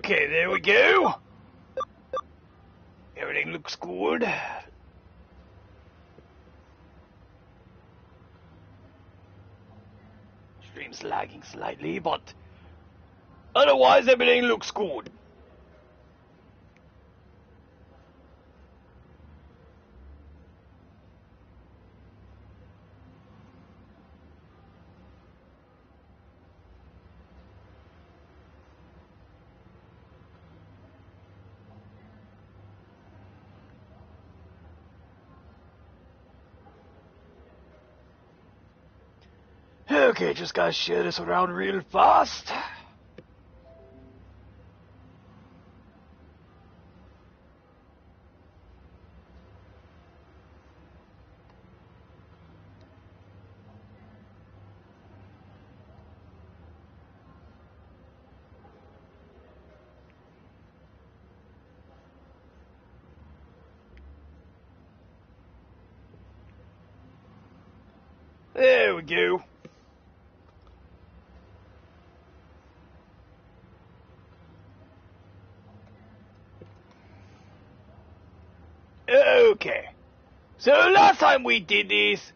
Okay, there we go. Everything looks good. Stream's lagging slightly, but otherwise everything looks good. Okay, just gotta share this around real fast. There we go. Okay, so last time we did this,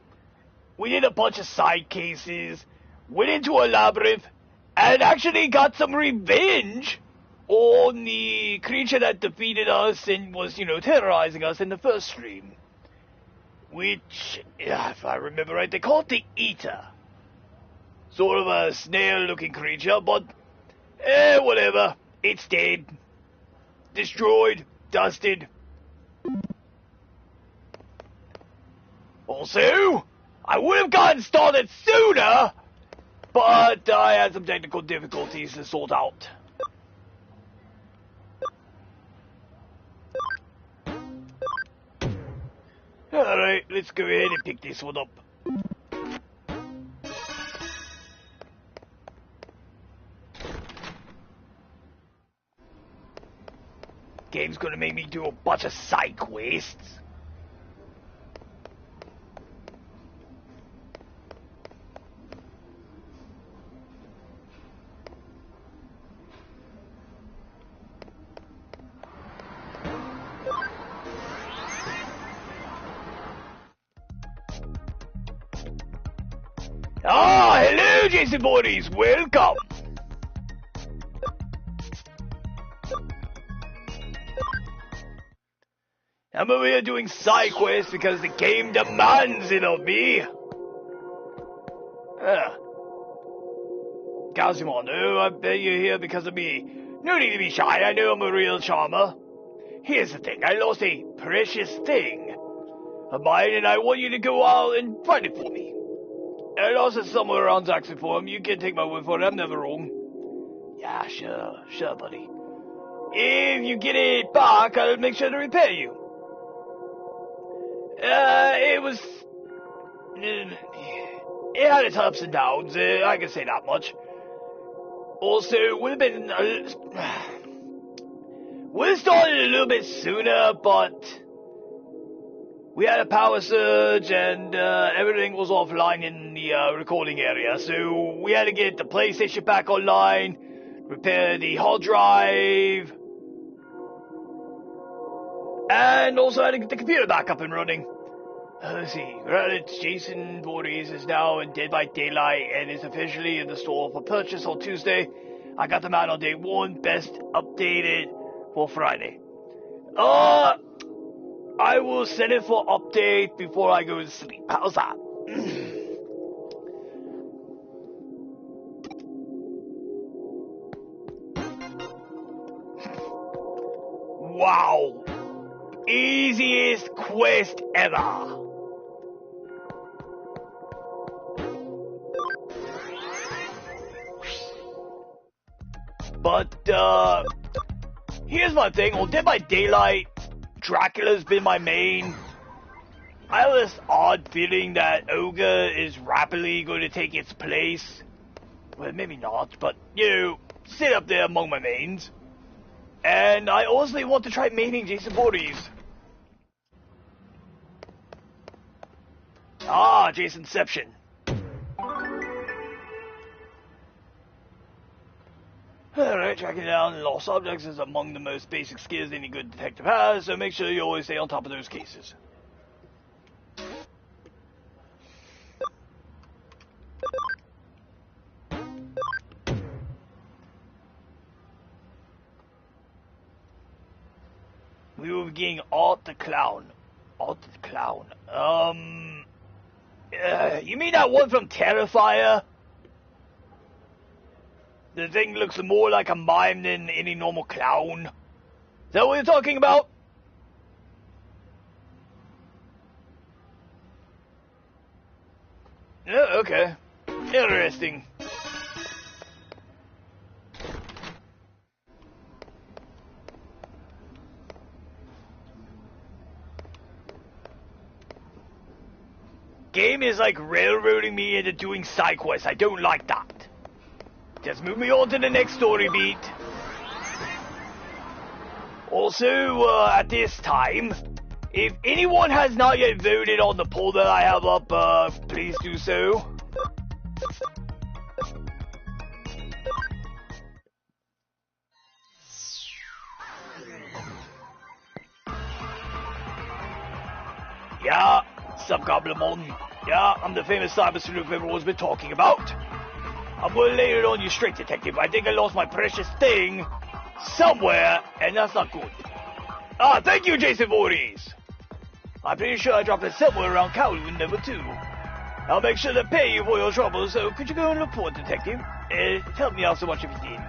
we did a bunch of side cases, went into a labyrinth, and actually got some revenge on the creature that defeated us and was, terrorizing us in the first stream. Which, if I remember right, they call it the Eater. Sort of a snail-looking creature, but, whatever. It's dead. Destroyed. Dusted. Also, I would have gotten started sooner, but I had some technical difficulties to sort out. Alright, let's go ahead and pick this one up. Game's gonna make me do a bunch of side quests. Hello, Jason Bodies, welcome! I'm over here doing side quests because the game demands it of me. Digimon, oh, I bet you're here because of me. No need to be shy, I know I'm a real charmer. Here's the thing, I lost a precious thing of mine and I want you to go out and find it for me. I lost it somewhere around Zaxxon Forum. You can take my word for it. I'm never wrong. Yeah, sure, buddy. If you get it back, I'll make sure to repair you. It had its ups and downs. I can say that much. Also, would have been would have started a little bit sooner, but we had a power surge and everything was offline in the recording area, so we had to get the PlayStation back online, repair the hard drive, and also had to get the computer back up and running. Let's see, Raditz Jason Voorhees is now in Dead by Daylight and is officially in the store for purchase on Tuesday. I got them out on day 1, best updated for Friday. I will send it for update before I go to sleep. How's that? Wow. Easiest quest ever. But, here's my thing. On Dead by Daylight, Dracula's been my main. I have this odd feeling that Ogre is rapidly going to take its place. Well, maybe not, but, sit up there among my mains. And I honestly want to try maining Jason Voorhees. Ah, Jasonception. Alright, tracking down lost objects is among the most basic skills any good detective has, so make sure you always stay on top of those cases. We will be getting Art the Clown. Art the Clown. You mean that one from Terrifier? The thing looks more like a mime than any normal clown. Is that what you're talking about? Yeah, okay. Interesting. Game is like railroading me into doing side quests. I don't like that. Just move me on to the next story beat. Also, at this time, if anyone has not yet voted on the poll that I have up, please do so. Yeah, Subgoblimon. Yeah, I'm the famous cyber sleuth everyone's been talking about. I'm gonna lay it on you straight, detective. I think I lost my precious thing somewhere, and that's not good. Ah, thank you, Jason Voorhees. I'm pretty sure I dropped it somewhere around Kowloon number 2. I'll make sure to pay you for your trouble, so could you go and look for it, detective? Help me out so much if you did.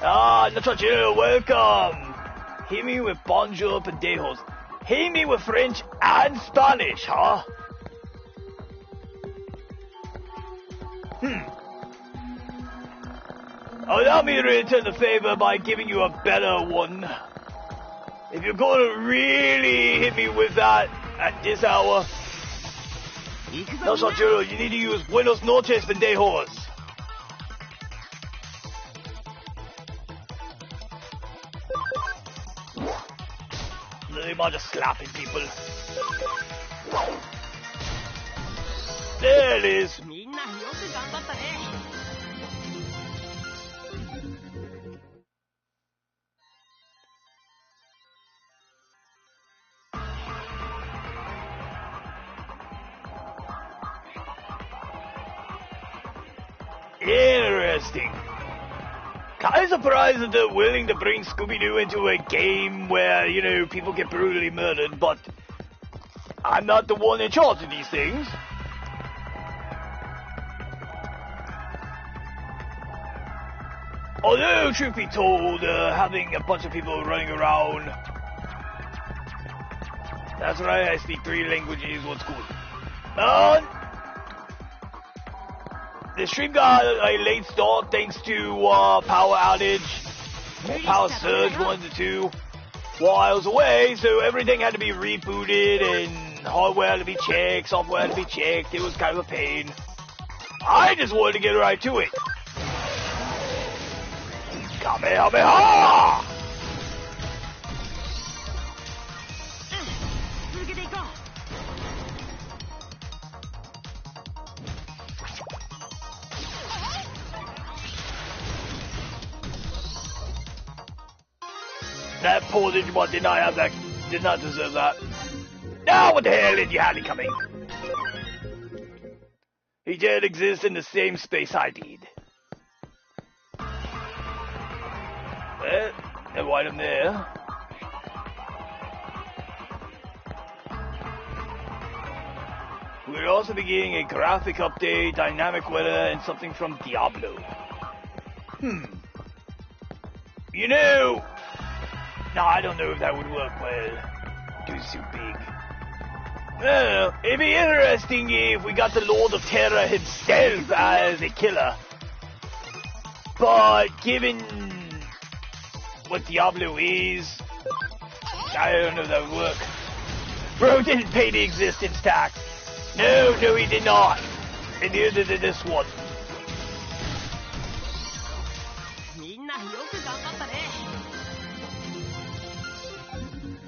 Ah, Nacho, welcome. Hit me with bonjour pendejos. Hit me with French and Spanish, huh? Allow me to return the favor by giving you a better one. If you're gonna really hit me with that at this hour, no, Sanjuro, you need to use Buenos noches, pendejos. I'm just slapping people. There it is. Interesting. Kind of surprised that they're willing to bring Scooby-Doo into a game where, you know, people get brutally murdered, but I'm not the one in charge of these things. Although, truth be told, having a bunch of people running around... That's right, I speak 3 languages, what's good? The stream got a late start thanks to power outage, or power surge, 1 to 2, while I was away, so everything had to be rebooted, and hardware had to be checked, software had to be checked. It was kind of a pain. I just wanted to get right to it. Kamehameha! That poor Digimon did not have that, did not deserve that. Now what the hell did you have it coming? He did exist in the same space I did. Well, never mind him there. We're also beginning a graphic update, dynamic weather, and something from Diablo. You know... No, I don't know if that would work well. Too so big. Well, it'd be interesting if we got the Lord of Terror himself as a killer. But given what Diablo is, I don't know if that would work. Bro didn't pay the existence tax. No, he did not. And neither did this one.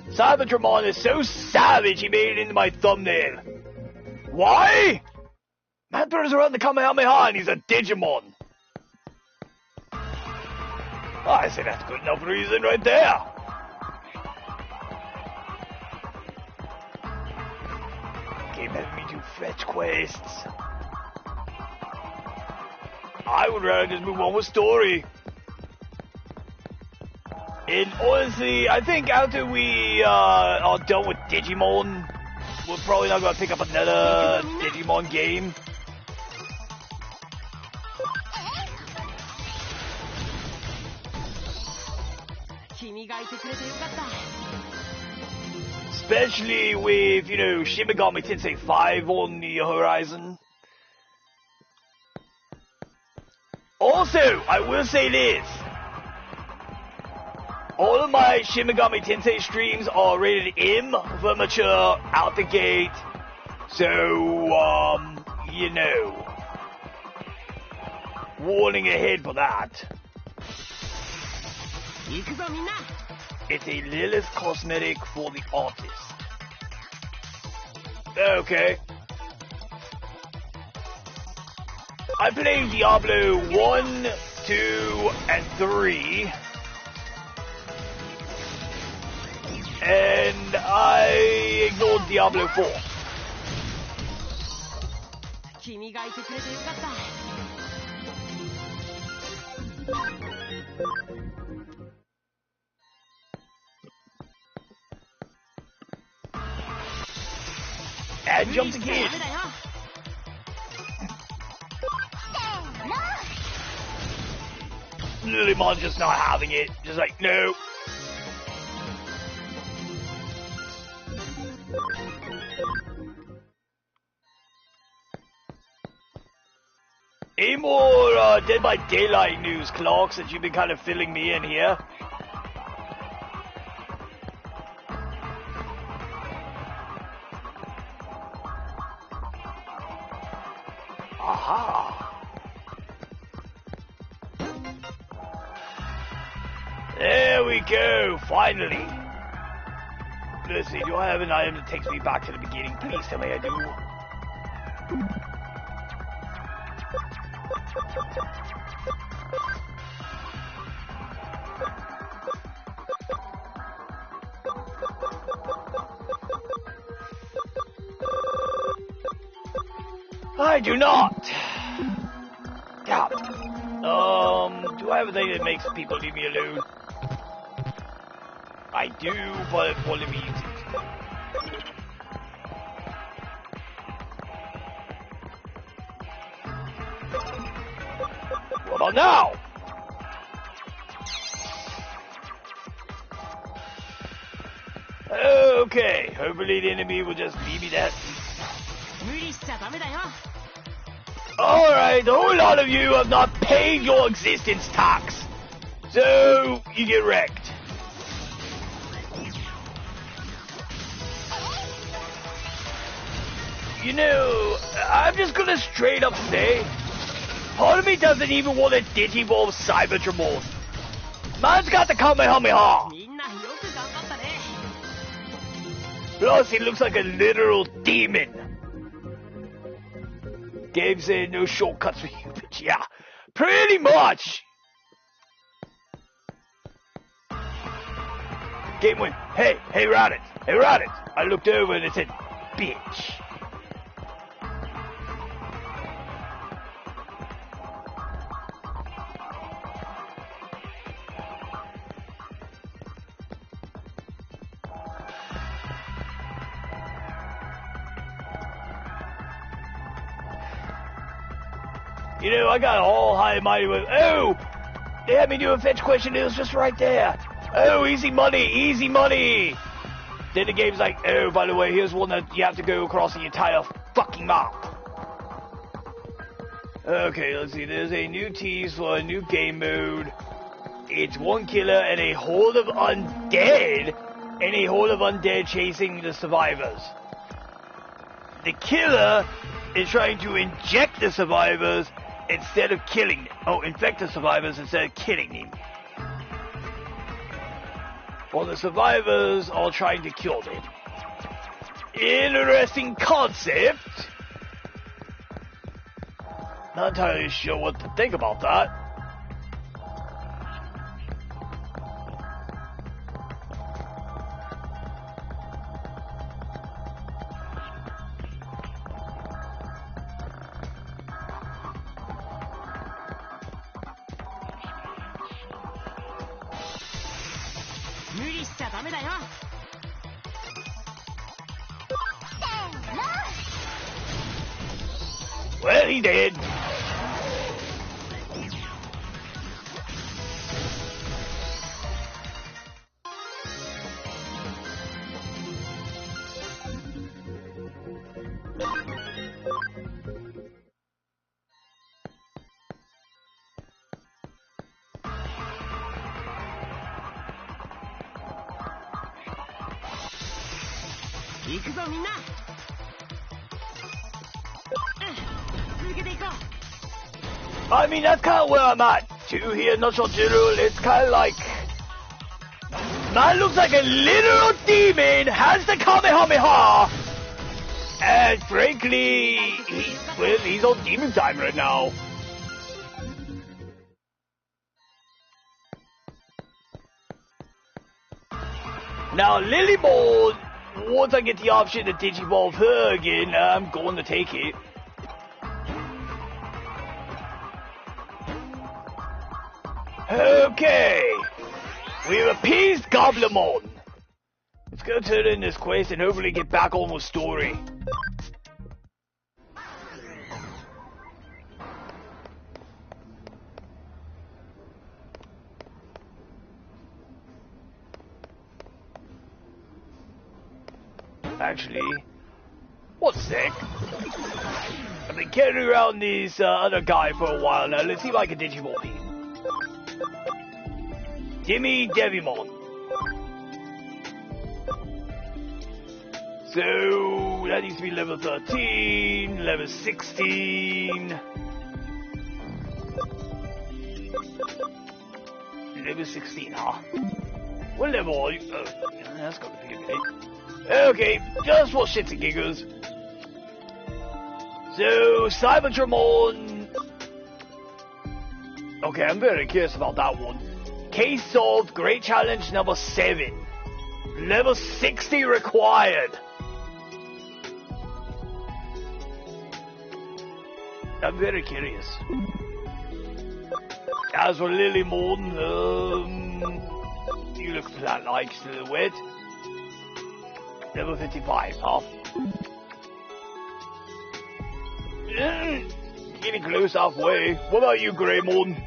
Cybertramon is so savage he made it into my thumbnail. Why? Man throws around the Kamehameha and he's a Digimon. Oh, I say that's good enough reason right there. Game having me do fetch quests. I would rather just move on with story. And honestly, I think after we are done with Digimon, we're probably not going to pick up another Digimon game. Especially with, you know, Shin Megami Tensei 5 on the horizon. Also, I will say this. All of my Shin Megami Tensei streams are rated M for mature out the gate. So, you know. Warning ahead for that. It's a Lilith cosmetic for the artist. Okay. I played Diablo 1, 2, and 3. And I ignored Diablo 4. And jumps again. Lilymon's just not having it. Just like, no. Any more Dead by Daylight news, Clark, since you've been kind of filling me in here? Aha! There we go, finally! Let's see, do I have an item that takes me back to the beginning? Please tell me I do. I do not! Damn it. Do I have a thing that makes people leave me alone? I do, but what let me use it. What about now? Okay, hopefully the enemy will just leave me that. Alright, a whole lot of you have not paid your existence tax. So, you get wrecked. You know, I'm just gonna straight up say, part of me doesn't even want to Digivolve Cybertramon. Man's got the Kamehameha. Plus, he looks like a literal demon. Gabe said no shortcuts for you, but yeah, pretty much. Game went, hey Raditz. I looked over and it said, bitch. You know, I got all high and mighty with, oh, they had me do a fetch question, it was just right there. Oh, easy money. Then the game's like, oh, by the way, here's one that you have to go across the entire fucking map. Okay, let's see, there's a new tease for a new game mode. It's one killer and a horde of undead, chasing the survivors. The killer is trying to inject the survivors instead of killing them. Oh, infect the survivors instead of killing them. While the survivors are trying to kill them. Interesting concept. Not entirely sure what to think about that. Well, he did. I mean, that's kind of where I'm at. Two here, not sure, General. It's kind of like... Man looks like a literal demon, has the Kamehameha, and frankly, he's on demon time right now. Now, Lilyball, once I get the option to Digivolve her again, I'm going to take it. Okay, we've appeased Goblimon. Let's go turn in this quest and hopefully get back on with story. Actually, one sec. I've been carrying around this other guy for a while now. Let's see if I can Digimon him. Gimme Devimon. So, that needs to be level 13, level 16. Level 16, huh? What level are you? That's got to be a minute. Okay, just for shits and giggles. So, Cyberdramon. Okay, I'm very curious about that one. Case solved, great challenge number 7. Level 60 required. I'm very curious. As for Lilymon, you look plant-like silhouette. Level 55, huh? Getting close halfway. What about you, Greymon?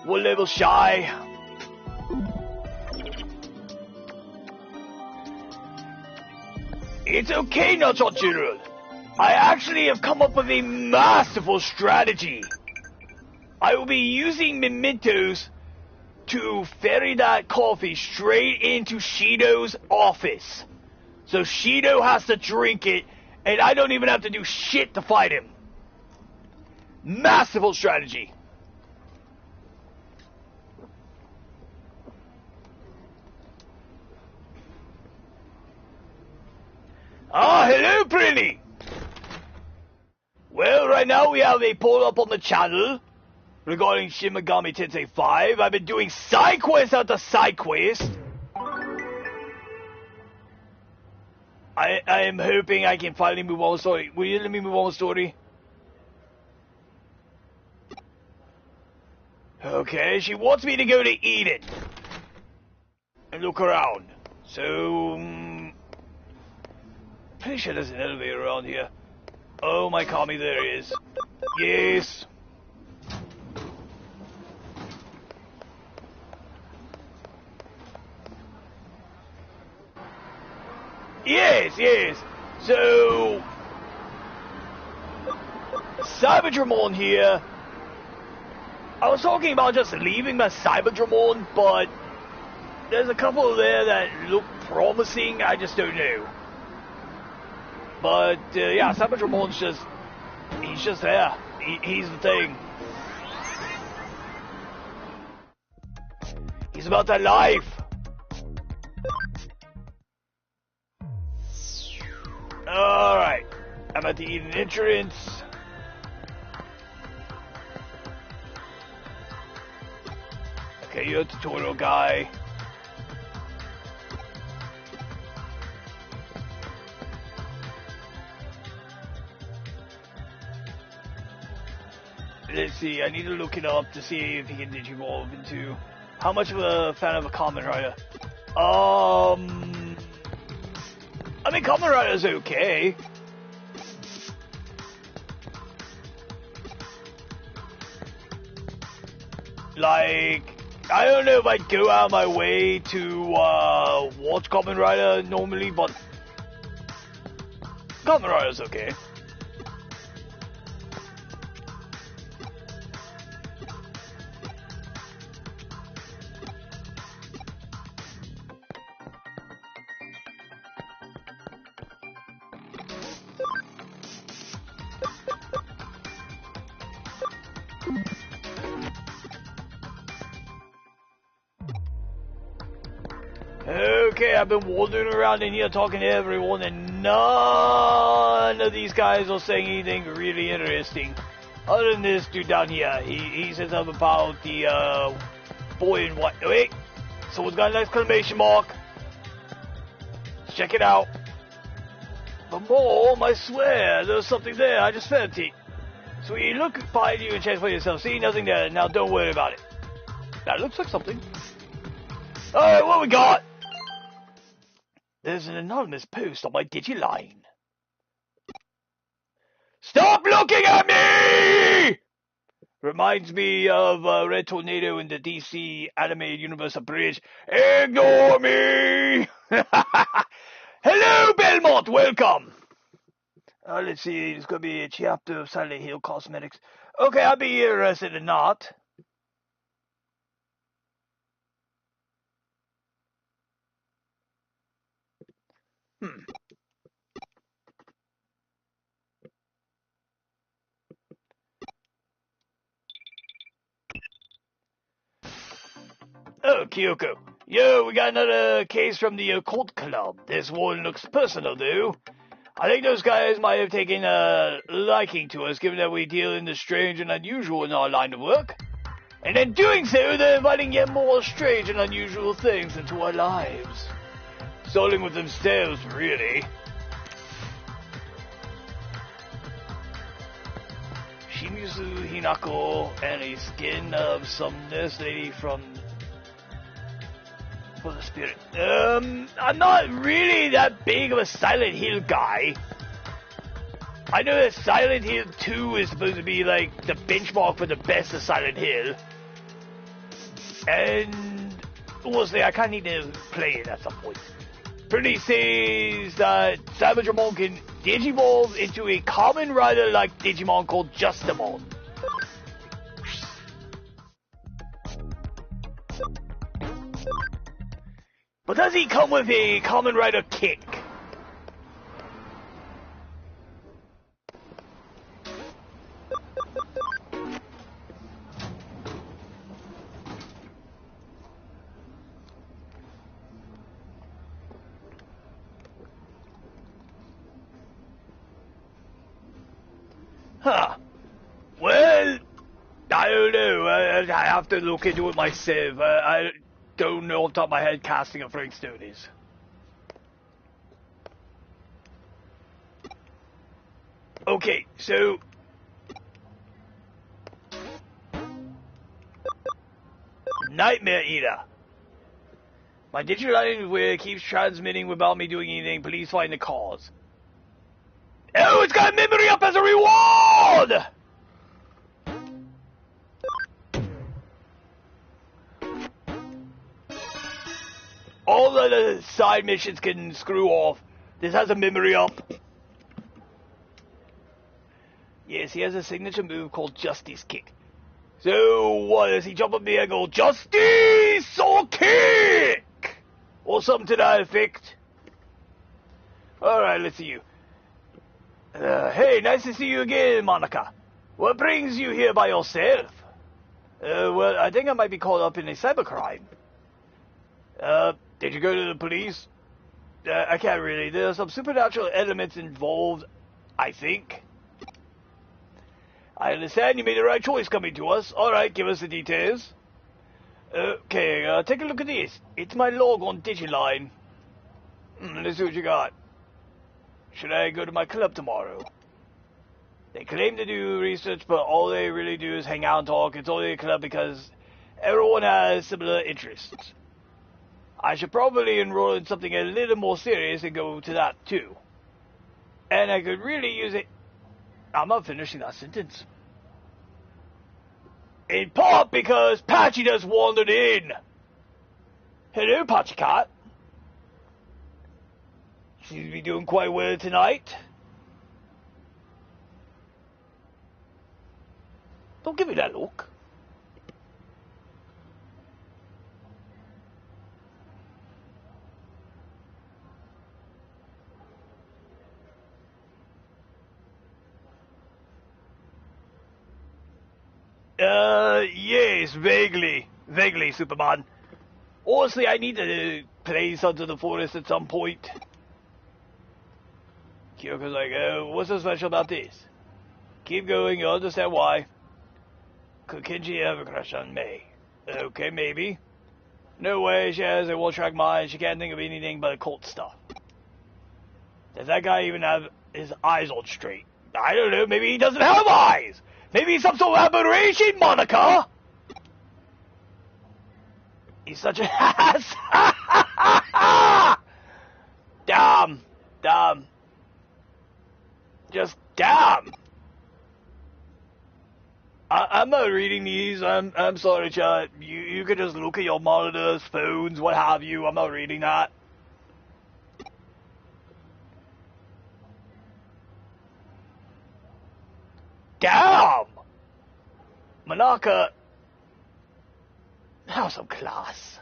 One level shy. It's okay, Nutshot General. I actually have come up with a masterful strategy. I will be using mementos to ferry that coffee straight into Shido's office. So Shido has to drink it, and I don't even have to do shit to fight him. Masterful strategy. Ah, hello, pretty! Well, right now we have a poll up on the channel regarding Shin Megami Tensei 5. I've been doing side quest after side quest. I am hoping I can finally move on with story. Will you let me move on with story? Okay, she wants me to go to Eden and look around. So, pretty sure there's an elevator around here. Oh my Kami, there he is. Yes. Yes, yes. So, Cyberdramon here. I was talking about just leaving my Cyberdramon, but there's a couple there that look promising. I just don't know. But, yeah, Cyberdramon's he's just there. He's the thing. He's about that life. Alright. I'm at the Eden entrance. Okay, you're a tutorial guy. Let's see, I need to look it up to see if he can digivolve into... How much of a fan of a Kamen Rider? I mean, Kamen Rider's okay. Like, I don't know if I'd go out of my way to watch Kamen Rider normally, but Kamen Rider's okay. Okay, I've been wandering around in here talking to everyone, and none of these guys are saying anything really interesting. Other than this dude down here, he says something about the boy in white. Wait, someone's got an exclamation mark. Let's check it out. The mom, I swear, there's something there. I just felt it. So you look behind you and check for yourself. See, nothing there. Now don't worry about it. That looks like something. Alright, what we got? There's an anonymous post on my Digiline. Stop looking at me! Reminds me of Red Tornado in the DC animated universe abridged. Ignore me! Hello, Belmont, welcome! Let's see, it's going to be a chapter of Silent Hill Cosmetics. Okay, I'll be interested or not. Oh, Kyoko. Yo, we got another case from the occult club. This one looks personal, though. I think those guys might have taken a liking to us, given that we deal in the strange and unusual in our line of work. And in doing so, they're inviting yet more strange and unusual things into our lives. Starting with themselves, really. Shimizu Hinako and a skin of some nurse lady from the spirit. I'm not really that big of a Silent Hill guy. I know that Silent Hill 2 is supposed to be like the benchmark for the best of Silent Hill. And we'll see, I kinda need to play it at some point. Pretty says that Savagramon can digivolve into a Kamen Rider like Digimon called Justimon. But does he come with a Kamen Rider kick? Huh. Well, I don't know. I have to look into it myself. I don't know off the top of my head casting of Frank Stone is. Okay, so Nightmare Eater. My Digiline keeps transmitting without me doing anything. Please find the cause. Oh, it's got memory up as a reward! All the side missions can screw off. This has a memory up. Yes, he has a signature move called Justice Kick. So, what, does he jump up there and go, Justice or Kick? Or something to that effect. Alright, let's see you. Hey, nice to see you again, Monica. What brings you here by yourself? Well, I think I might be caught up in a cybercrime. Did you go to the police? I can't really. There are some supernatural elements involved, I think. I understand you made the right choice coming to us. Alright, give us the details. Okay, take a look at this. It's my log on Digiline. Let's see what you got. Should I go to my club tomorrow? They claim to do research, but all they really do is hang out and talk. It's only a club because everyone has similar interests. I should probably enroll in something a little more serious and go to that too. And I could really use it. I'm not finishing that sentence. In part because Patchy just wandered in. Hello, Patchy Cat. Seems to be doing quite well tonight. Don't give me that look. Yes, vaguely. Vaguely, Superman. Honestly, I need to play Sons of the Forest at some point. Kyoko's like, what's so special about this? Keep going, you'll understand why. Could Kenji have a crush on May? Okay, maybe. No way, she has a one-track mind, she can't think of anything but occult stuff. Does that guy even have his eyes on straight? I don't know, maybe he doesn't have eyes! Maybe he's some sort of aberration, Monica! He's such a ass! Damn. Damn. Just damn. I'm not reading these. I'm sorry, chat. You could just look at your monitors, phones, what have you. I'm not reading that. Damn! Monaca. Have some class.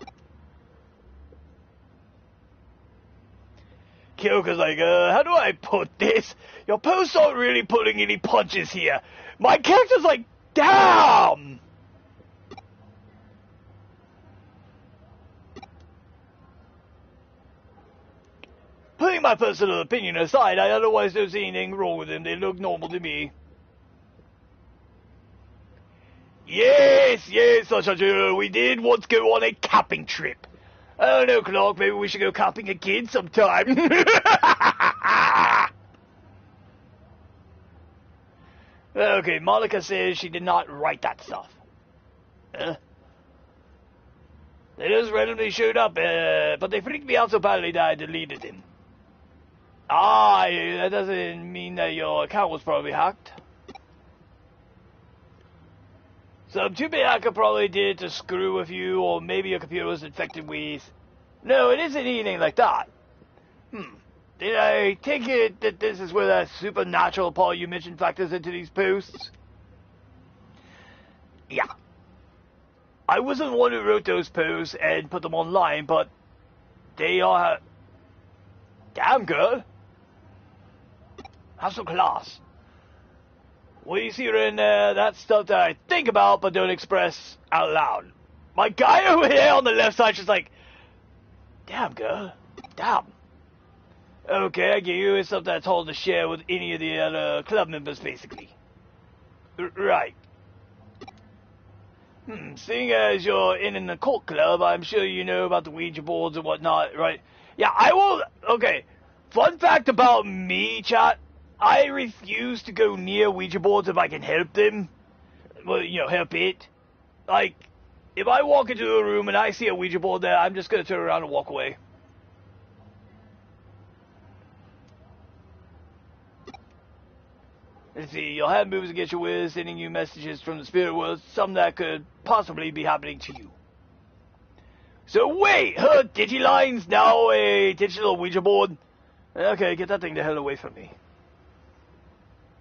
Kyoko's like, how do I put this? Your posts aren't really pulling any punches here. My character's like, damn! Putting my personal opinion aside, I otherwise don't see anything wrong with them. They look normal to me. Yes, such a we did once go on a camping trip. I don't know, Clark, maybe we should go camping again sometime. Okay, Monica says she did not write that stuff. They just randomly showed up, but they freaked me out so badly that I deleted them. That doesn't mean that your account was probably hacked. Some 2-bit hacker probably did to screw with you, or maybe your computer was infected with... No, it isn't anything like that. Did I take it that this is where that supernatural part you mentioned factors into these posts? Yeah. I wasn't the one who wrote those posts and put them online, but they are... Damn, girl. Have some class. What do you see in there? That's stuff that I think about but don't express out loud. My guy over there on the left side just like, damn, girl. Damn. Okay, I get you. It's something that's hard to share with any of the other club members, basically. Right. Seeing as you're in an occult club, I'm sure you know about the Ouija boards and whatnot, right? Yeah, I will... Okay. Fun fact about me, chat. I refuse to go near Ouija boards if I can help them. Well, help it. Like, if I walk into a room and I see a Ouija board there, I'm just going to turn around and walk away. Let's see, your hand moves against your will, sending you messages from the spirit world, some that could possibly be happening to you. So wait, her Digiline's now a digital Ouija board? Okay, get that thing the hell away from me.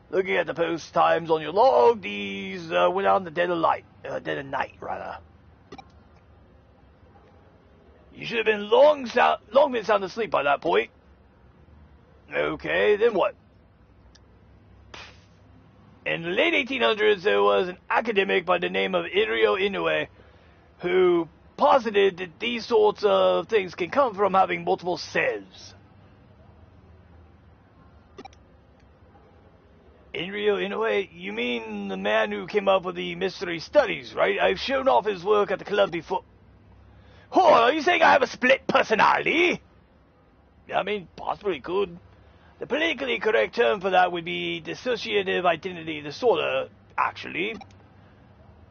Looking at the post times on your log, these went out in the dead of night, rather. You should have been long been sound asleep by that point. Okay, then what? In the late 1800s, there was an academic by the name of Irio Inoue who posited that these sorts of things can come from having multiple selves. Irio Inoue? You mean the man who came up with the mystery studies, right? I've shown off his work at the club before. Hold on, are you saying I have a split personality? I mean, possibly could. The politically correct term for that would be dissociative identity disorder, actually.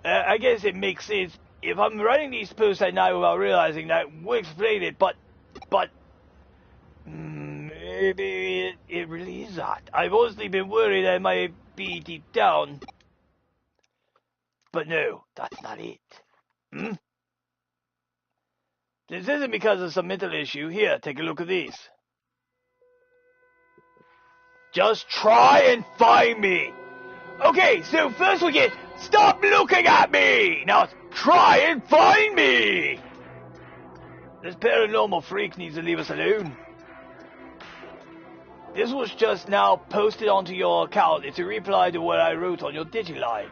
I guess it makes sense. If I'm writing these posts at night without realizing that, we'll explain it, but maybe it really is that. I've honestly been worried that it might be deep down. But no, that's not it. This isn't because of some mental issue. Here, take a look at these. Just try and find me. Okay, so first we get, stop looking at me! Now try and find me! This paranormal freak needs to leave us alone. This was just now posted onto your account. It's a reply to what I wrote on your Digiline.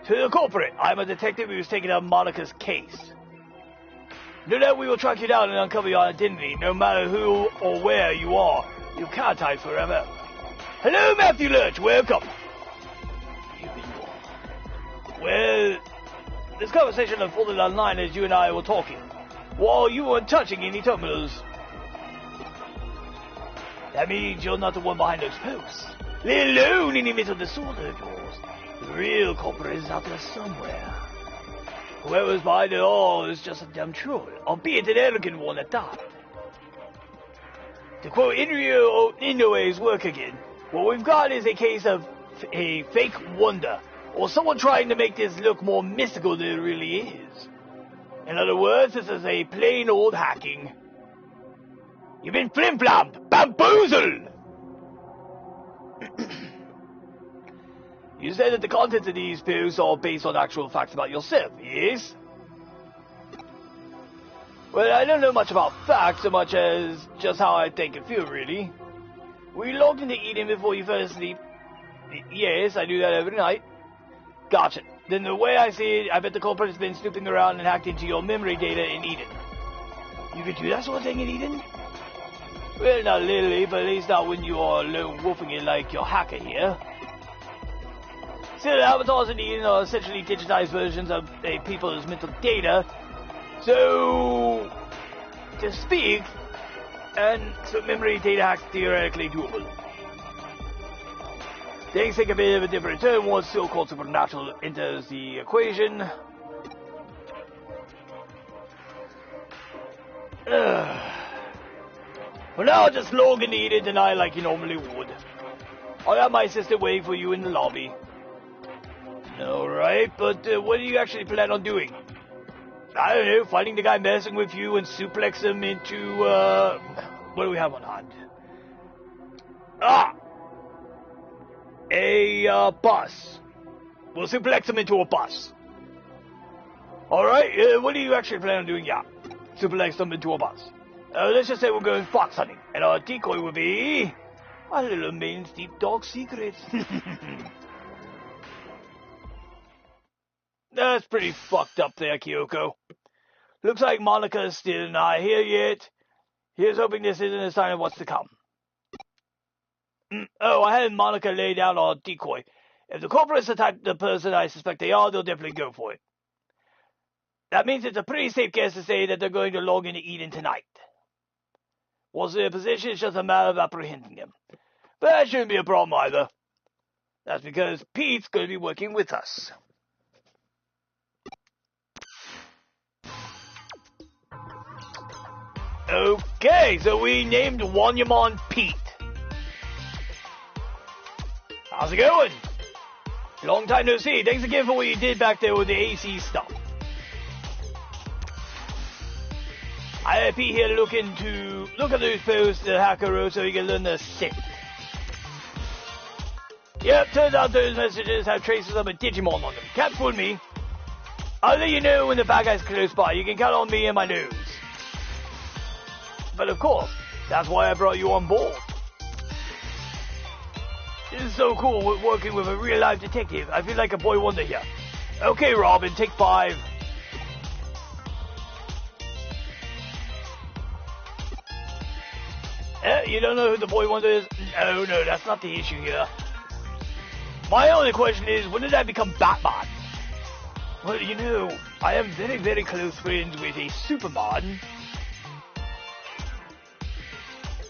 To the culprit, I'm a detective who's taking up Monica's case. Know that we will track you down and uncover your identity, no matter who or where you are. You can't hide forever. Hello, Matthew Lurch, welcome. Well, this conversation unfolded online as you and I were talking, while you weren't touching any terminals. That means you're not the one behind those posts, let alone any mental disorder of yours. The real culprit is out there somewhere. Whoever's behind it all is just a dumb troll, albeit an elegant one at that. To quote Inoue work again, what we've got is a case of a fake wonder, or someone trying to make this look more mystical than it really is. In other words, this is a plain old hacking. You've been flim-flammed, bamboozled! You said that the contents of these posts are based on actual facts about yourself, yes? Well, I don't know much about facts so much as just how I think and feel, really. Were you logged into Eden before you fell asleep? Yes, I do that every night. Gotcha. Then the way I see it, I bet the culprit has been snooping around and hacked into your memory data in Eden. You could do that sort of thing in Eden? Well, not literally, but at least not when you are lone wolfing it like your hacker here. Still, the avatars in Eden are essentially digitized versions of a people's mental data, so to speak, and so memory data hacks theoretically doable. Things take a bit of a different turn once so-called supernatural enters the equation. For now, just log in Eden tonight like you normally would. I'll have my assistant waiting for you in the lobby. Alright, but what do you actually plan on doing? I don't know, finding the guy messing with you and suplex him into, what do we have on hand? A bus. We'll suplex him into a bus. Alright, what do you actually plan on doing? Yeah, suplex him into a bus. Let's just say we're going fox hunting, and our decoy will be our little maid's deep dog secret. That's pretty fucked up there, Kyoko. Looks like Monica's still not here yet. Here's hoping this isn't a sign of what's to come. I had Monica lay down our decoy. If the culprit's the person I suspect they are, they'll definitely go for it. That means it's a pretty safe guess to say that they're going to log into Eden tonight. Once their position, it's just a matter of apprehending them. But that shouldn't be a problem either. That's because Pete's going to be working with us. Okay, so we named Wanyamon Pete. How's it going? Long time no see. Thanks again for what you did back there with the AC stuff. I had Pete here looking to look at those posts the hacker wrote so he can learn the sift. Yep, turns out those messages have traces of a Digimon on them. Can't fool me. I'll let you know when the bad guy's close by. You can count on me and my nose. But of course, that's why I brought you on board. This is so cool working with a real-life detective. I feel like a boy wonder here. Okay, Robin, take 5. You don't know who the boy wonder is? No, that's not the issue here. My only question is, when did I become Batman? Well, you know, I am very, very close friends with a Superman.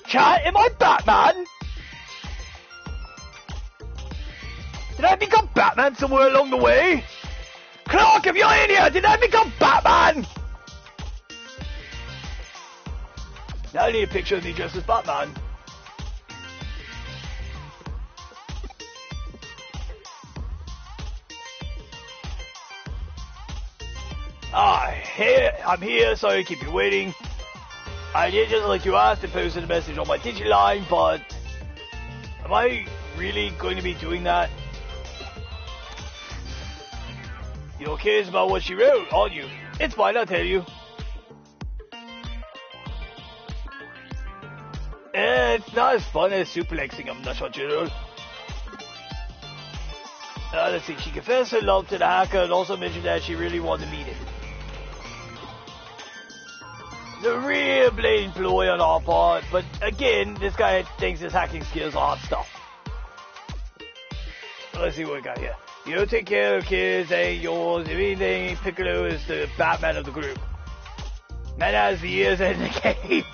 Chat, am I Batman? Did I become Batman somewhere along the way? Clark, if you're in here, did I become Batman? Now I need a picture of me dressed as Batman. I'm here, sorry to keep you waiting. I did just like you asked and posted a message on my Digiline, but am I really going to be doing that? You're curious about what she wrote, aren't you? It's fine, I'll tell you. It's not as fun as suplexing, I'm not sure, General. Let's see, she confessed her love to the hacker and also mentioned that she really wanted to meet him. The real blatant ploy on our part, but again, this guy thinks his hacking skills are hot stuff. Let's see what we got here. You don't take care of kids, they ain't yours. If anything, Piccolo is the Batman of the group. Man has the ears and the cape.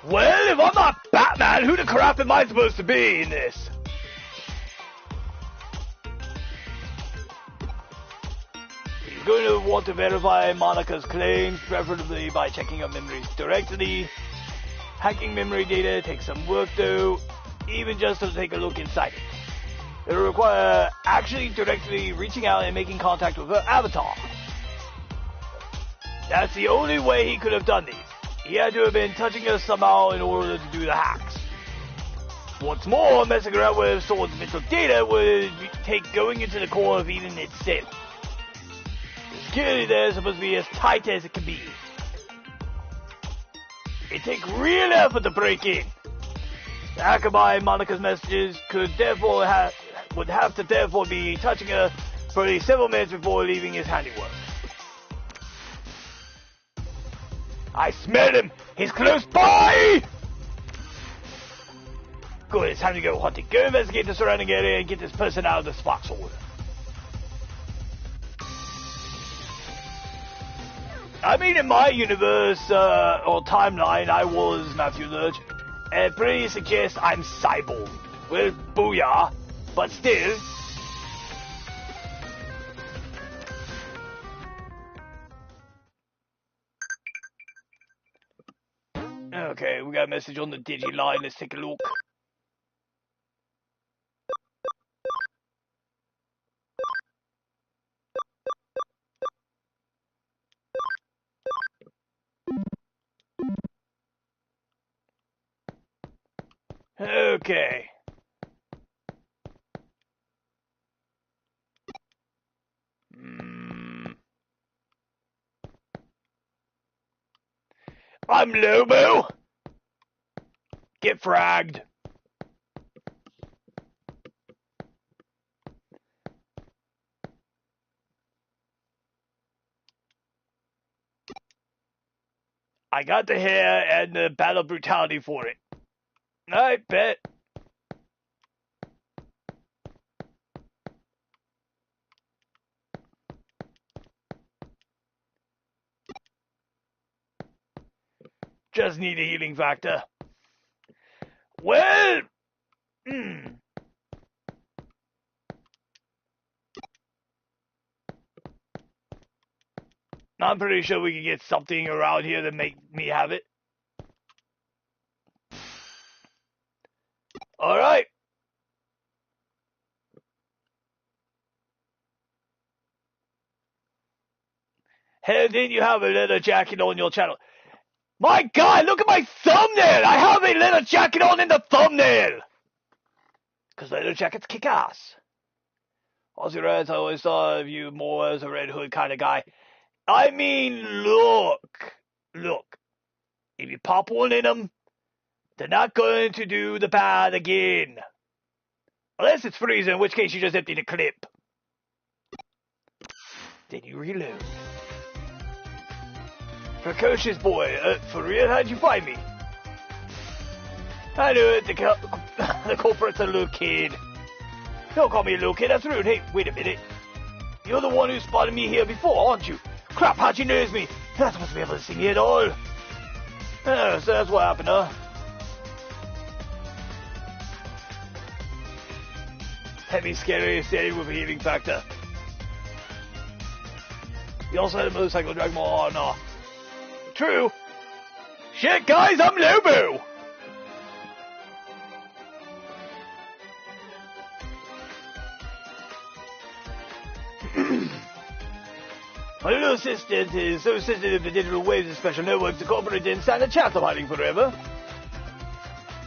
Well, if I'm not Batman, who the crap am I supposed to be in this? He's going to want to verify Monica's claims, preferably by checking her memories directly. Hacking memory data takes some work though, even just to take a look inside it. It will require actually directly reaching out and making contact with her avatar. That's the only way he could have done these. He had to have been touching her somehow in order to do the hacks. What's more, messing around with someone's mental data would take going into the core of Eden itself. The security there is supposed to be as tight as it can be. It takes real effort to break in. The hacker by Monica's messages would have to therefore be touching her for at least several minutes before leaving his handiwork. I smell him! He's close by! Good, it's time to go hunting. Go investigate the surrounding area and get this person out of this foxhole. I mean, in my universe, or timeline, I was Matthew Lurch. And pretty suggests I'm cyborg. Well, booyah. But still. Okay, we got a message on the Digiline. Let's take a look. Okay. I'm Lobo. Get fragged. I got the hair and the battle brutality for it. I bet. Just need a healing factor. Well, I'm pretty sure we can get something around here to make me have it. All right. Hell, didn't you have a leather jacket on your channel? My God, look at my thumbnail! I have a leather jacket on in the thumbnail! Because leather jackets kick ass. Aussie Reds, I always thought of you more as a Red Hood kind of guy. I mean, look. If you pop one in them, they're not going to do the bad again. Unless it's freezing, in which case you just empty the clip. Then you reload. Precocious boy, for real, how'd you find me? I knew it, the culprit's a little kid. Don't call me a little kid, that's rude. Hey, wait a minute. You're the one who spotted me here before, aren't you? Crap, how'd you notice me? You're not supposed to be able to see me at all. So that's what happened, huh? Heavy, scary, steady with a healing factor. You also had a motorcycle Dragonball. Oh, no. True. Shit, guys, I'm Lobo! My little assistant is so sensitive to digital waves and special networks, the corporate didn't stand a chance of hiding forever.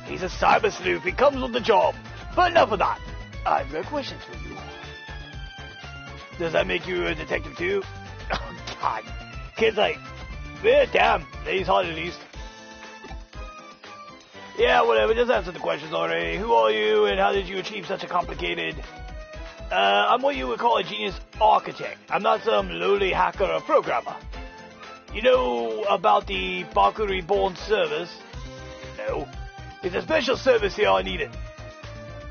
He's a cyber sleuth, he comes with the job. But enough of that. I've got questions for you. Does that make you a detective too? Oh, God. Kid's like, yeah, damn, he's hot at least. Yeah, whatever, just answer the questions already. Who are you, and how did you achieve such a complicated... I'm what you would call a genius architect. I'm not some lowly hacker or programmer. You know about the Baku Reborn service? No. It's a special service here I need it.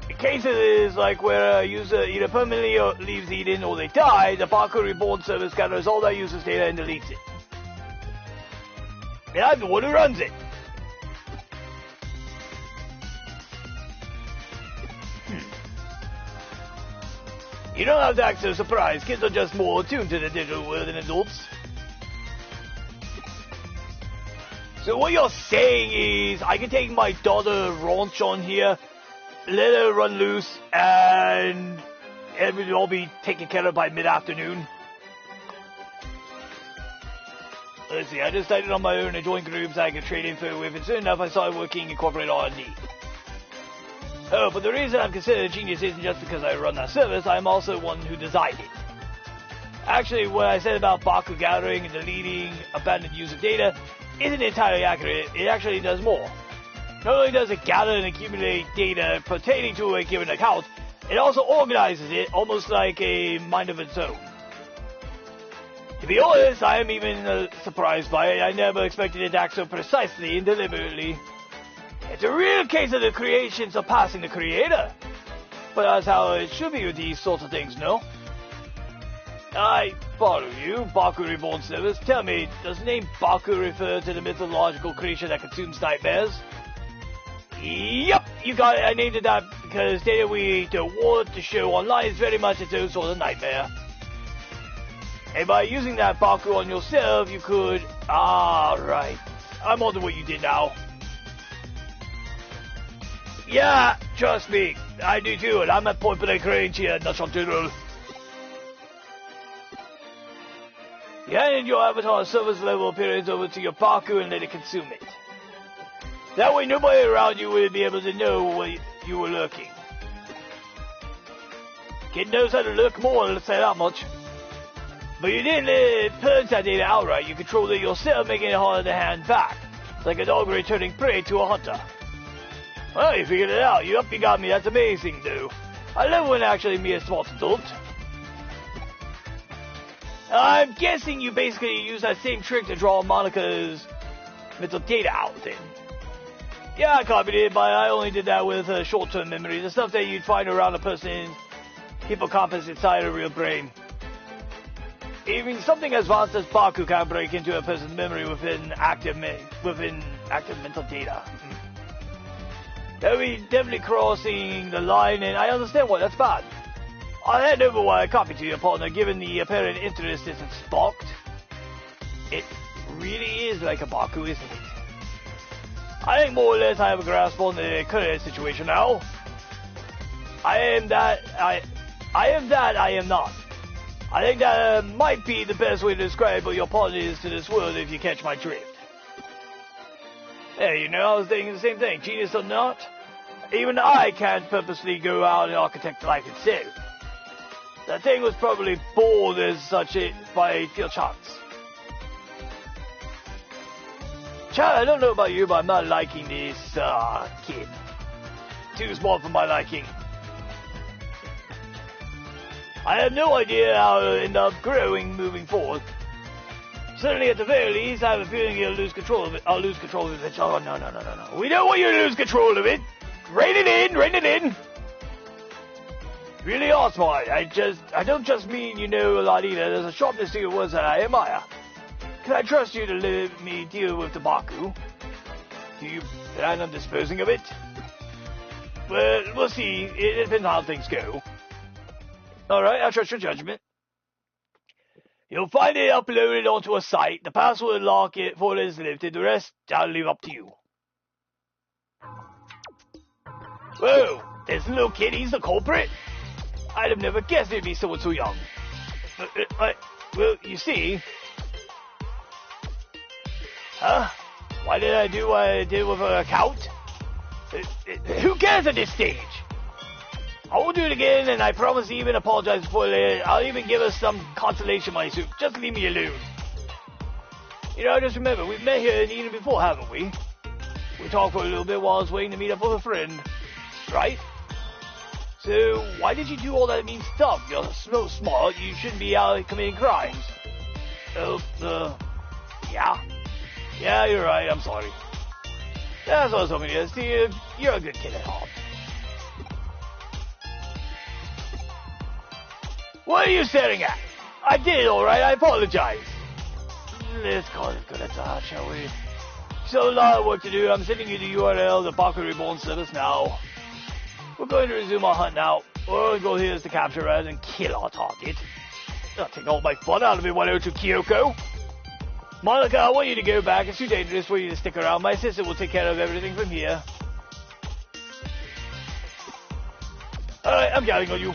In cases like where a user either permanently leaves Eden or they die, the Baku Reborn service gathers all that user's data and deletes it. And I'm the one who runs it. You don't have to act so surprised. Kids are just more attuned to the digital world than adults. So what you're saying is, I can take my daughter Raunch on here, let her run loose, and everything will all be taken care of by mid-afternoon. Let's see, I just started on my own and joined groups I could trade info with, and soon enough I started working in corporate R&D. Oh, but the reason I'm considered a genius isn't just because I run that service, I'm also one who designed it. Actually, what I said about Baku gathering and deleting abandoned user data isn't entirely accurate, it actually does more. Not only does it gather and accumulate data pertaining to a given account, it also organizes it almost like a mind of its own. To be honest, I am even surprised by it. I never expected it to act so precisely and deliberately. It's a real case of the creation surpassing the creator. But that's how it should be with these sorts of things, no? I follow you, Baku Reborn Service. Tell me, does the name Baku refer to the mythological creature that consumes nightmares? Yep, you got it. I named it that because data we don't want to show online is very much its own sort of nightmare. And by using that Baku on yourself, you could... Ah, right. I'm on to what you did now. Yeah, trust me, I do too, and I'm at point blank range here, Nutshot General. You handed your avatar service level appearance over to your Baku and let it consume it. That way nobody around you would be able to know where you were lurking. Kid knows how to lurk more, let's say that much. But you didn't let it purge that data outright, you controlled it yourself, making it harder to hand back. It's like a dog returning prey to a hunter. Well, you figured it out. You got me. That's amazing, though. I love when actually me a smart adult. I'm guessing you basically use that same trick to draw Monica's mental data out, then. Yeah, I copied it, but I only did that with short-term memory. The stuff that you'd find around a person's hippocampus inside a real brain. Even something as vast as Baku can't break into a person's memory within active mental data. That would be definitely crossing the line, and I understand why that's bad. I'll hand over what I copied to your partner, given the apparent interest isn't sparked. It really is like a Baku, isn't it? I think more or less I have a grasp on the current situation now. I am not. I think that might be the best way to describe what your partner is to this world, if you catch my drift. Hey, you know, I was thinking the same thing. Genius or not, even I can't purposely go out and architect life itself. That thing was probably bored as such by pure chance. Chad, I don't know about you, but I'm not liking this, kid. Too small for my liking. I have no idea how it'll end up growing moving forward. Certainly, at the very least, I have a feeling you'll lose control of it. I'll lose control of it. Oh, no. We don't want you to lose control of it. Rein it in. really are smart. I don't just mean you know a lot either. There's a sharpness to your words that I admire. Can I trust you to let me deal with the Baku? Do you plan on disposing of it? Well, we'll see. It depends on how things go. Alright, I trust your judgment. You'll find it uploaded onto a site. The password lock it for it is lifted. The rest, I'll leave up to you. Whoa, this little kid, he's the culprit? I'd have never guessed it'd be someone so young. Well, you see... Huh? Why did I do what I did with an account? Who cares at this stage? I won't do it again, and I promise to even apologize before later. I'll even give us some consolation money soon. Just leave me alone. You know, just remember, we've met here in Eden before, haven't we? We talked for a little bit while I was waiting to meet up with a friend. Right? So, why did you do all that mean stuff? You're so smart, you shouldn't be out committing crimes. Yeah? Yeah, you're right, I'm sorry. That's what I was hoping to see. You're a good kid at heart. What are you staring at? I did alright, I apologize. Let's call it good at that, shall we? So a lot of work to do. I'm sending you the URL, the Baku Reborn service now. We're going to resume our hunt now. Our goal here is to capture rather than kill our target. I'll take all my fun out of it, why don't you, Kyoko? Monica, I want you to go back. It's too dangerous for you to stick around. My assistant will take care of everything from here. Alright, I'm counting on you.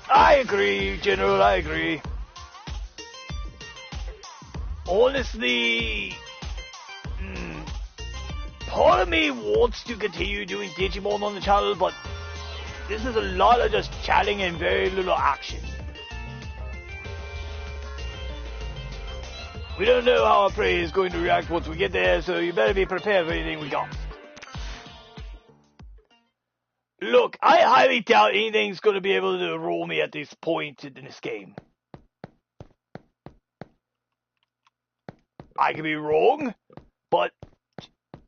I agree, General, I agree. Honestly, part of me wants to continue doing Digimon on the channel, but this is a lot of just chatting and very little action. We don't know how our prey is going to react once we get there, so you better be prepared for anything we got. Look, I highly doubt anything's going to be able to roll me at this point in this game. I could be wrong, but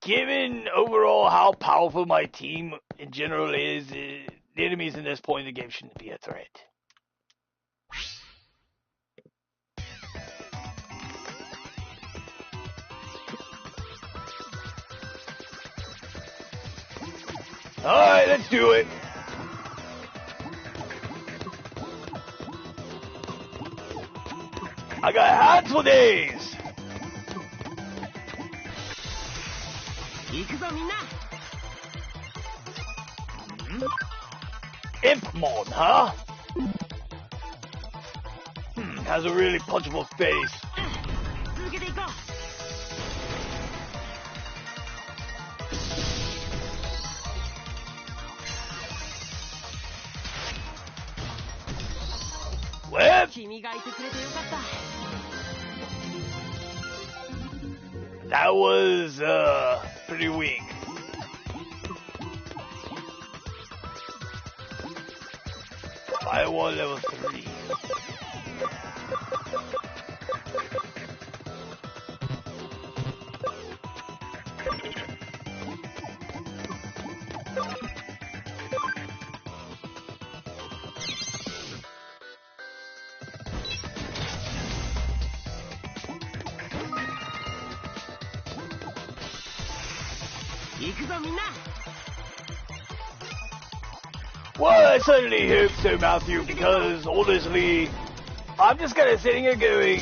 given overall how powerful my team in general is, the enemies in this point in the game shouldn't be a threat. Alright, let's do it. I got hands for days. Impmon, huh? Has a really punchable face. Well, that was pretty weak. Firewall level 3. Well, I certainly hope so, Matthew, because honestly, I'm just kind of sitting here going,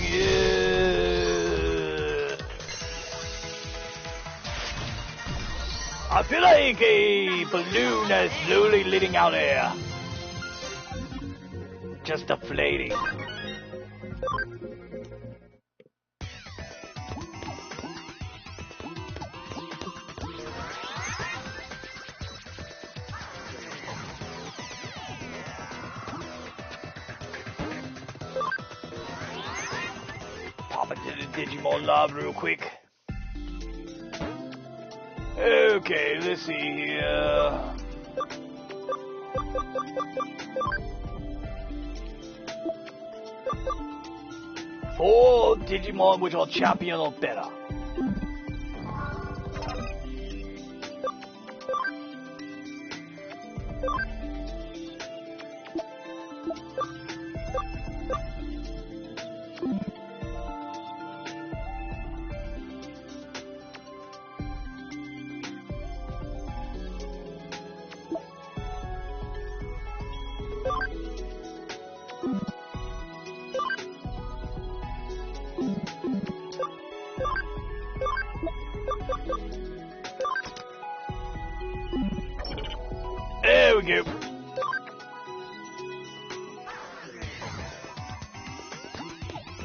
I feel like a balloon that's slowly letting out air. Just deflating. Pop into the Digimon lab real quick. Okay, let's see here. Four Digimon which are champion or better. There we go.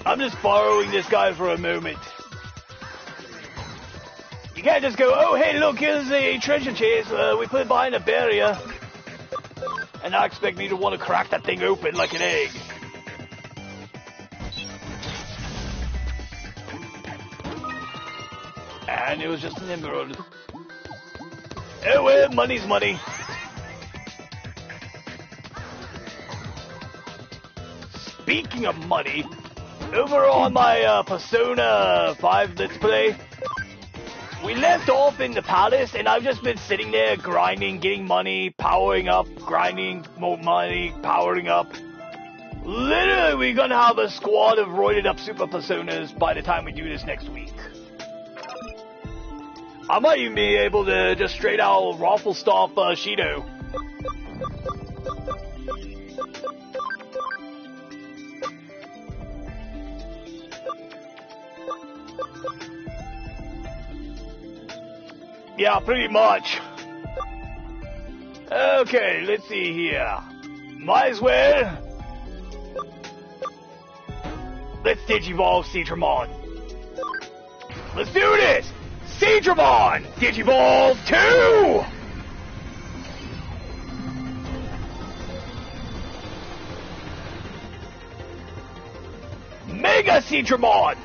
I'm just borrowing this guy for a moment. You can't just go, oh, hey, look, here's a treasure chest. We put it behind a barrier. And now expect me to want to crack that thing open like an egg. And it was just an emerald. Oh, well, money's money. Speaking of money, over on my Persona 5 Let's Play, we left off in the palace, and I've just been sitting there grinding, getting money, powering up, grinding, more money, powering up. Literally, we're gonna have a squad of roided up Super Personas by the time we do this next week. I might even be able to just straight out raffle stomp Shido. Yeah, pretty much. Okay, let's see here. Might as well. Let's Digivolve Digimon. Let's do this! Digimon! Digivolve 2! Mega Digimon!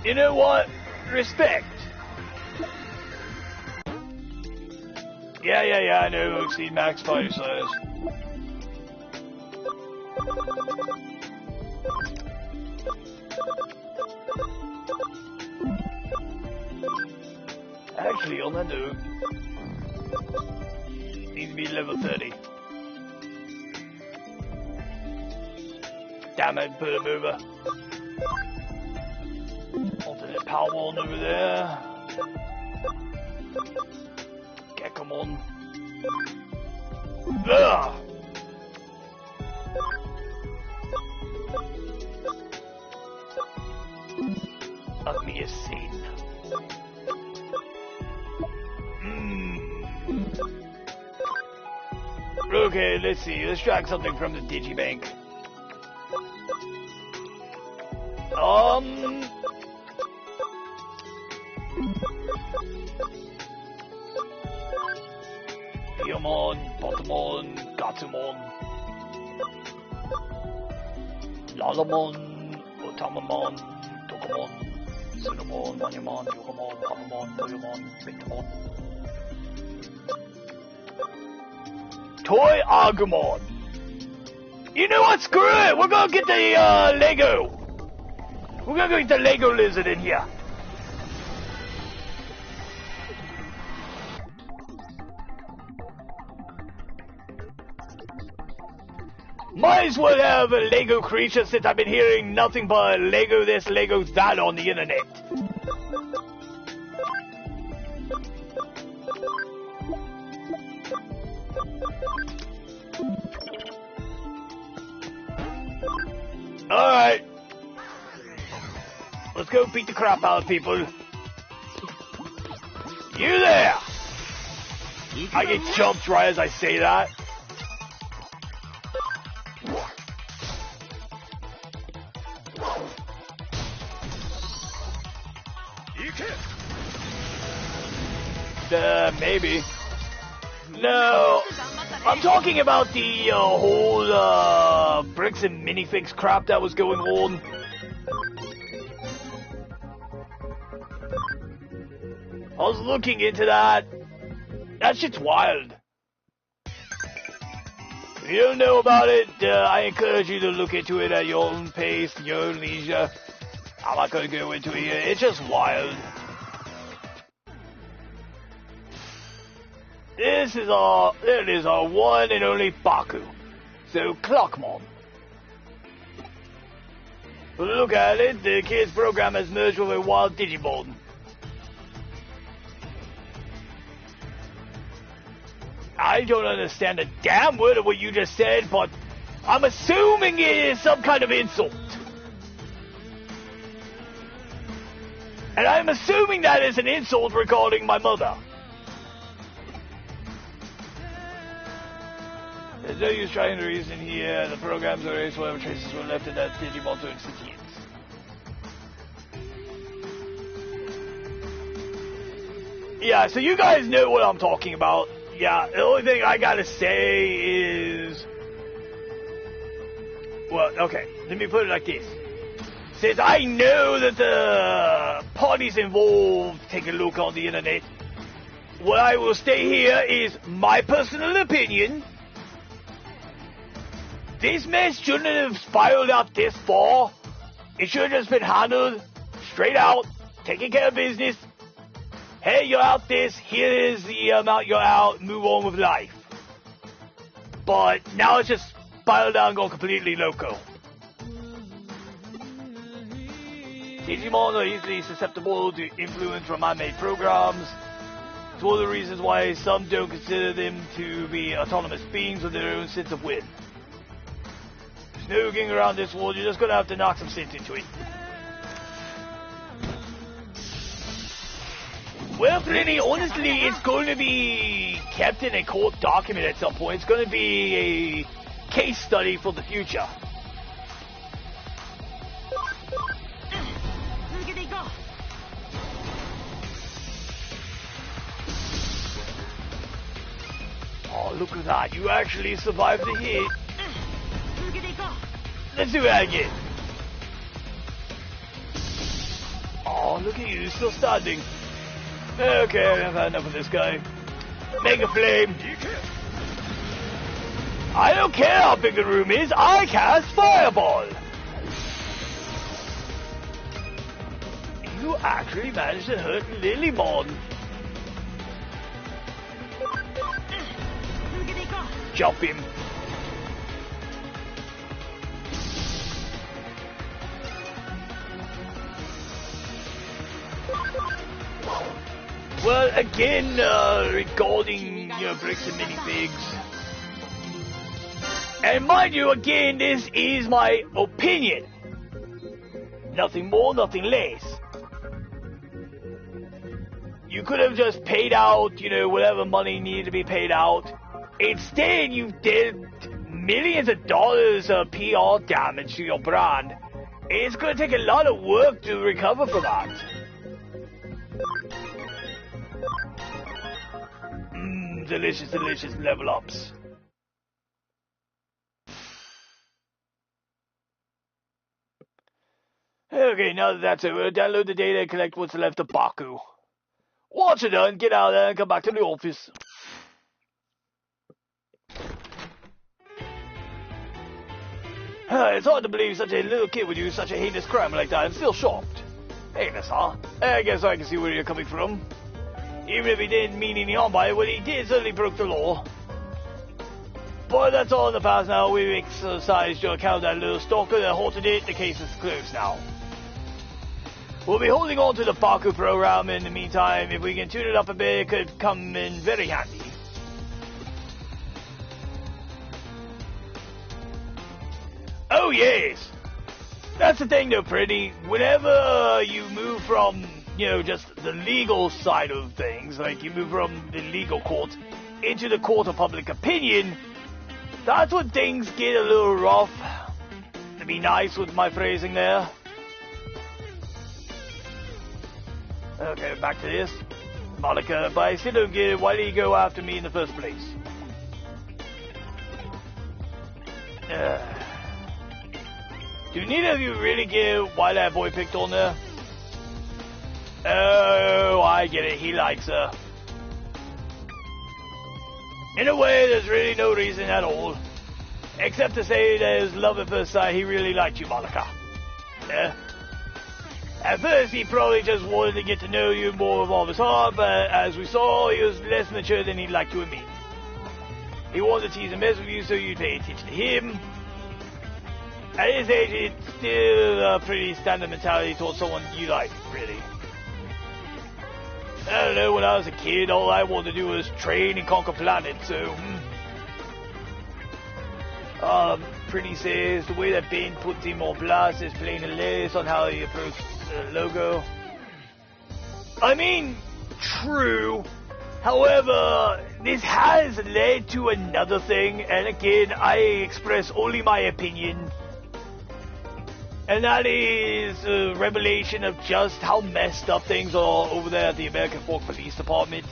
You know what? Respect. Yeah, I know. Exceed max fighter size. Actually, on that note, needs to be level 30. Damn it, put him over. Alternate power one over there. Gekomon. Ugh. Let me see. Okay, let's see. Let's drag something from the Digibank. Diamon, Potamon, Gatsumon, Lalamon, Otamamon, Tokamon, Sunamon, Manyamon, Yogamon, Kamamon, Poyamon, Bitamon. Toy Agumon. You know what? Screw it! We're gonna get the Lego. We're gonna go get the Lego lizard in here. Might as well have a Lego creature since I've been hearing nothing but Lego this, Lego that on the internet. Alright. Let's go beat the crap out of people. You there! I get jumped right as I say that. Maybe. No, I'm talking about the whole bricks and minifigs crap that was going on. I was looking into that. That shit's wild. If you don't know about it, I encourage you to look into it at your own pace, your own leisure. I'm not going to go into it here. It's just wild. It is our one and only Baku. So, Clockmon. Look at it, the kid's program has merged with a wild Digimon. I don't understand a damn word of what you just said, but I'm assuming it is some kind of insult. And I'm assuming that is an insult regarding my mother. There's no use trying to reason here. The programs are erased whatever traces were left in that Digimon to sentience. Yeah, so you guys know what I'm talking about. Yeah, the only thing I gotta say is... Well, okay, let me put it like this. Since I know that the parties involved take a look on the internet, what I will say here is my personal opinion. This mess shouldn't have spiraled out this far. It should have just been handled straight out, taking care of business. Hey, you're out this, here's the amount you're out, move on with life. But now it's just spiraled out and gone completely loco. Digimon are easily susceptible to influence from man-made programs. It's one of the reasons why some don't consider them to be autonomous beings with their own sense of will. There's no getting around this world, you're just gonna have to knock some sense into it. Well, Flinny, honestly, it's going to be kept in a court document at some point. It's going to be a case study for the future. Oh, look at that. You actually survived the hit. Let's do that again. Oh, look at you, still standing. Okay, I've had enough of this guy. Mega Flame. I don't care how big the room is, I cast Fireball. You actually managed to hurt Lilymon. Jump him. Well, again, regarding, bricks and minifigs. And mind you, again, this is my opinion. Nothing more, nothing less. You could have just paid out, whatever money needed to be paid out. Instead, you did millions of dollars of PR damage to your brand. It's going to take a lot of work to recover from that. Delicious, delicious level ups. Okay, now that that's over, download the data and collect what's left of Baku. Once you're done, get out there and come back to the office. It's hard to believe such a little kid would do such a heinous crime like that. I'm still shocked. Heinous, huh? I guess I can see where you're coming from. Even if he didn't mean any harm by it, what he did certainly broke the law. But that's all in the past now. We've exercised your account, that little stalker that halted it. The case is closed now. We'll be holding on to the Baku program in the meantime. If we can tune it up a bit, it could come in very handy. Oh yes! That's the thing though, Pretty. Whenever you move from, just the legal side of things, like you move from the legal court into the court of public opinion, that's when things get a little rough. To be nice with my phrasing there. Okay, back to this. Monica, but I still don't get it. Why did you go after me in the first place? Do neither of you really get why that boy picked on her? Oh, I get it. He likes her. In a way, there's really no reason at all. Except to say there's love at first sight. He really liked you, Monica. At first, he probably just wanted to get to know you more with all of his heart, but as we saw, he was less mature than he'd like to admit. He wanted to tease and mess with you so you'd pay attention to him. At his age, it's still a pretty standard mentality towards someone you like, really. I don't know, when I was a kid, all I wanted to do was train and conquer planets, so... Pretty says, the way that Ben puts him on blast is plain hilarious on how he approached the logo. I mean, true. However, this has led to another thing, and again, I express only my opinion. And that is a revelation of just how messed up things are over there at the American Fork Police Department.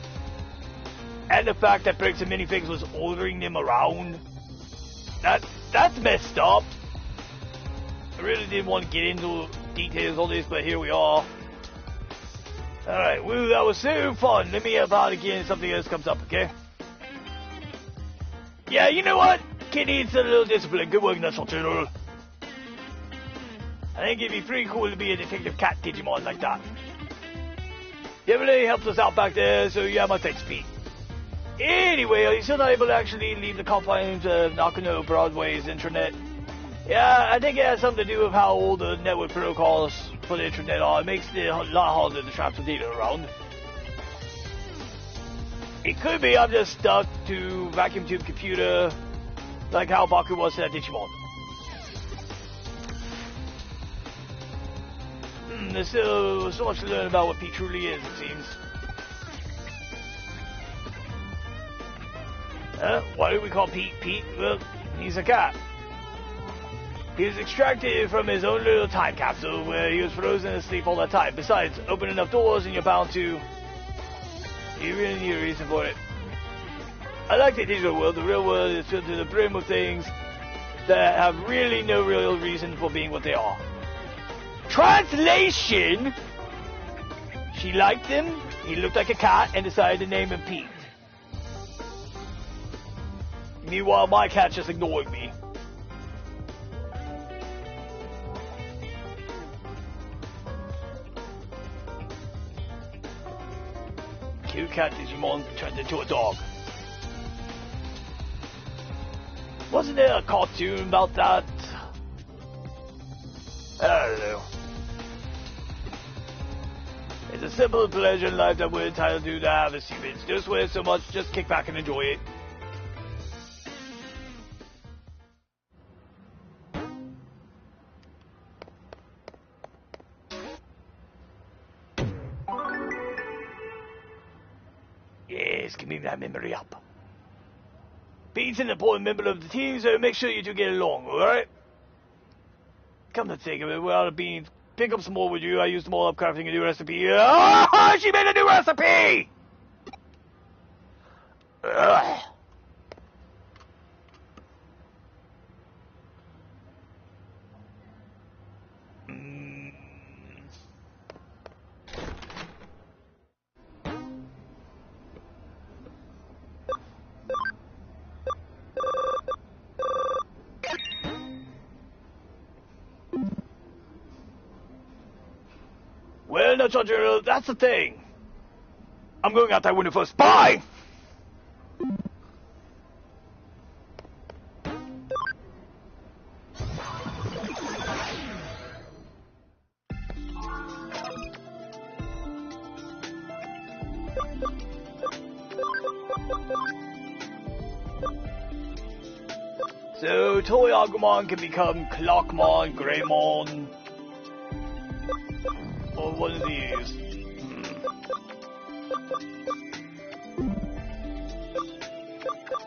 And the fact that Briggs and Minifigs was ordering them around. That's messed up. I really didn't want to get into details on this, but here we are. Alright, woo, that was so fun. Let me help out again if something else comes up, okay? Yeah, you know what? Kid needs a little discipline. Good work, National Turtle. I think it'd be pretty cool to be a detective cat Digimon like that. You really helped us out back there, so yeah, my thanks, Pete. Anyway, are you still not able to actually leave the confines of Nakano Broadway's intranet? Yeah, I think it has something to do with how old the network protocols for the internet are. It makes it a lot harder to transfer data around. It could be I'm just stuck to vacuum tube computer, like how Baku was to that Digimon. There's still so much to learn about what Pete truly is, it seems. Why do we call Pete Pete? Well, he's a cat. He was extracted from his own little time capsule where he was frozen asleep all that time. Besides, open enough doors and you're bound to... You really need a reason for it. I like the digital world. The real world is filled to the brim with things that have really no real reason for being what they are. Translation! She liked him, he looked like a cat, and decided to name him Pete. Meanwhile, my cat's just ignoring me. Cute cat Digimon turned into a dog. Wasn't there a cartoon about that? I don't know. It's a simple pleasure in life that we're entitled to have as humans. Don't swear so much, just kick back and enjoy it. Yes, give me that memory up. Pete's an important member of the team, so make sure you two get along, alright? Come to think of it, we're out of beans. Pick up some more with you. I used them all up crafting a new recipe. Oh, she made a new recipe! Ugh. Well, no, Charger, that's the thing. I'm going out that window first. Bye! So, TOEI Agumon can become Clockmon, Greymon, or one of these.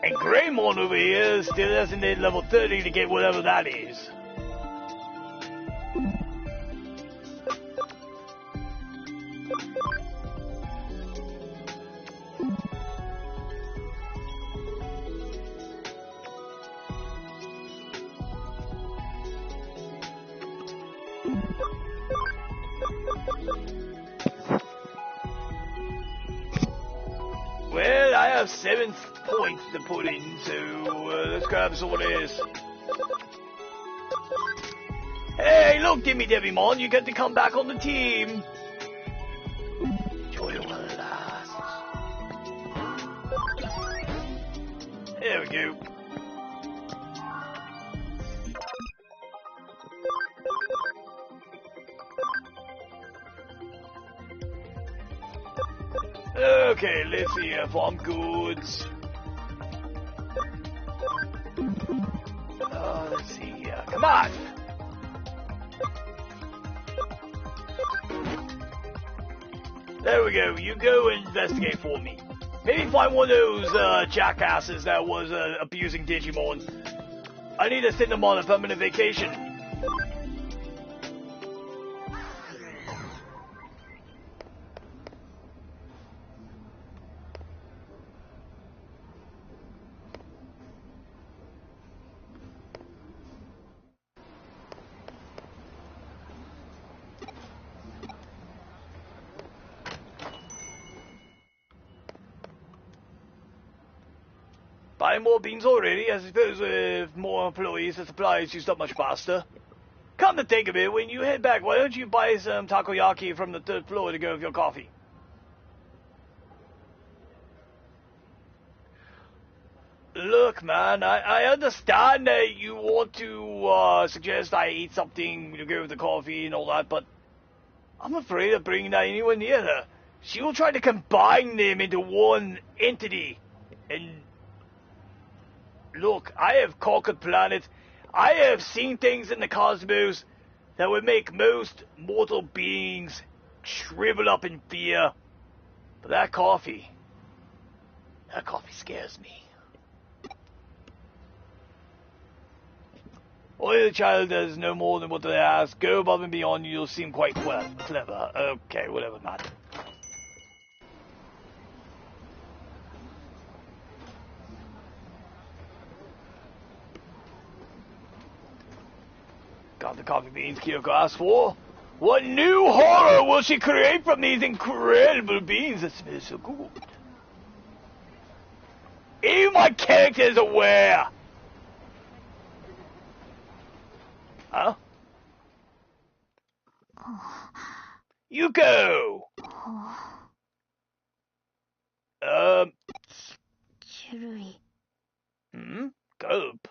And Greymon over here still hasn't hit level 30 to get whatever that is. Well, I have 7 points to put in, so let's grab some of this. Hey, look, Dimmy Devimon, you get to come back on the team. Joy will last. There we go. Okay, let's see here, farm goods. Let's see here, come on! There we go. You go and investigate for me. Maybe find one of those jackasses that was abusing Digimon. I need to send them on a permanent vacation. Buying more beans already? I suppose with more employees, the supply is used up much faster. Come to think of it, when you head back, why don't you buy some takoyaki from the 3rd floor to go with your coffee? Look, man, I understand that you want to suggest I eat something to go with the coffee and all that, but I'm afraid of bringing that anywhere near her. She will try to combine them into one entity, and look, I have conquered planets. I have seen things in the cosmos that would make most mortal beings shrivel up in fear. But that coffee scares me. Only the child does no more than what they ask. Go above and beyond, you'll seem quite clever. Okay, whatever, man. Got the coffee beans Kyoko asked for. What new horror will she create from these incredible beans that smell so good? Even my character is aware. Huh? Yuko! Gulp.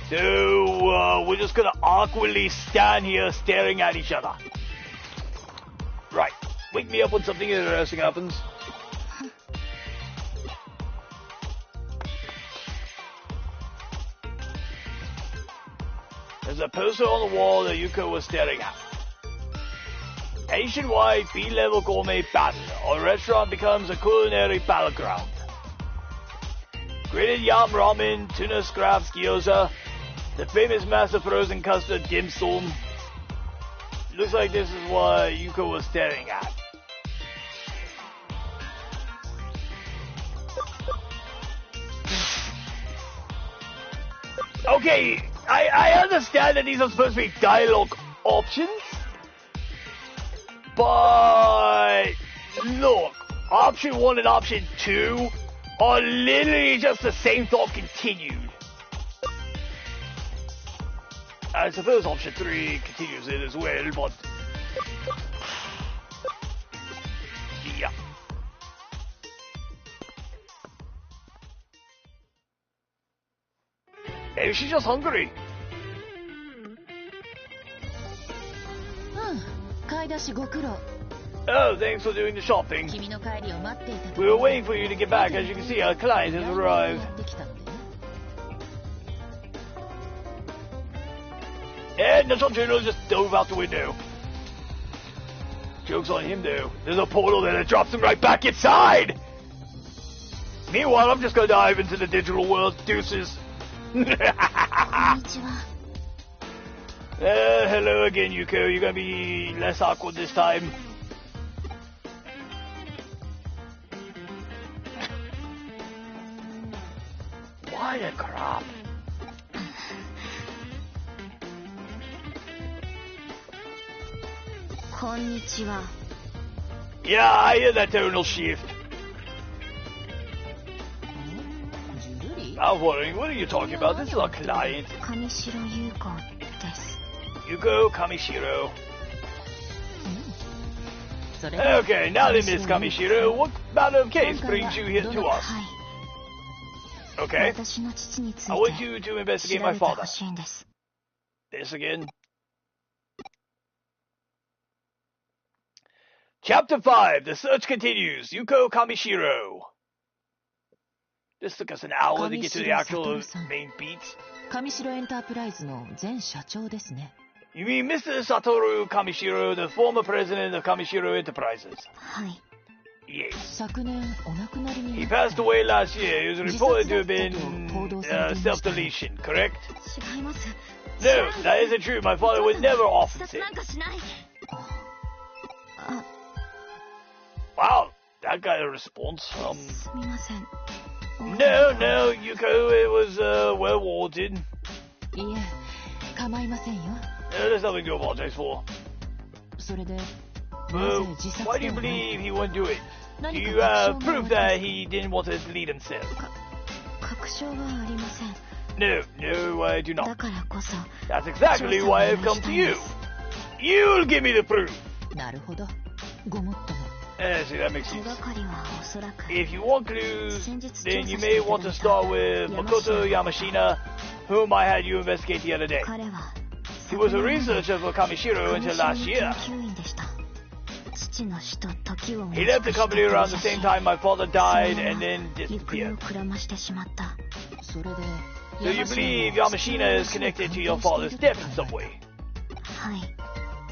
So, we're just gonna awkwardly stand here staring at each other. Right. Wake me up when something interesting happens. There's a poster on the wall that Yuko was staring at. Nationwide B-level gourmet battle. Our restaurant becomes a culinary battleground. Grated yam ramen, tuna scraps, gyoza, the famous massive frozen custard dim sum. Looks like this is what Yuko was staring at. Okay, I understand that these are supposed to be dialogue options, but look, option 1 and option 2 are literally just the same thought continued. I suppose option 3 continues it as well, but yeah. Maybe she's just hungry. Oh, thanks for doing the shopping. We were waiting for you to get back. As you can see, our client has arrived. And the Juno just dove out the window. Joke's on him, though. There's a portal there that drops him right back inside! Meanwhile, I'm just gonna dive into the digital world. Deuces. Hello again, Yuko. You're gonna be less awkward this time. What a crap. Yeah, I hear that tonal shift. I was wondering, what are you talking about? This is our client. Yuko Kamishiro. Okay, now then, Miss Kamishiro, what matter of case brings you here to us? Okay. I want you to investigate my father. This again. Chapter 5, the search continues. Yuko Kamishiro. This took us an hour to get to the actual main beats. 上白エンタープライズの前社長ですね。You mean Mr. Satoru Kamishiro, the former president of Kamishiro Enterprises? はい。Yes. 昨年お亡くなりに He passed away last year. He was reported to have been self-deletion, correct? 違います。No, that isn't true. My father would never offer it. Wow, that got a response. すみません。No, Yuko, it was well warranted. いえ、構いませんよ。There's nothing to apologize for. それで、why do you believe he wouldn't do it? Do you have proof that he didn't want to delete himself? 確証はありません。No, I do not. だからこそ、That's exactly why I've come to you. You'll give me the proof. なるほど。ごもっとも。See, that makes sense. If you want clues, then you may want to start with Makoto Yamashina, whom I had you investigate the other day. He was a researcher for Kamishiro until last year. He left the company around the same time my father died and then disappeared. So you believe Yamashina is connected to your father's death in some way?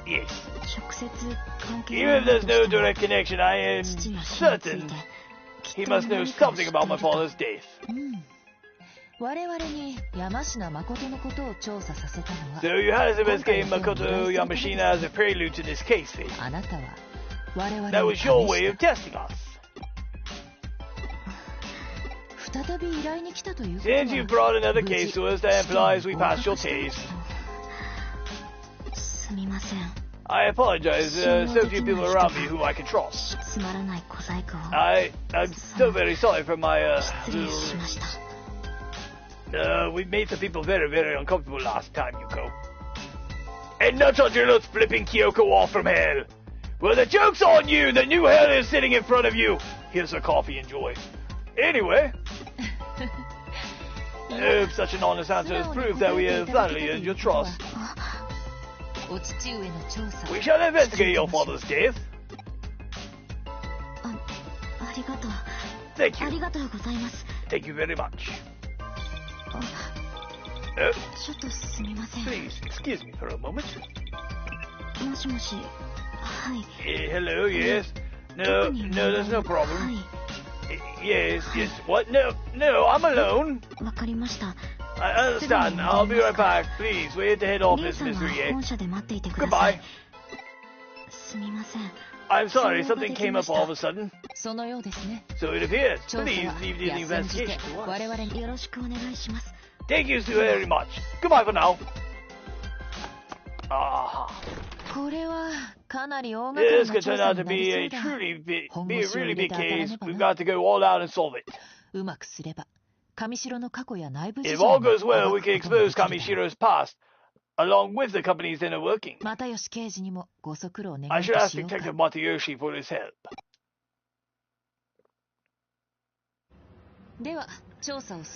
Yes. Even if there's no direct connection, I am certain he must know something about my father's death. So you had us investigate Makoto Yamashina as a prelude to this case, then? That was your way of testing us. Since you brought another case to us, that implies we passed your test. I apologize. So few people around me who I can trust. I'm so very sorry for my we made some people very, very uncomfortable last time, Yuko. And nuts on your nuts flipping Kyoko off from hell. Well, the joke's on you. The new hell is sitting in front of you. Here's a coffee, enjoy. Anyway. I hope such an honest answer is proof that we have finally earned your trust. We shall investigate your father's death. Thank you. Thank you very much. Please, excuse me for a moment. Hello, yes. No, there's no problem. Yes, what? No, I'm alone. I understand. I'll be right back. Please, we're at the head office, Miss Rie. Goodbye. I'm sorry, something came up all of a sudden. So it appears. Please leave the investigation to us. Thank you so very much. Goodbye for now. This could turn out to be a really big case. We've got to go all out and solve it. If all goes well, we can expose Kamishiro's past, along with the company's inner working. I should ask Detective Matayoshi for his help.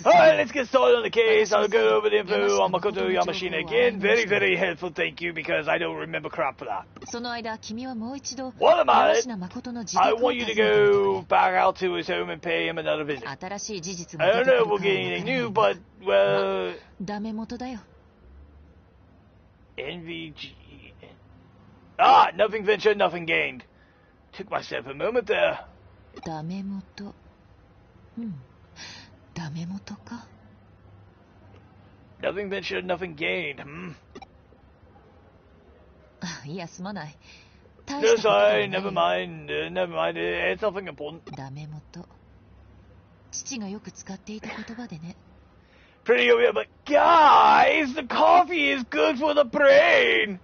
Alright, let's get started on the case. I'll go over the info on Makoto Yamashina again. Very, very helpful, thank you, because I don't remember crap for that. While I'm at it, I want you to go back out to his home and pay him another visit. I don't know if we'll get anything new, but, well... NVG... nothing ventured, nothing gained. Took myself a moment there. Nothing ventured, nothing gained, No, sorry, never mind, it's nothing important. Pretty obvious, but guys, the coffee is good for the brain!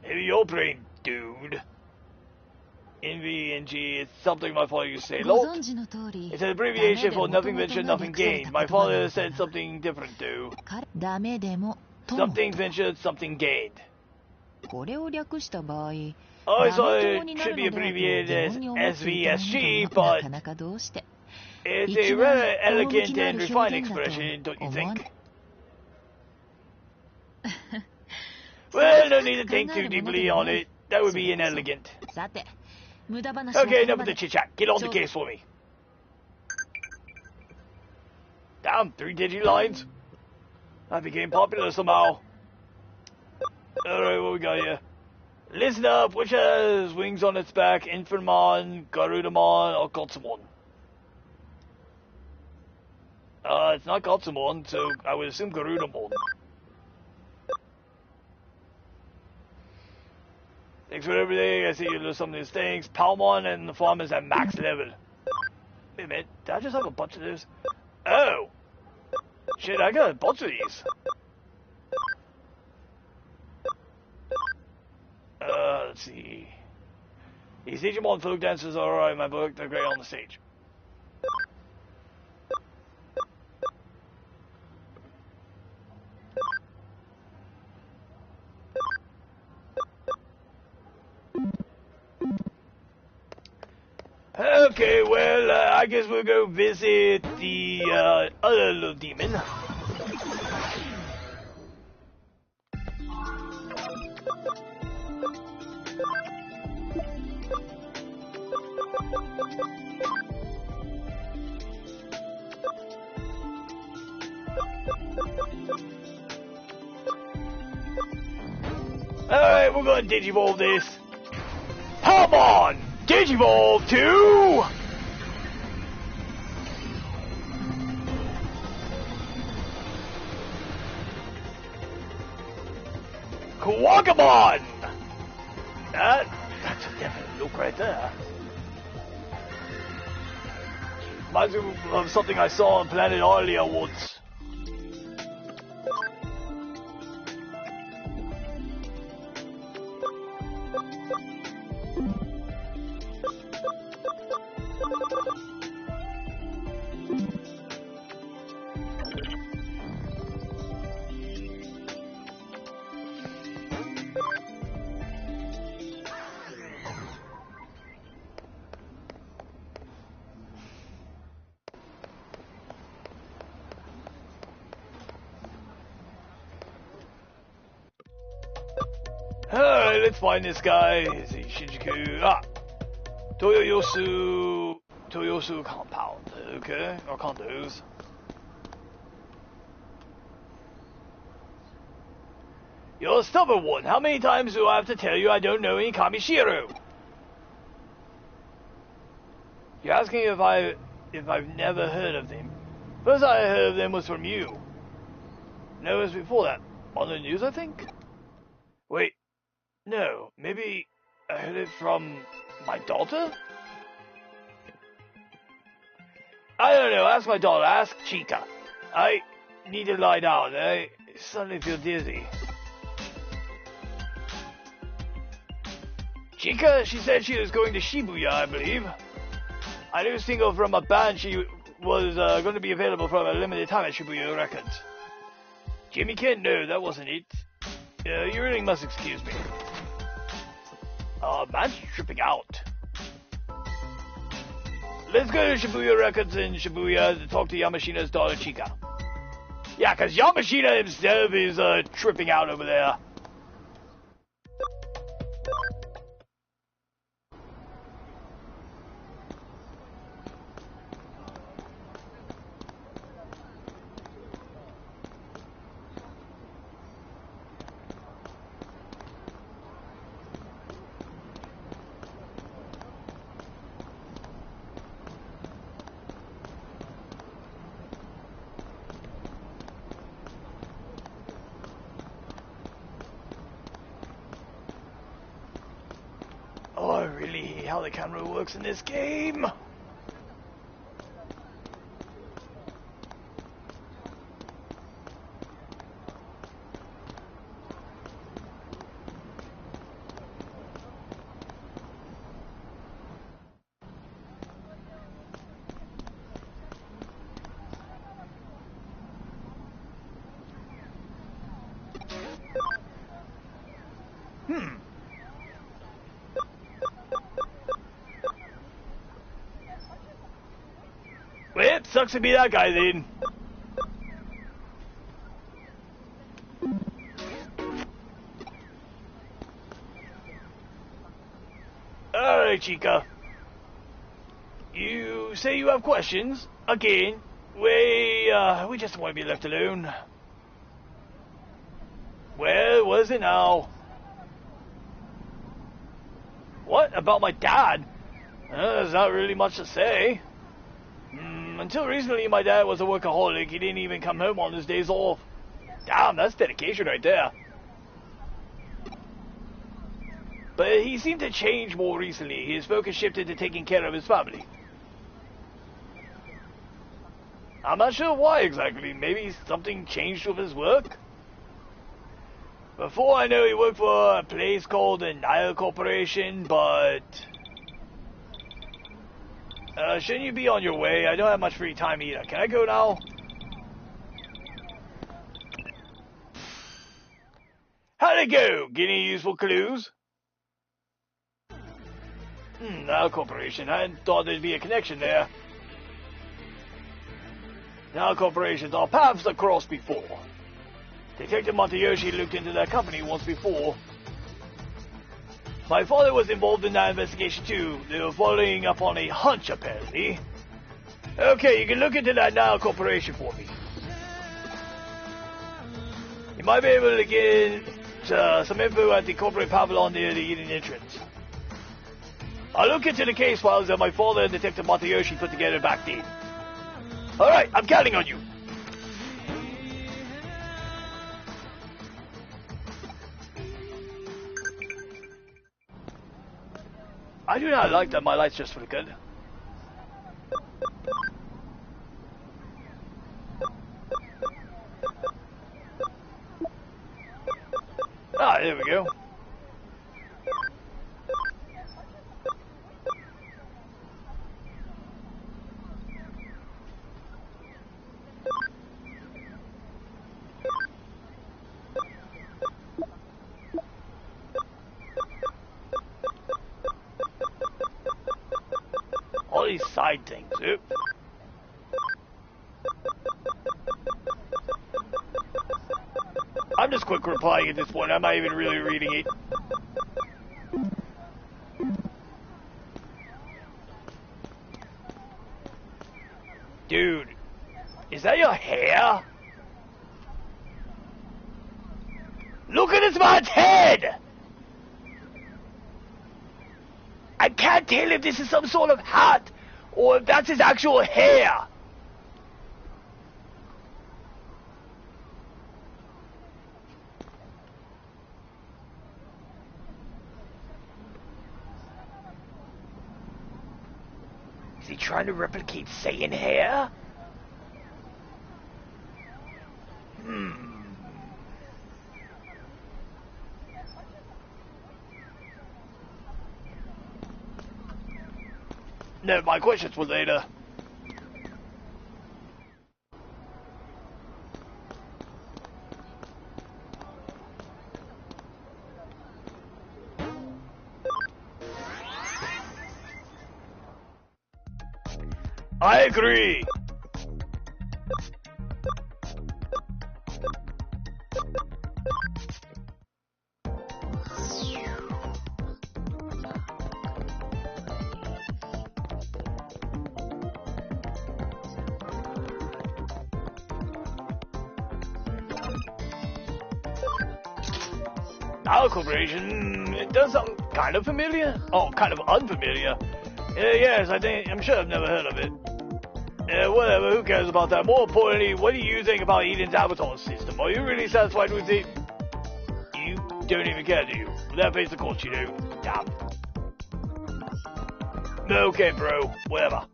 Maybe your brain, dude. NVNG, it's something my father used to say. Lot. It's an abbreviation for nothing ventured, nothing gained. My father said something different too. Something ventured, something gained. I thought it should be abbreviated as SVSG, but it's a rather elegant and refined expression, don't you think? Well, no need to think too deeply on it. That would be inelegant. Okay, enough of the chit-chat. Get on the case for me. Damn, 3 Digilines. That became popular somehow. Alright, what we got here? Listen up, which has wings on its back? Infernmon, Garudamon, or Gotsumon? It's not Gotsumon, so I would assume Garudamon. Thanks for everything. I see you lose some of these things. Palmon and the farm is at max level. Wait a minute, did I just have a bunch of this? Oh! Shit, I got a bunch of these. Let's see. These Digimon folk dancers are alright in my book. They're great on the stage. Okay, well, I guess we'll go visit the other little demon. Alright, we're gonna Digivolve this. Come on! Digivolve to... Quagamon! That's a definite look right there. Reminds me of something I saw on Planet Arlia once. Alright, let's find this guy. Is he Shinjuku? Toyosu compound. Okay, or condos. You're a stubborn one. How many times do I have to tell you I don't know any Kamishiro? You're asking if I've never heard of them. First I heard of them was from you. No, it was before that. On the news, I think? Wait. No, maybe I heard it from my daughter? I don't know, ask my daughter, ask Chica. I need to lie down, I suddenly feel dizzy. Chica, she said she was going to Shibuya, I believe. I knew a single from a band she was going to be available for a limited time at Shibuya Records. Jimmy Kent, no, that wasn't it. You really must excuse me. Man's tripping out. Let's go to Shibuya Records in Shibuya to talk to Yamashina's daughter Chica. Yeah, because Yamashina himself is tripping out over there. How the camera works in this game. Well, sucks to be that guy then. Alright, Chica. You say you have questions? Again? We just want to be left alone. Well, what is it now? What? About my dad? There's not really much to say. Until recently, my dad was a workaholic. He didn't even come home on his days off. Damn, that's dedication right there. But he seemed to change more recently. His focus shifted to taking care of his family. I'm not sure why exactly. Maybe something changed with his work? Before I know, he worked for a place called the Nile Corporation, but... shouldn't you be on your way? I don't have much free time either. Can I go now? How'd it go? Get any useful clues? Nile Corporation. I hadn't thought there'd be a connection there. Nile Corporations, our paths have crossed before. Detective Matayoshi looked into that company once before. My father was involved in that investigation too. They were following up on a hunch, apparently. Okay, you can look into that Nile Corporation for me. You might be able to get some info at the corporate pavilion near the Eden entrance. I'll look into the case files that my father and Detective Matayoshi put together back then. Alright, I'm counting on you. I do not like that my lights just flickered. Ah, there we go. All these side things, oop. I'm just quick replying at this point. I'm not even really reading it. Dude, is that your hair? Look at this man's head! I can't tell if this is some sort of hat or if that's his actual hair. Is he trying to replicate Saiyan hair? No, my questions were later. I agree. Our corporation, it does sound kind of familiar. Oh, kind of unfamiliar. Yes, I'm sure I've never heard of it. Whatever, who cares about that? More importantly, what do you think about Eden's avatar system? Are you really satisfied with it? You don't even care, do you? With that face, of course you do. Damn. Okay, bro. Whatever.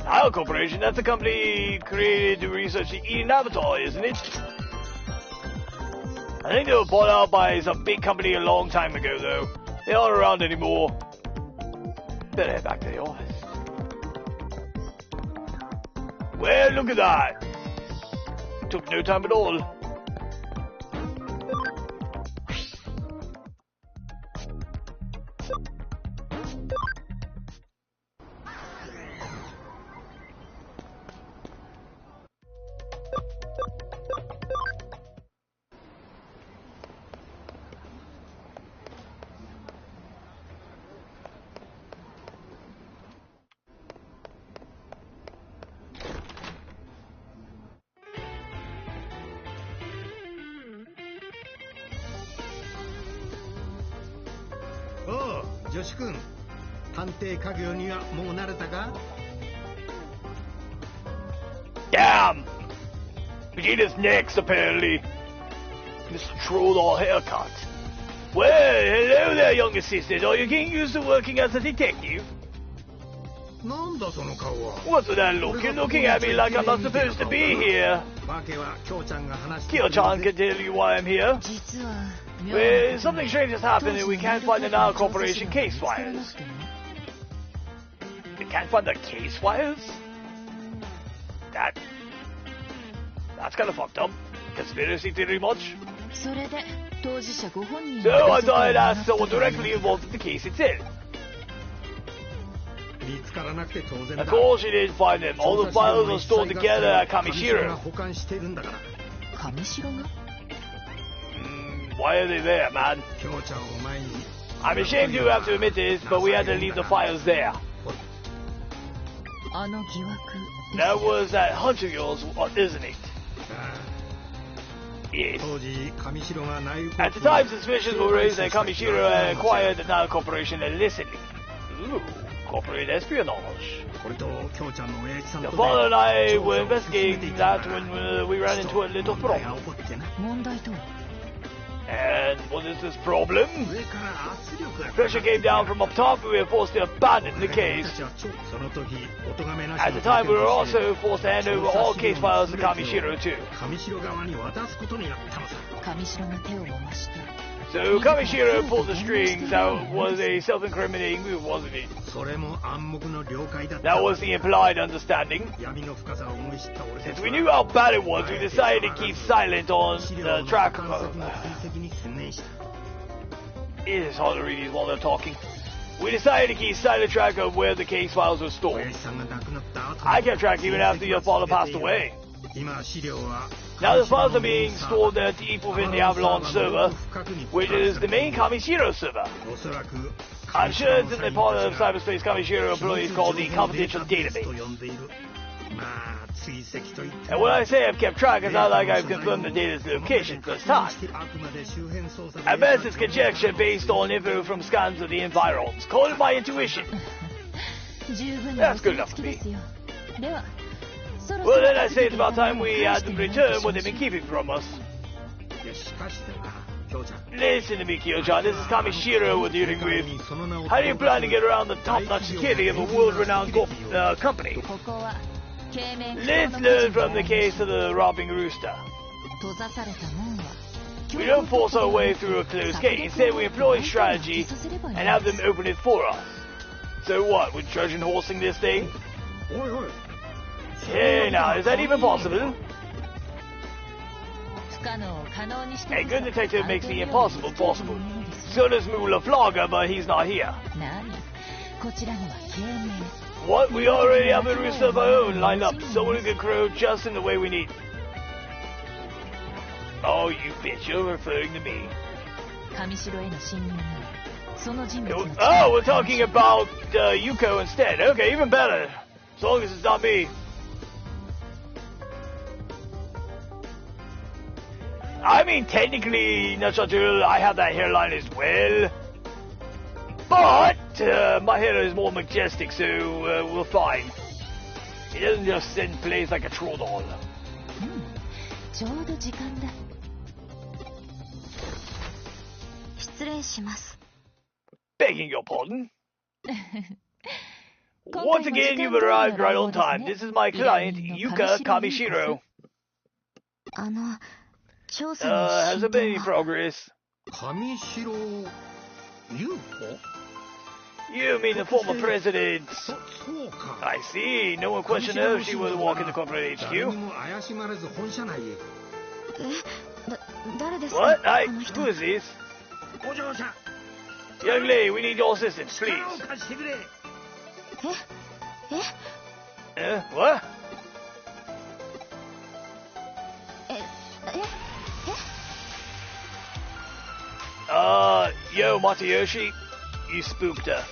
Our corporation, that's a company created to research the Eden Avatar, isn't it? I think they were bought out by some big company a long time ago, though. They aren't around anymore. Better head back to the office. Well, look at that. Took no time at all. 女子くん、探偵家業にはもう慣れたか？ Damn! Vegeta's next, apparently. Mr. Troll haircut. Well, hello there, young assistant. Are you getting used to working as a detective? なんだその顔は。 What's with that look? You're looking at me like I'm not supposed to be here. 訳はキョウちゃんが話して。 Kyo-chan can tell you why I'm here. 実は Well, something strange has happened and we can't find the Now Corporation case files. We can't find the case files? That's kind of fucked up. Conspiracy theory much? それで当事者ご本人 So I thought I'd ask someone directly involved in the case itself. 見つからなくて当然だ。 Of course you didn't find them. All the files are stored together at 上白 Kamishiro. が保管しているんだから。上白が Why are they there, man? キョウちゃんを前に。 I'm ashamed to have to admit this, but we had to leave the files there. あの疑惑 That was that hunch of yours, isn't it? ああ Yes. 当時上白が内部 At the time, suspicions were raised that Kamishiro had acquired the Now Corporation illicitly. Ooh, corporate espionage. これとキョウちゃんの親父さん The と father and I were investigating that when we ran into a little 問題が problem. 起こってな。問題とは And what is this problem? 上から圧力が Pressure came down from up top and we were forced to abandon the case. その時お咎めなし At the time, we were also forced to hand over all case files to Kamishiro too. 上白側に渡すことになったのさ。上白が手を回した So Kamishiro pulled the strings. That was a self-incriminating move, wasn't it? それも暗黙の了解だった。 That was the implied understanding. 闇の深さを思い知った俺た Since ち we は knew how bad it was, we decided to keep silent on 資料 the の track. 保管先の追跡に専念した。 It is hard to read these while they're talking. We decided to keep silent track of where the case files were 親 stored. 父さんが亡くなった後 I kept track even after your father passed away. 今資料は Now the files are being stored there deep within the Avalanche server, which is the main Kamishiro server. おそらく I'm sure it's in the part of cyberspace Kamishiro employees called the confidential database. と呼んでいる。まあ追跡といって And when I say I've kept track, it's not like I've confirmed the data's location first time. あくまで周辺捜査で At best, it's conjecture based on info from scans of the environs. Call it my intuition. 十分な That's good enough 好 for き me. ですよではそろそ Well, ろ then I say it's about time we had them return what they've been keeping from us. いやしかしだなキョウちゃん Listen to me, Kyo-chan. This is Kamishiro we're dealing with. How do you plan to get around the top-notch security of a world-renowned company? ここは経年 Let's learn from the case of the robbing rooster. 閉ざされた門は We don't force our way through a closed gate. Instead, we employ strategy and have them open it for us. So what? We're Trojan horsing this thing? おいおい Hey, now, is that even possible? 不可能を可能にして A good detective makes the impossible possible. So does Moolah Flogger, but he's not here. 何こちらには経年 What? We already have a rooster of our own lined up. Someone who can crow just in the way we need. Oh, you bitch, you're referring to me. 上白への侵入にはその人物の Oh, we're talking about Yuko instead. Okay, even better. As long as it's not me. I mean, technically, Nachatul, I have that hairline as well. But my hair is more majestic, so we're fine. It doesn't just send plays like a troll doll. ちょうど時間だ失礼します Begging your pardon. Once again, you've arrived right on time. This is my client, Yuka Kamishiro. あの調査の Has 進 there been any 展は progress? 上白優子 You mean the former president? そうか I see. No one questioned her if she was walking the corporate 誰 HQ. にも怪しまれず本社内へ誰ですか What? この人 Who is this? お嬢さん Young lady, we need your assistance, 力 please. を貸してくれ What? え Yo, Matayoshi, you spooked her.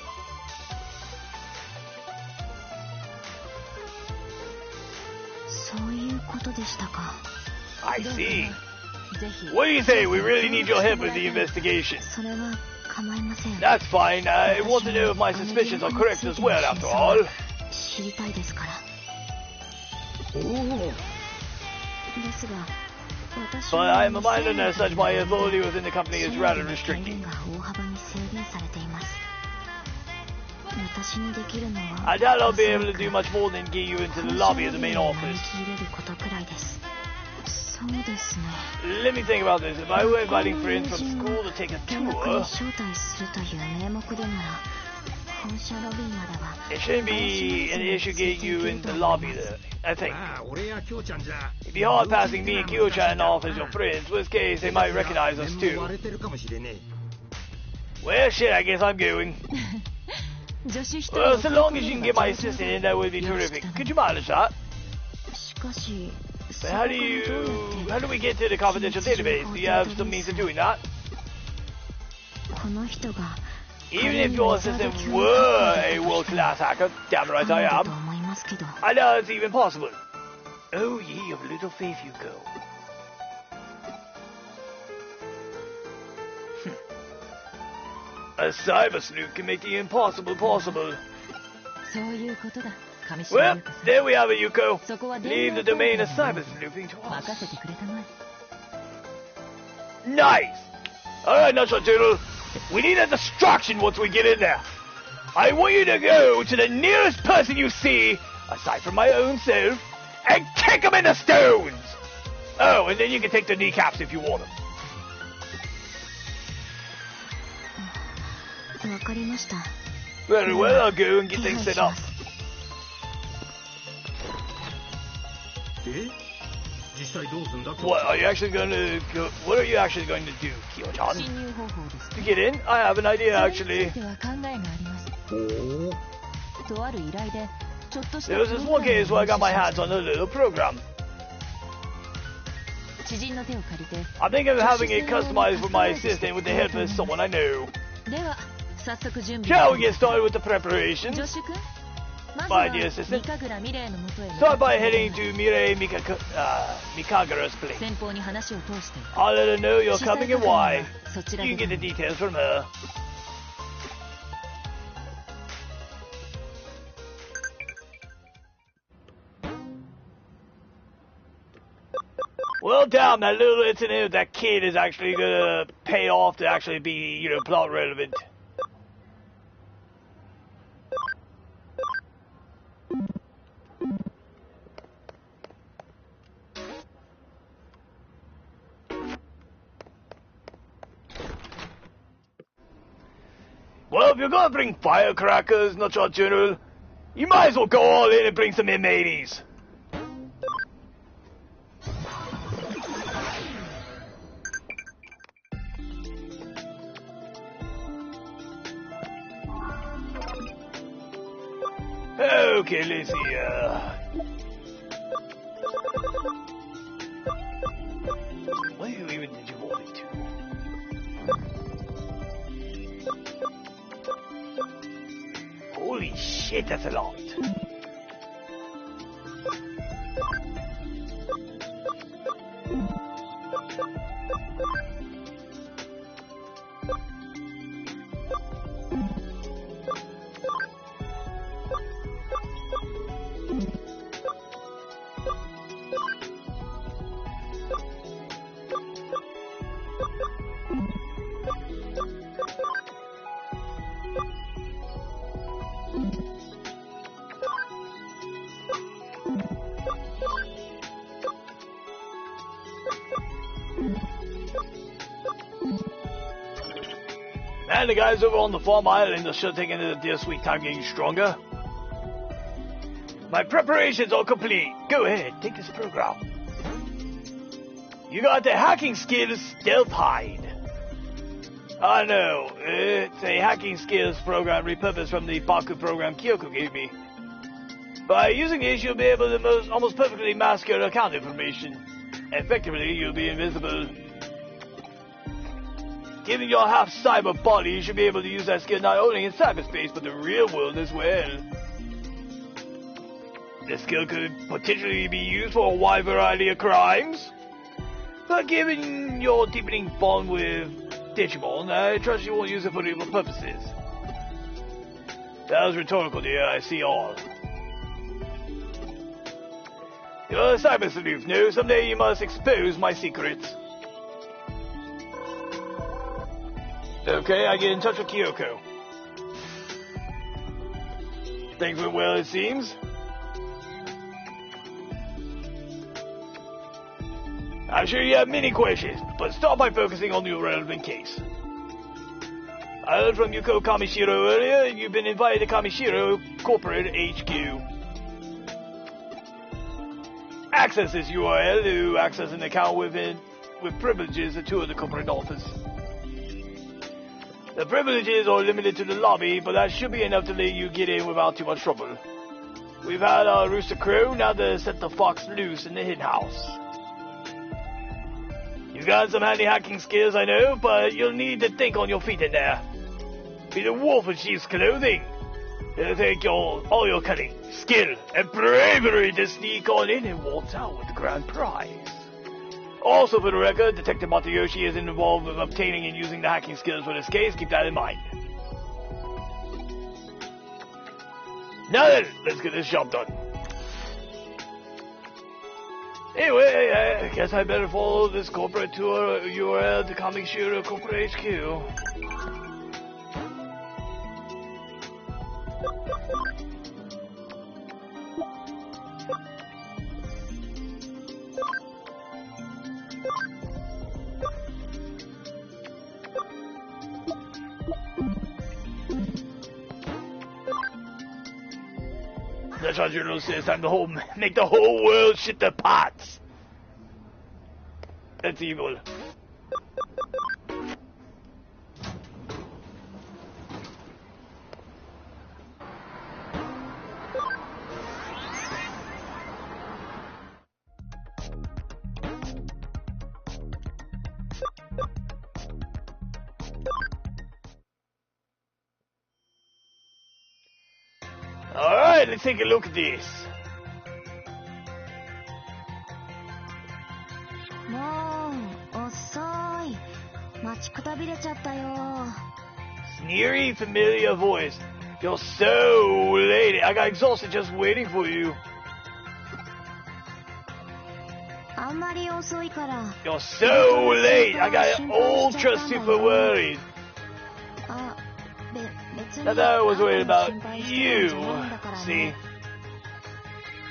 そういうことでしたか I see. ぜひ What do you say? We really need your help with the investigation. それは That's fine. I want to know if my suspicions are correct as well, after all. But I am a minor, and as such, my authority within the company is rather restricted. I doubt I'll be able to do much more than get you into the lobby of the main office. Let me think about this. If I were inviting friends from school to take a tour, it shouldn't be an issue getting you into the lobby there, I think. It'd be hard passing me and Kyo-chan off as your friends, in which case they might recognize us too. Well, shit, I guess I'm going. Well, so long as you can get my assistant in, that would be terrific. Could you manage that? But how do we get to the confidential database? Do you have some means of doing that? Even if your assistant were a world-class hacker, damn right I am, I doubt it's even possible. Oh, ye of little faith, you go. A cyber sleuth can make the impossible possible. Well, there we have it, Yuko. Leave the domain of cyber sleuthing to us. Nice! Alright, Nutshot Turtle. We need a distraction once we get in there. I want you to go to the nearest person you see, aside from my own self, and kick him in the stones! Oh, and then you can take the kneecaps if you want them. Very well, I'll go and get things set up. What are you actually going to go? What are you actually going to do, Kyo-chan? To get in? I have an idea, actually. There was this one case where I got my hands on a little program. I'm thinking of having it customized for my assistant with the help of someone I know. Shall we get started with the preparations? My dear assistant, start by heading to Mirei Mikagura's place. I'll let her know you're coming and why. You can get the details from her. Well, damn, that little incident with that kid is actually gonna pay off to actually be, plot relevant. Well, if you're gonna bring firecrackers, Nutshot General, you might as well go all in and bring some M80s. Okay, let's see, What even did you want me to? Holy shit, that's a lot. And the guys over on the farm island are sure taking their sweet time getting stronger. My preparations are complete. Go ahead, take this program. You got the hacking skills Stealth Hide. I know, it's a hacking skills program repurposed from the Baku program Kyoko gave me. By using this, you'll be able to almost perfectly mask your account information. Effectively, you'll be invisible. Given your half-cyber body, you should be able to use that skill not only in cyberspace, but the real world as well. This skill could potentially be used for a wide variety of crimes. But given your deepening bond with Digimon. I trust you won't use it for evil purposes. That was rhetorical, dear. I see all. You're a cyber sleuth. No, someday you must expose my secrets. Okay, I get in touch with Kyoko. Things went well, it seems. I'm sure you have many questions, but start by focusing on the relevant case. I heard from Yuko Kamishiro earlier, and you've been invited to Kamishiro Corporate HQ. Access this URL to access an account with privileges to the corporate office. The privileges are limited to the lobby, but that should be enough to let you get in without too much trouble. We've had our rooster crow, now to set the fox loose in the hen house. You got some handy hacking skills, I know, but you'll need to think on your feet in there. Be the wolf in sheep's clothing. It'll take all your cunning, skill, and bravery to sneak on in and waltz out with the grand prize. Also, for the record, Detective Matayoshi is involved with obtaining and using the hacking skills for this case. Keep that in mind. Now then, let's get this job done. Anyway, I guess I better follow this corporate tour URL to Kamishiro Corporate HQ. The Tribunal says time to make the whole world shit their pots. That's evil. Alright, let's take a look at this. Sneery, familiar voice. You're so late. I got exhausted just waiting for you. You're so late. I got ultra super worried. Not that I was worried about you, see?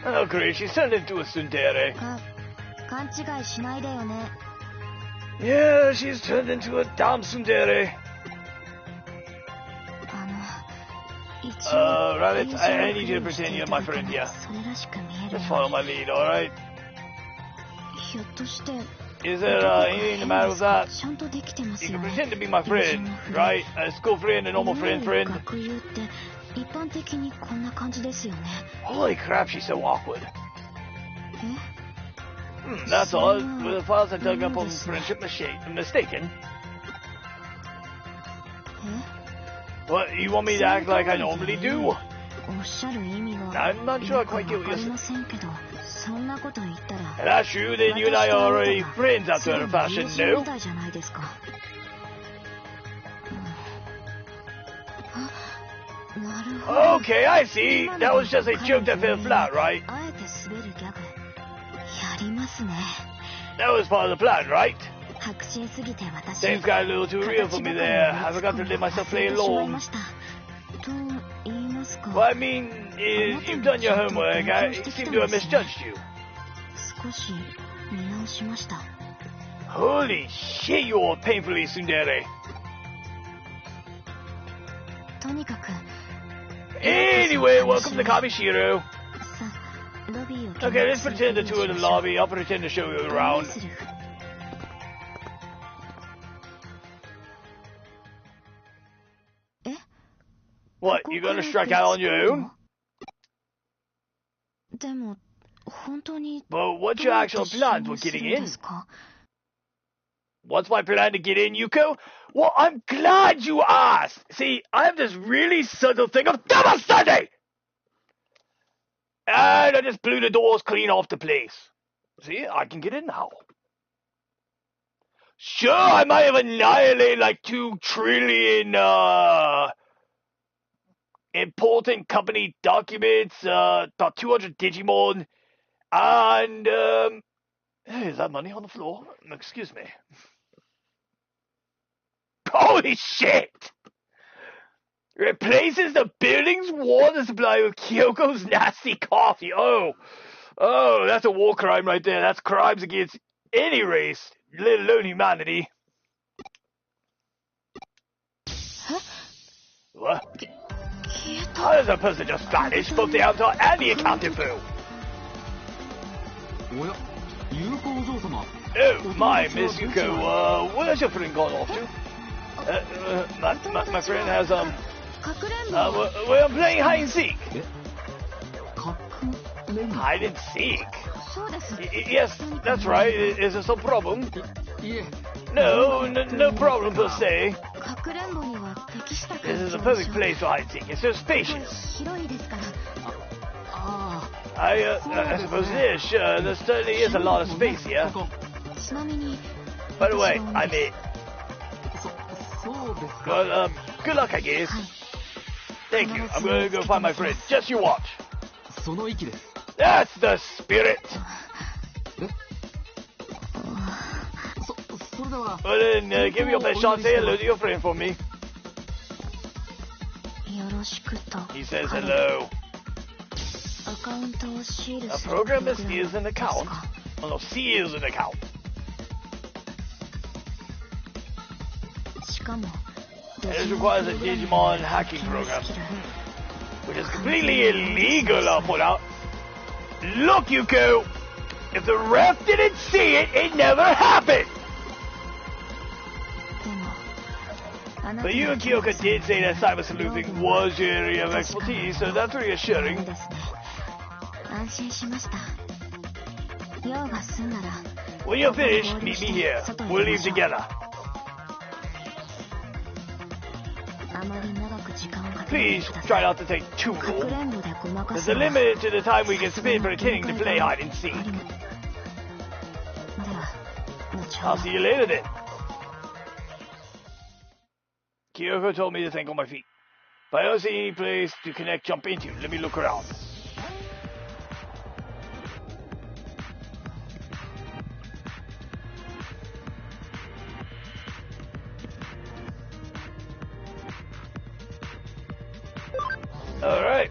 Oh great, she's turned into a tsundere. Yeah, she's turned into a damn tsundere. Raditz, I need you to pretend you're my friend here. Just follow my lead, alright? Is there anything the matter with that? You can pretend to be my friend, right? A school friend, a normal friend. Holy crap, she's so awkward. That's all. With the files I dug up on friendship mistaken. What, you want me to act like I normally do? I'm not sure I quite get what you're saying. That's true, then you and I are already friends after a fashion, no? Okay, I see. That was just a joke that fell flat, right? That was part of the plan, right? Things got a little too real for me there. I forgot to let myself play along. What I mean is, you've done your homework. I seem to have misjudged you. Holy shit, you're painfully tsundere. Anyway, welcome to Kamishiro. Okay, let's pretend to tour the lobby. I'll pretend to show you around. What, you gonna strike out on your own? But what's your actual plan for getting in? What's my plan to get in, Yuko? Well, I'm glad you asked. See, I have this really subtle thing of double standing! And I just blew the doors clean off the place. See, I can get in now. Sure, I might have annihilated like 2 trillion, important company documents, about 200 Digimon, and, hey, is that money on the floor? Excuse me. Holy shit! Replaces the building's water supply with Kyoko's nasty coffee. Oh, that's a war crime right there. That's crimes against any race, let alone humanity. Huh? What? How does a person just vanish, both the avatar and the accountant fool? Oh, my, Miss Yuko, where's your friend gone off to? My friend has, well, I'm playing hide and seek. Hide and seek? Yes, that's right. Is there some problem? No problem per se. This is a perfect place for hide and seek. It's so spacious. I suppose it is, sure. There certainly is a lot of space here. By the way, I'm it. Well, good luck, I guess. Thank you. I'm gonna go find my friend. Just you watch. That's the spirit. Well then, give me your best shot. Say hello to your friend for me. He says hello. A program that steals an account. Oh no, seals an account. It requires a Digimon hacking program, which is completely illegal, I'll point out. Look, Yuko! If the ref didn't see it, it never happened! But you and Kyoka did say that cyber sleuthing was your area of expertise, so that's reassuring. When you're finished, meet me here. We'll leave together. Please try not to take too long. There's a limit to the time we can spend pretending to play hide and seek. I'll see you later then. Kyoko told me to think on my feet. If I don't see any place to jump into, let me look around. Alright.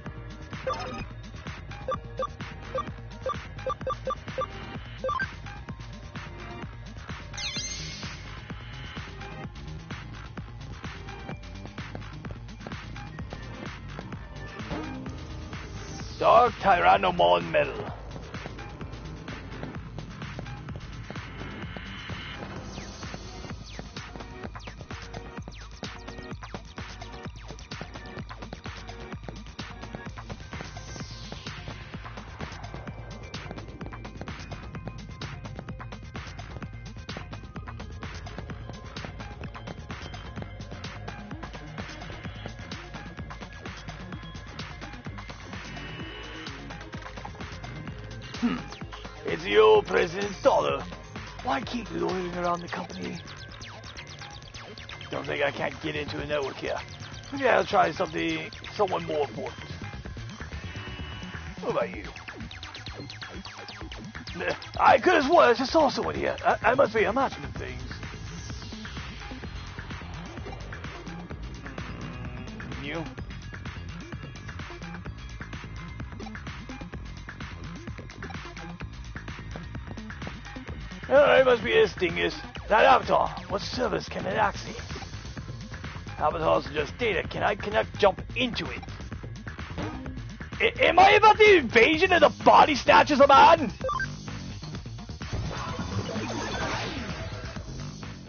Dark Tyrannomon Metal. It's the old President's daughter. Why keep loitering around the company? Don't think I can't get into a network here. Maybe I'll try someone more important. What about you? I could have sworn I just saw someone here. I must be imagining things. You? It must be this dingus. That avatar. What service can it access? Avatars are just data. Can I jump into it? Am I about the invasion of the body snatchers, man?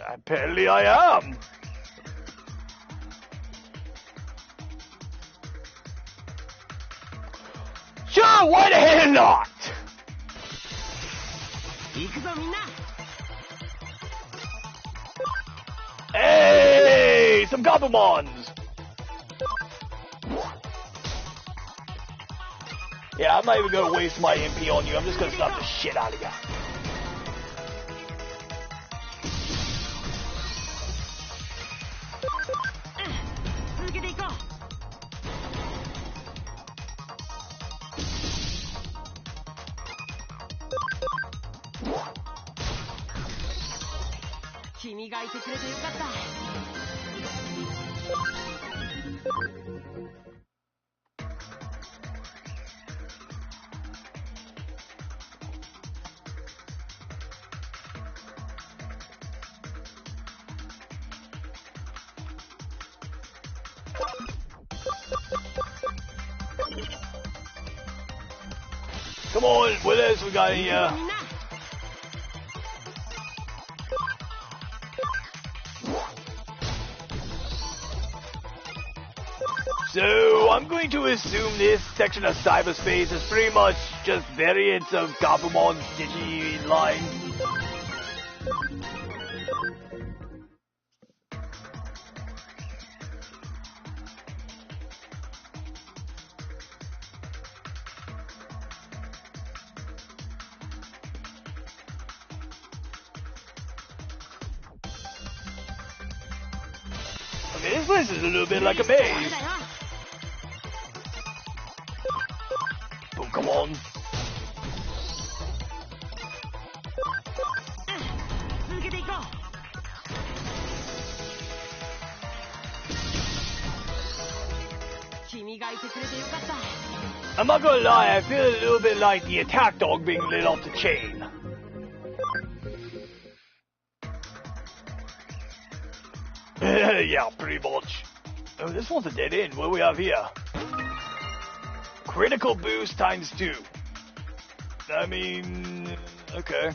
Apparently I am. Sure, why the hell not? Hey, some Gabumons! Yeah, I'm not even gonna waste my MP on you, I'm just gonna slap the shit out of you. 君がいてくれてよかった。Come on, what else we got here? So, I'm going to assume this section of cyberspace is pretty much just variants of Gabumon's Digi line. Okay, this place is a little bit like a maze. Oh, come on. I'm not gonna lie, I feel a little bit like the attack dog being lit off the chain. Yeah, pretty much. Oh, this one's a dead end. What do we have here? Critical boost times 2. I mean, okay.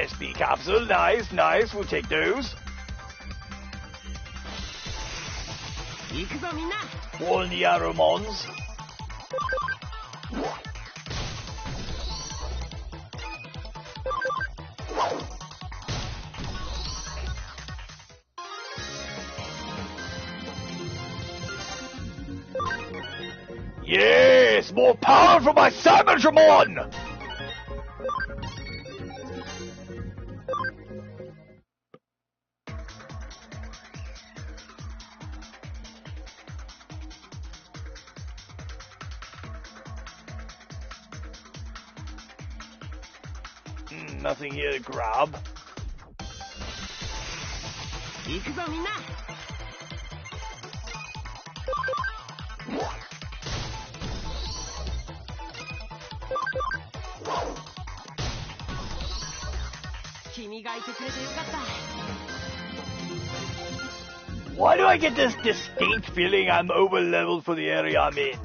SP capsule, nice, nice, we'll take those. All the Aromons. Yes, more power for my Cybertramon! Nothing here to grab. Why do I get this distinct feeling I'm over-leveled for the area I'm in?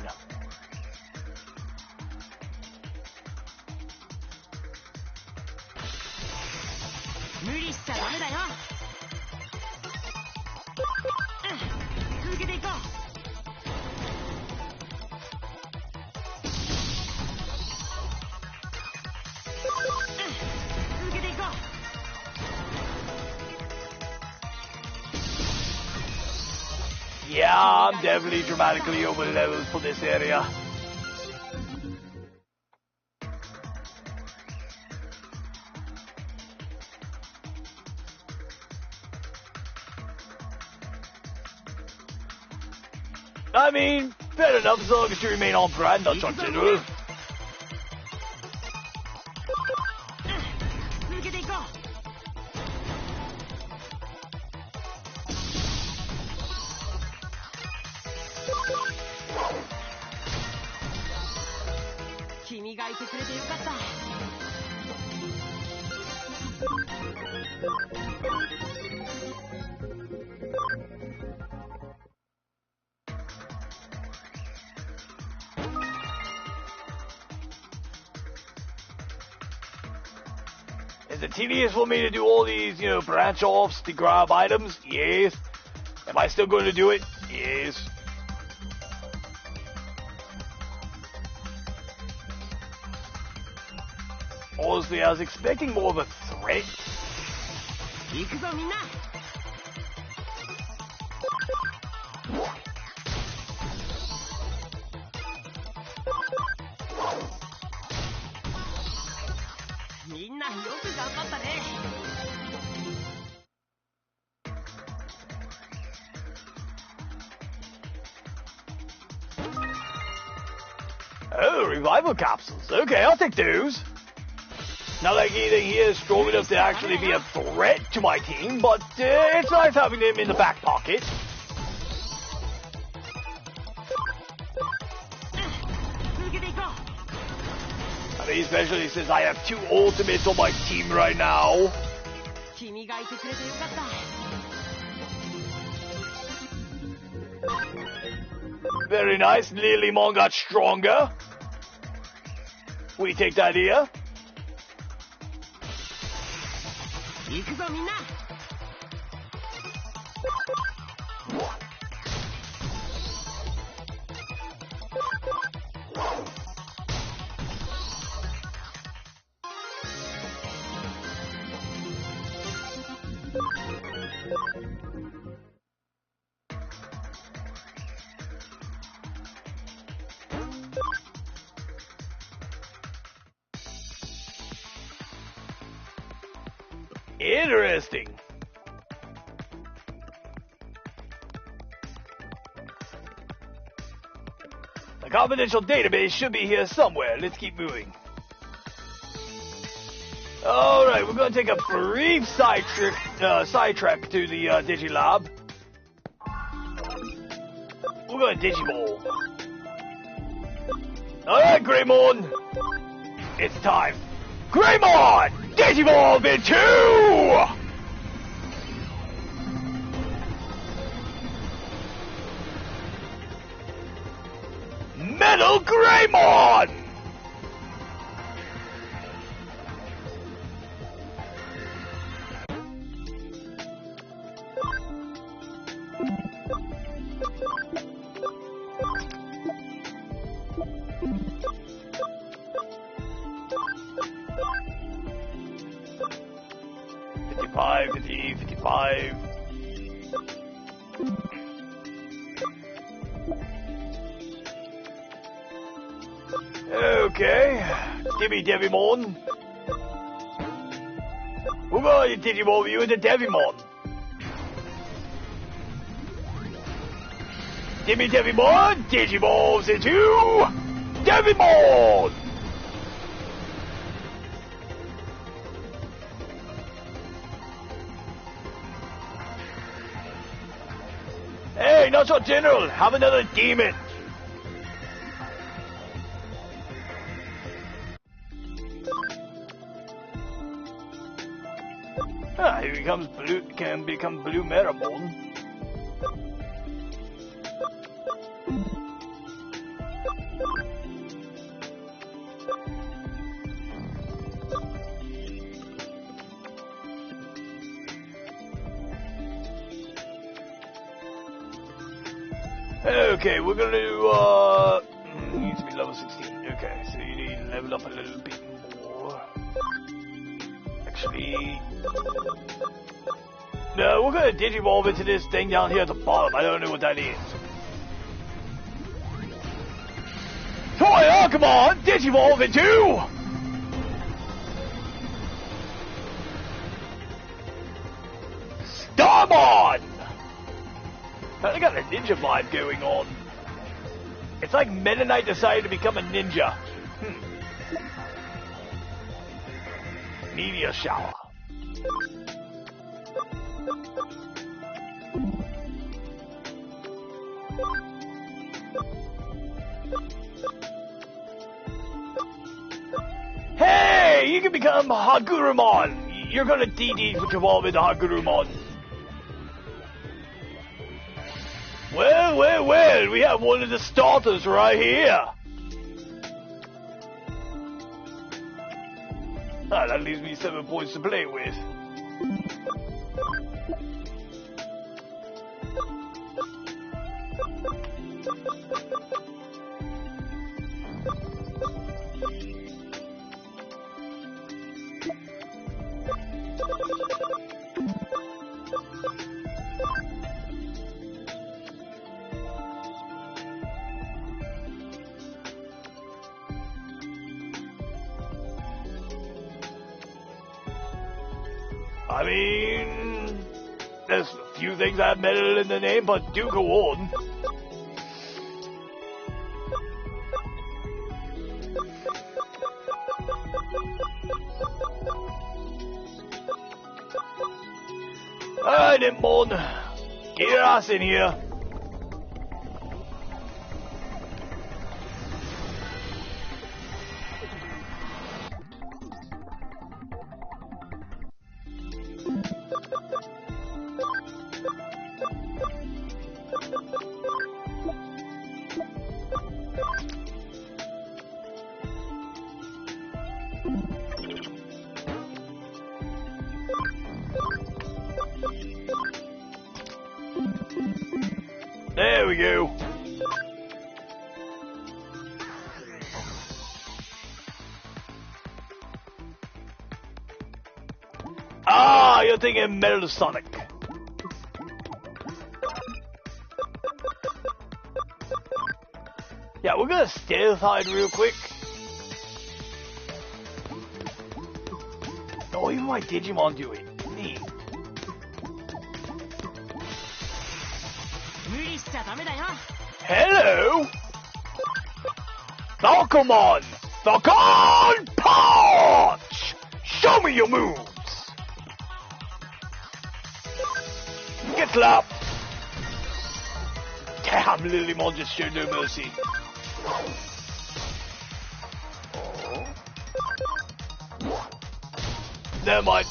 Yeah, I'm definitely dramatically over-leveled for this area. I mean, fair enough as long as you remain on brand, not on general. Is it tedious for me to do all these, branch offs to grab items? Yes. Am I still going to do it? Yes. Honestly, I was expecting more of a threat. survival capsules. Okay, I'll take those. Not like anything here is strong enough to actually be a threat to my team, but it's nice having them in the back pocket. I mean, especially since I have 2 ultimates on my team right now. Very nice. Lilymon got stronger. We take that here. Interesting. The confidential database should be here somewhere. Let's keep moving. Alright, we're going to take a brief sidetrack to the Digilab. We're going to Digiball. Alright, Greymon. It's time. Greymon! Digiball into Metal Greymon! Okay, Devimon. We're going to Digimon you into Devimon. Devimon, Digimons into Devimon! Hey, not so general, have another demon! Ah, he becomes blue, can become Blue Meramon. Okay, we're gonna do, needs to be level 16. Okay, so you need to level up a little bit more. Actually, no, we're gonna digivolve into this thing down here at the bottom. I don't know what that is. TOEI, come on, digivolve into Starmon! I got a ninja vibe going on. It's like Meta Knight decided to become a ninja. Meteor shower. Hey, you can become Hagurumon. You're gonna DD which evolve into Hagurumon. Well, we have one of the starters right here. Ah, that leaves me 7 points to play with. I mean, there's a few things I have metal in the name, but do go on. Alright, Digimon. Get your ass in here. There we go. Ah, you're thinking Metal Sonic. Yeah, we're gonna stealth hide real quick. Oh, even my Digimon do it. Neat. Hello! Falcomon! Falcon Punch! Show me your moves! Get slapped! Damn, Lilymon just showed no mercy. Never mind.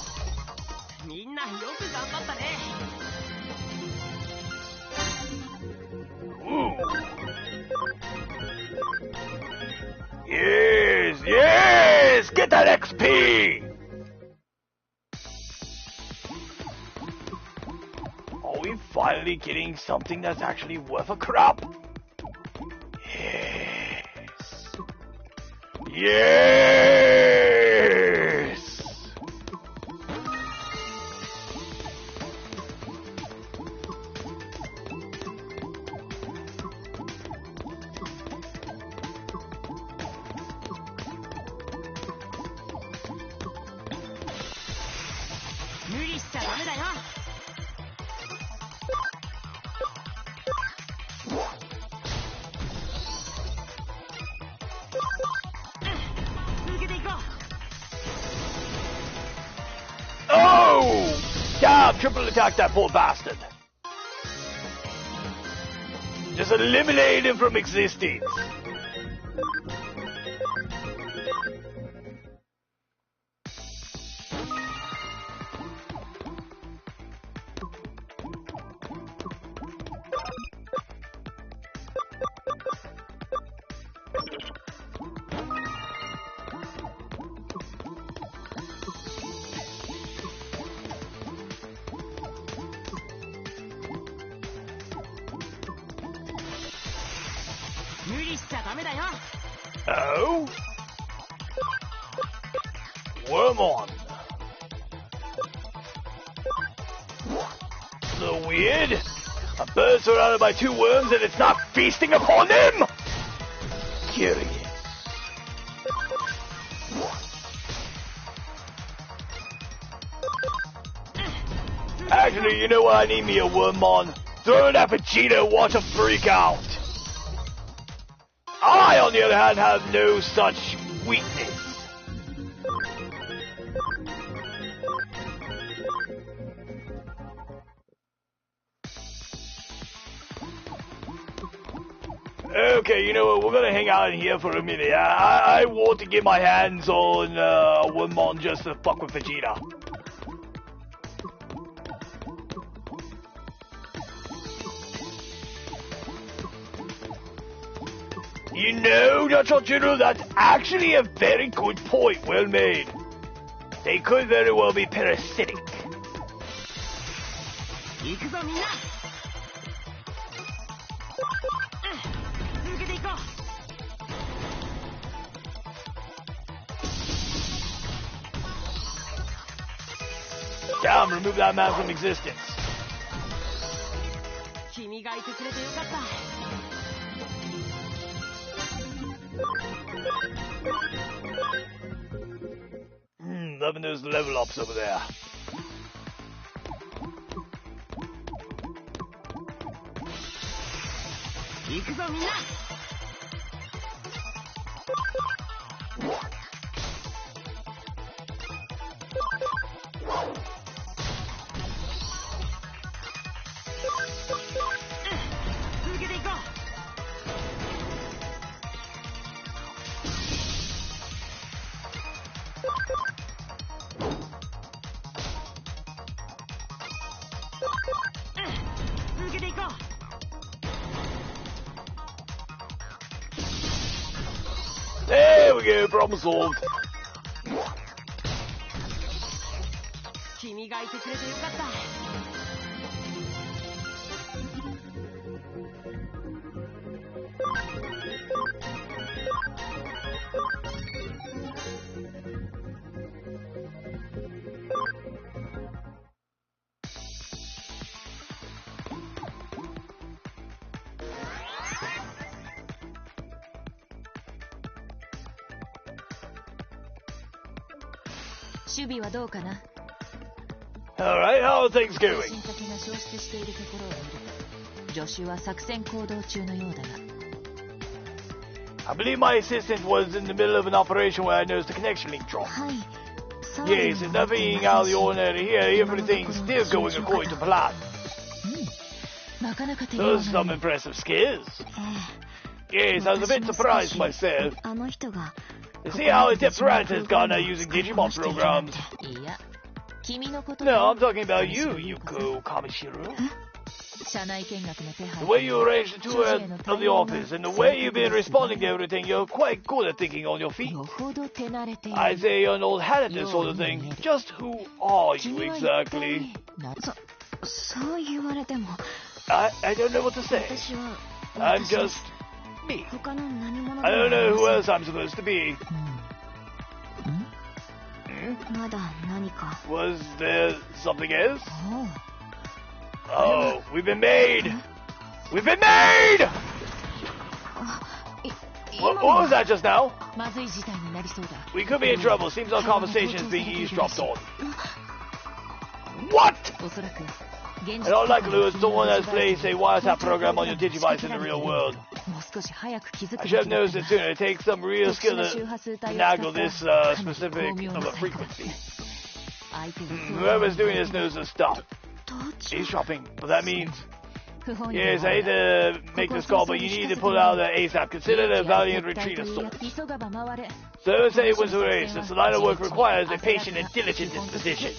Ooh. Yes, yes! Get that XP! Are we finally getting something that's actually worth a crap? Yes. Yes! Oh! Damn, triple attack that poor bastard. Just eliminate him from existence. Oh? Worm on. A little weird. A bird surrounded by two worms and it's not feasting upon him? Curious. Actually, you know what? I need me a Wormmon. Throw it at Vegeta and watch him freak out. I, on the other hand, have no such weakness. Okay, you know what? We're gonna hang out in here for a minute. I want to get my hands on Wormmon just to fuck with Vegeta. You know, Natural General, that's actually a very good point. Well made. They could very well be parasitic. Damn, remove that man from existence. Loving those level ups over there. we go, problem solved. 君がいてくれてよかった。守備はどうかな。 Alright, how are things going? 進先が消失しているところを見る。助手は作戦行動中のようだが。 I believe my assistant was in the middle of an operation where I noticed the connection link drop. はい。 Yes, and nothing out of the ordinary here. Everything's still going according to plan. なかなか手強い。 Those are some impressive skills. Yes, I was a bit surprised myself. あの人が。 You see how adept Raditz has gone at using Digimon programs? いや、君のこと。 No, I'm talking about you, Yuko Kamishiro. 社内見学の手配。 The way you arranged the tour of the office and the way you've been responding to everything, you're quite good at thinking on your feet. よほど手慣れている。 I'd say you're an old hat at this sort of thing. Just who are you exactly? そう言われても。 I don't know what to say. 私は。 I'm just me. 他の何者 I don't know who else I'm supposed to be. まだ何か。 Was there something else? Oh, we've been made! We've been made! What was that just now? まずい事態になりそうだ。 We could be in trouble. Seems our conversation is being eavesdropped on. What? おそらく。 I don't like Louis, someone has placed a wiretap program on your Digivice in the real world. もう少し早く気づく。 I should have noticed it sooner. It takes some real skill to naggle this specific of a frequency. Whoever's doing this knows the stuff. Eavesdropping, but that means... Yes, I hate to make this call, but you need to pull out ASAP. Consider the valiant retreat assault. So say it was a race, since the line of work requires a patient and diligent disposition.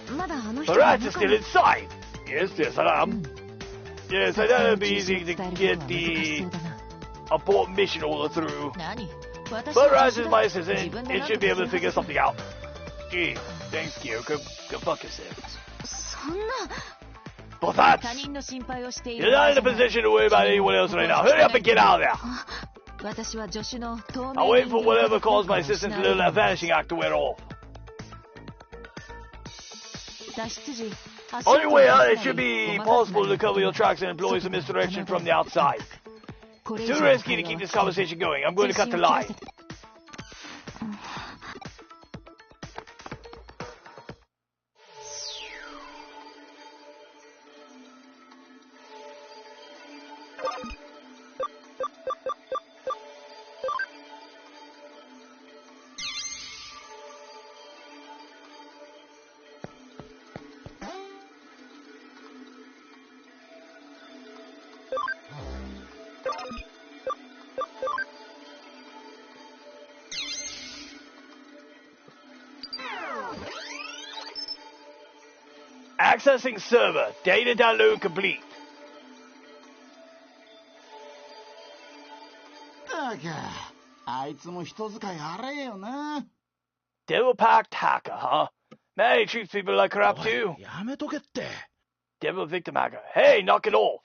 But Raditz is still inside. Yes, I am. Yes, I know it'd be easy to get the abort mission order through. But Raditz is my assistant, it should be able to figure something out. Gee, thanks, Kyoko. Go fuck yourself. But that's... You're not in a position to worry about anyone else right now. Hurry up and get out of there. I'll wait for whatever caused my assistant to learn that vanishing act to wear off. On your way out, it should be possible to cover your tracks and employ some misdirection from the outside. Too risky to keep this conversation going. I'm going to cut the line. Accessing server. Data download complete. Devil-packed hacker, huh? Man, he treats people like crap too. Devil victim hacker. Hey, knock it off.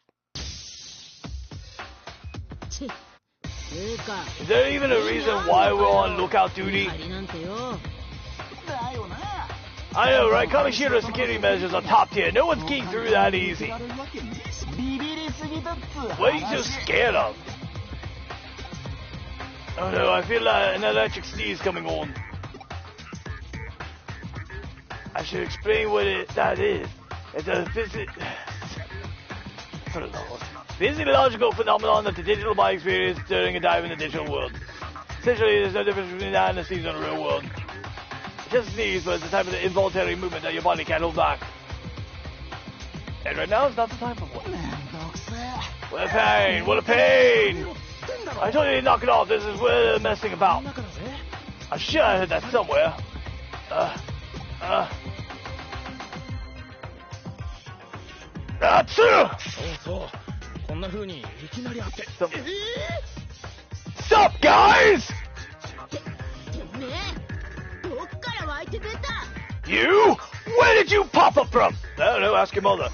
Is there even a reason why we're on lookout duty? I know, right? Kamishira's security measures are top tier. No one's getting through that easy. What are you so scared of? Oh no, I feel like an electric sneeze coming on. I should explain what that is. It's a physiological phenomenon that the digital body experiences during a dive in the digital world. Essentially, there's no difference between that and a sneeze in the real world. Just a sneeze, but it's the type of involuntary movement that your body can't hold back. And right now, it's not the time for one. What a pain! What a pain! I told you to knock it off. This is where they're messing about. I should have heard that somewhere. Stop, guys! You? Where did you pop up from? I don't know, ask your mother.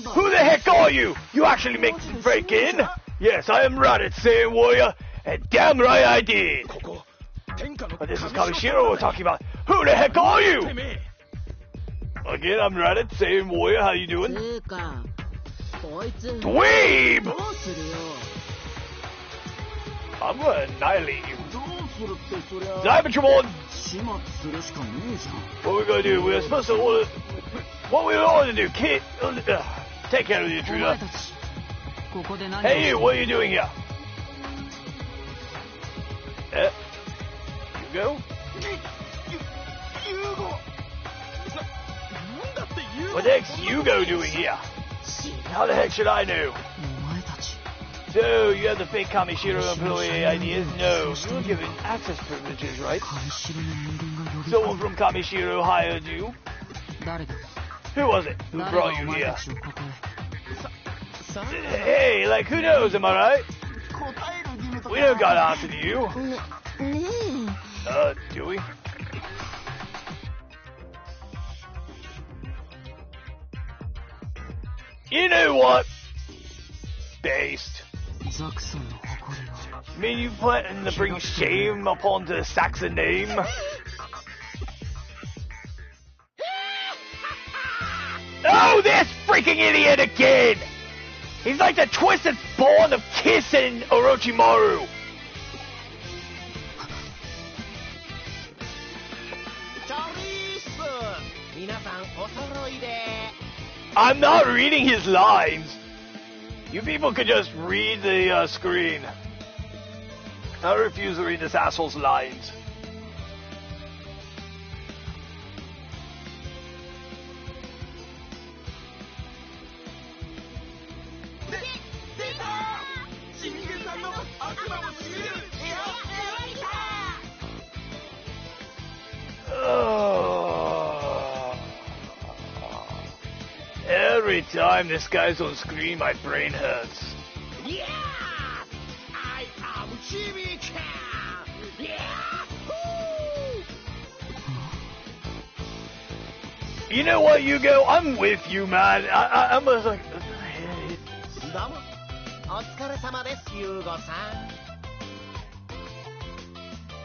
Who the heck are you? You actually make me break in? Yes, I am Raditz, Saiyan Warrior, and damn right I did. But this is Kamishiro we're talking about. Who the heck are you? Again, I'm Raditz, Saiyan Warrior, how you doing? Dweeb! I'm gonna annihilate you. Cybertron! What we're gonna do, we're supposed to order... What we order to do, kid... take care of the intruder. Hey you, what are you doing here? You go? What the heck's Yugo doing here? How the heck should I know? So, you have the fake Kamishiro employee ideas? No, you were given access privileges, right? Someone from Kamishiro hired you? Who was it? Who brought you here? Hey, like who knows, am I right? We don't got to answer to you. Do we? You know what? Based. You mean you planning to bring shame upon the Saxon name? Oh, this freaking idiot again! He's like the twisted spawn of Kiss and Orochimaru. I'm not reading his lines. You people could just read the screen. I refuse to read this asshole's lines. Every time this guy's on screen, my brain hurts. Yeah! I am Jimmy-chan! Yahoo! You know what, Yugo? I'm with you, man. I'm just like...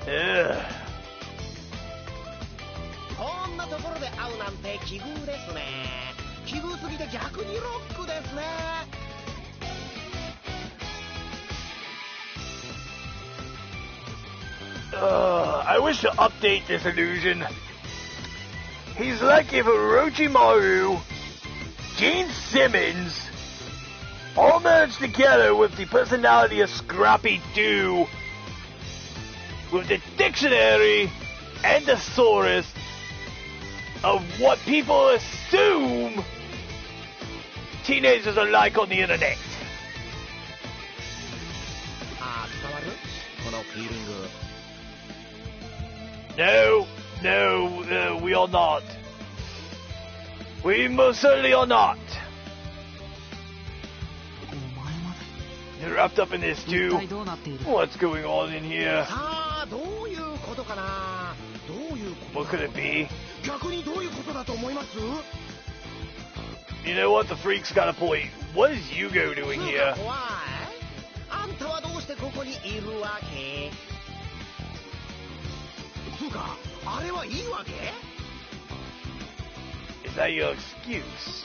Ugh. こんなところで会うなんて奇遇ですね。奇遇すぎて逆にロックですね。I wish to update this illusion. He's like if Orochimaru, Gene Simmons, all merged together with the personality of Scrappy Doo, with the dictionary and the thesaurus of what people assume teenagers are like on the internet. No, we are not. We most certainly are not. You're wrapped up in this too. What's going on in here? What could it be? You know what? The freak's got a point. What is Yugo doing here? Is that your excuse?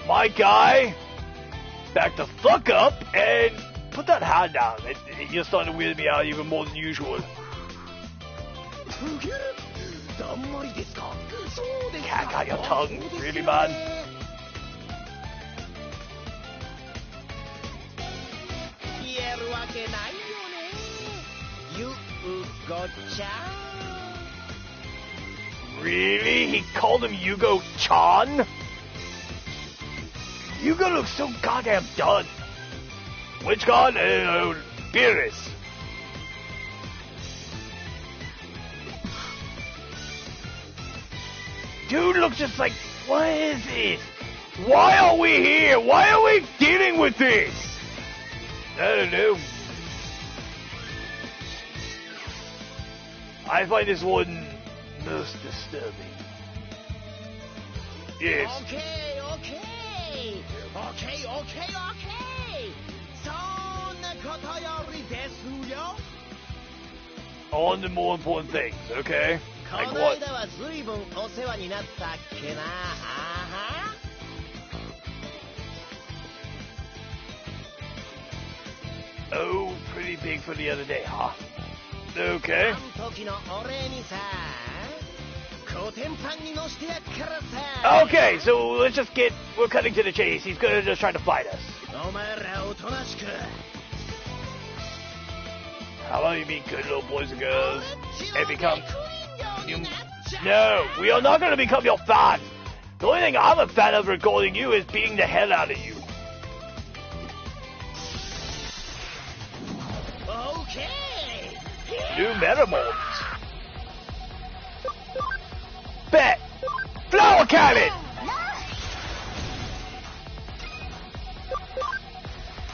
My guy, back the fuck up and put that hand down. You're starting to weird me out even more than usual. Cat got your tongue, really, man? Really? He called him Yugo-chan? Yugo looks so goddamn done. Which god? Beerus. Dude looks just like, what is this? Why are we here? Why are we dealing with this? I don't know. I find this one most disturbing. Yes. Okay. そんなことよりですよ。 On the more important things, okay? こ Like の what? 間は随分お世話になったっけな。Oh, pretty big for the other day, huh? Okay. あん時のお礼にさ、コテンパンに乗してやっからさ。 Okay, so let's just get... We're cutting to the chase. He's gonna just try to fight us. お前らおとなしく。 How about you be good little boys and girls and become... No, we are not gonna become your fans. The only thing I'm a fan of regarding you is beating the hell out of you. Okay. New Metamorphs. Bet! Flower cannon!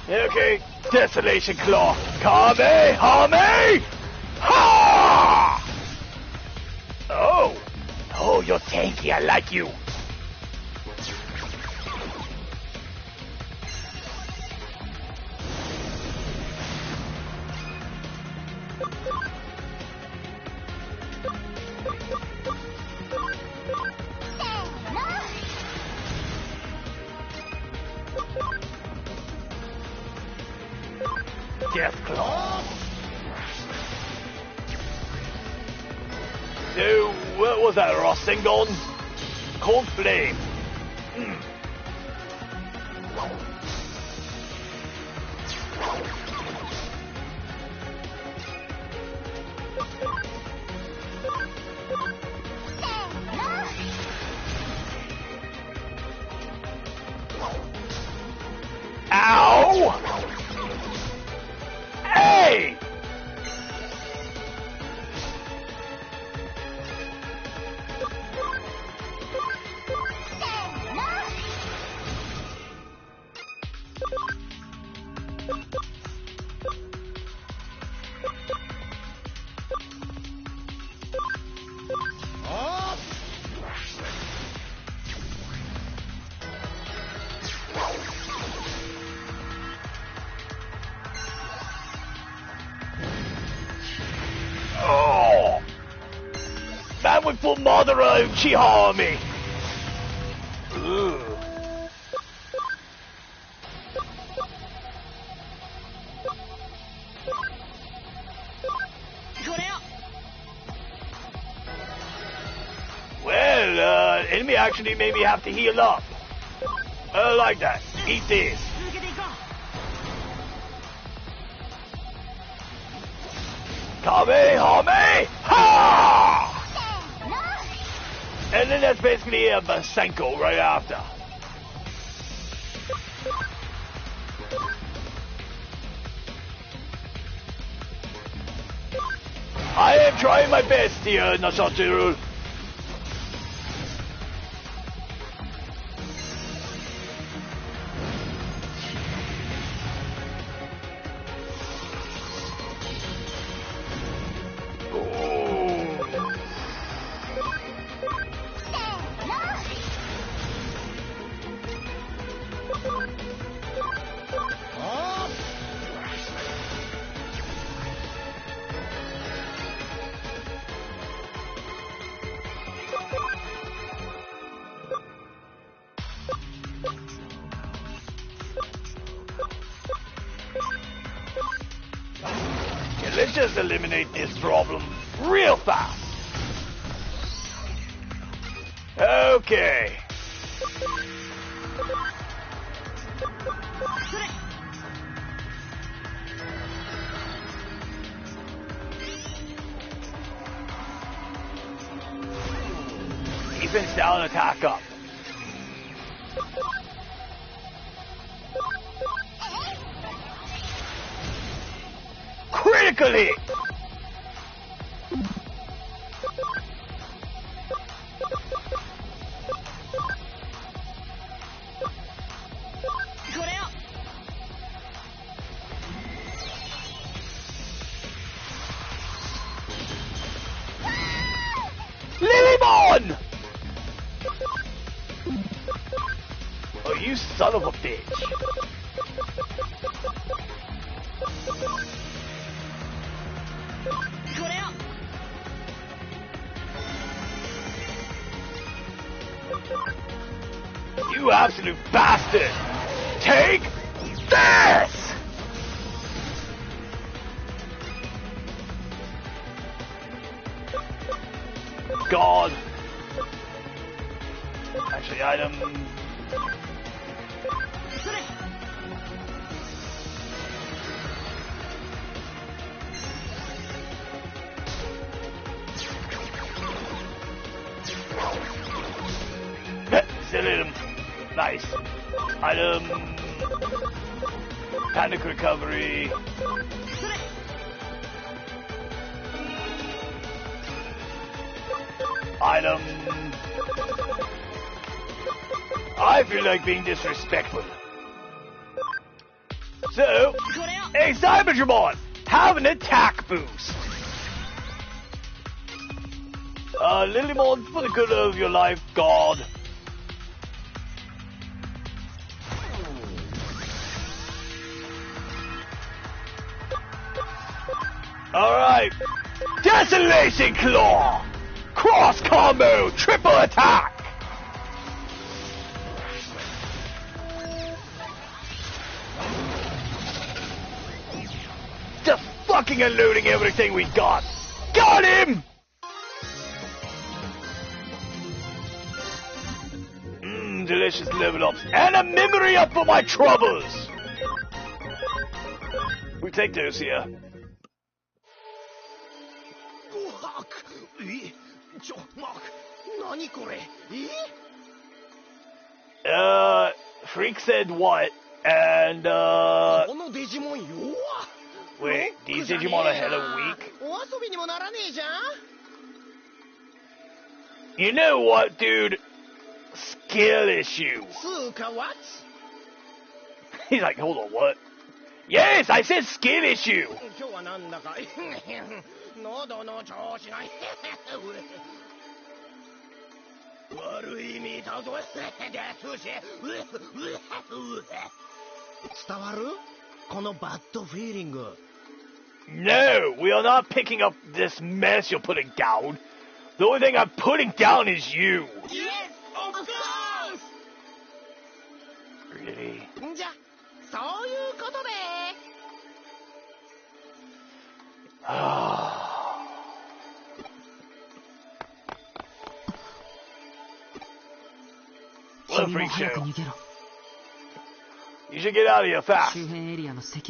Okay, Desolation Claw. Kamehame! Ha! Oh, you're tanky, I like you. Death Claw. So, what was that, Rossingon? Cold Flame. Ow! Hey! Oh! Man with full mother of Chihami! Ugh. Well, enemy actually made me have to heal up. I like that. Eat this. Kamehame! Ha! And then that's basically a Basenko right after. I am trying my best here, Nashachiru. Let's just eliminate this problem real fast. Okay. Defense down, attack up. Critical hit! run! Oh, you son of a bitch. You absolute bastard! Take this! God. Actually, item. Still hit him. Nice. Item. Panic recovery. Item. I feel like being disrespectful. So, hey Digimon, have an attack boost. Lilymon, for the good of your life, God. Alright. Desolation Claw! Cross combo! Triple attack! Just fucking unloading everything we got! Got him! Delicious level ups. And a memory up for my troubles! We take those here. Freak said what? And, wait, these Digimon are hella weak? You know what, dude? Skill issue. He's like, hold on, what? Yes, I said skill issue! No, we are not picking up this mess you're putting down. The only thing I'm putting down is you. Yes, of course! Really? What a freak show. You should get out of here fast.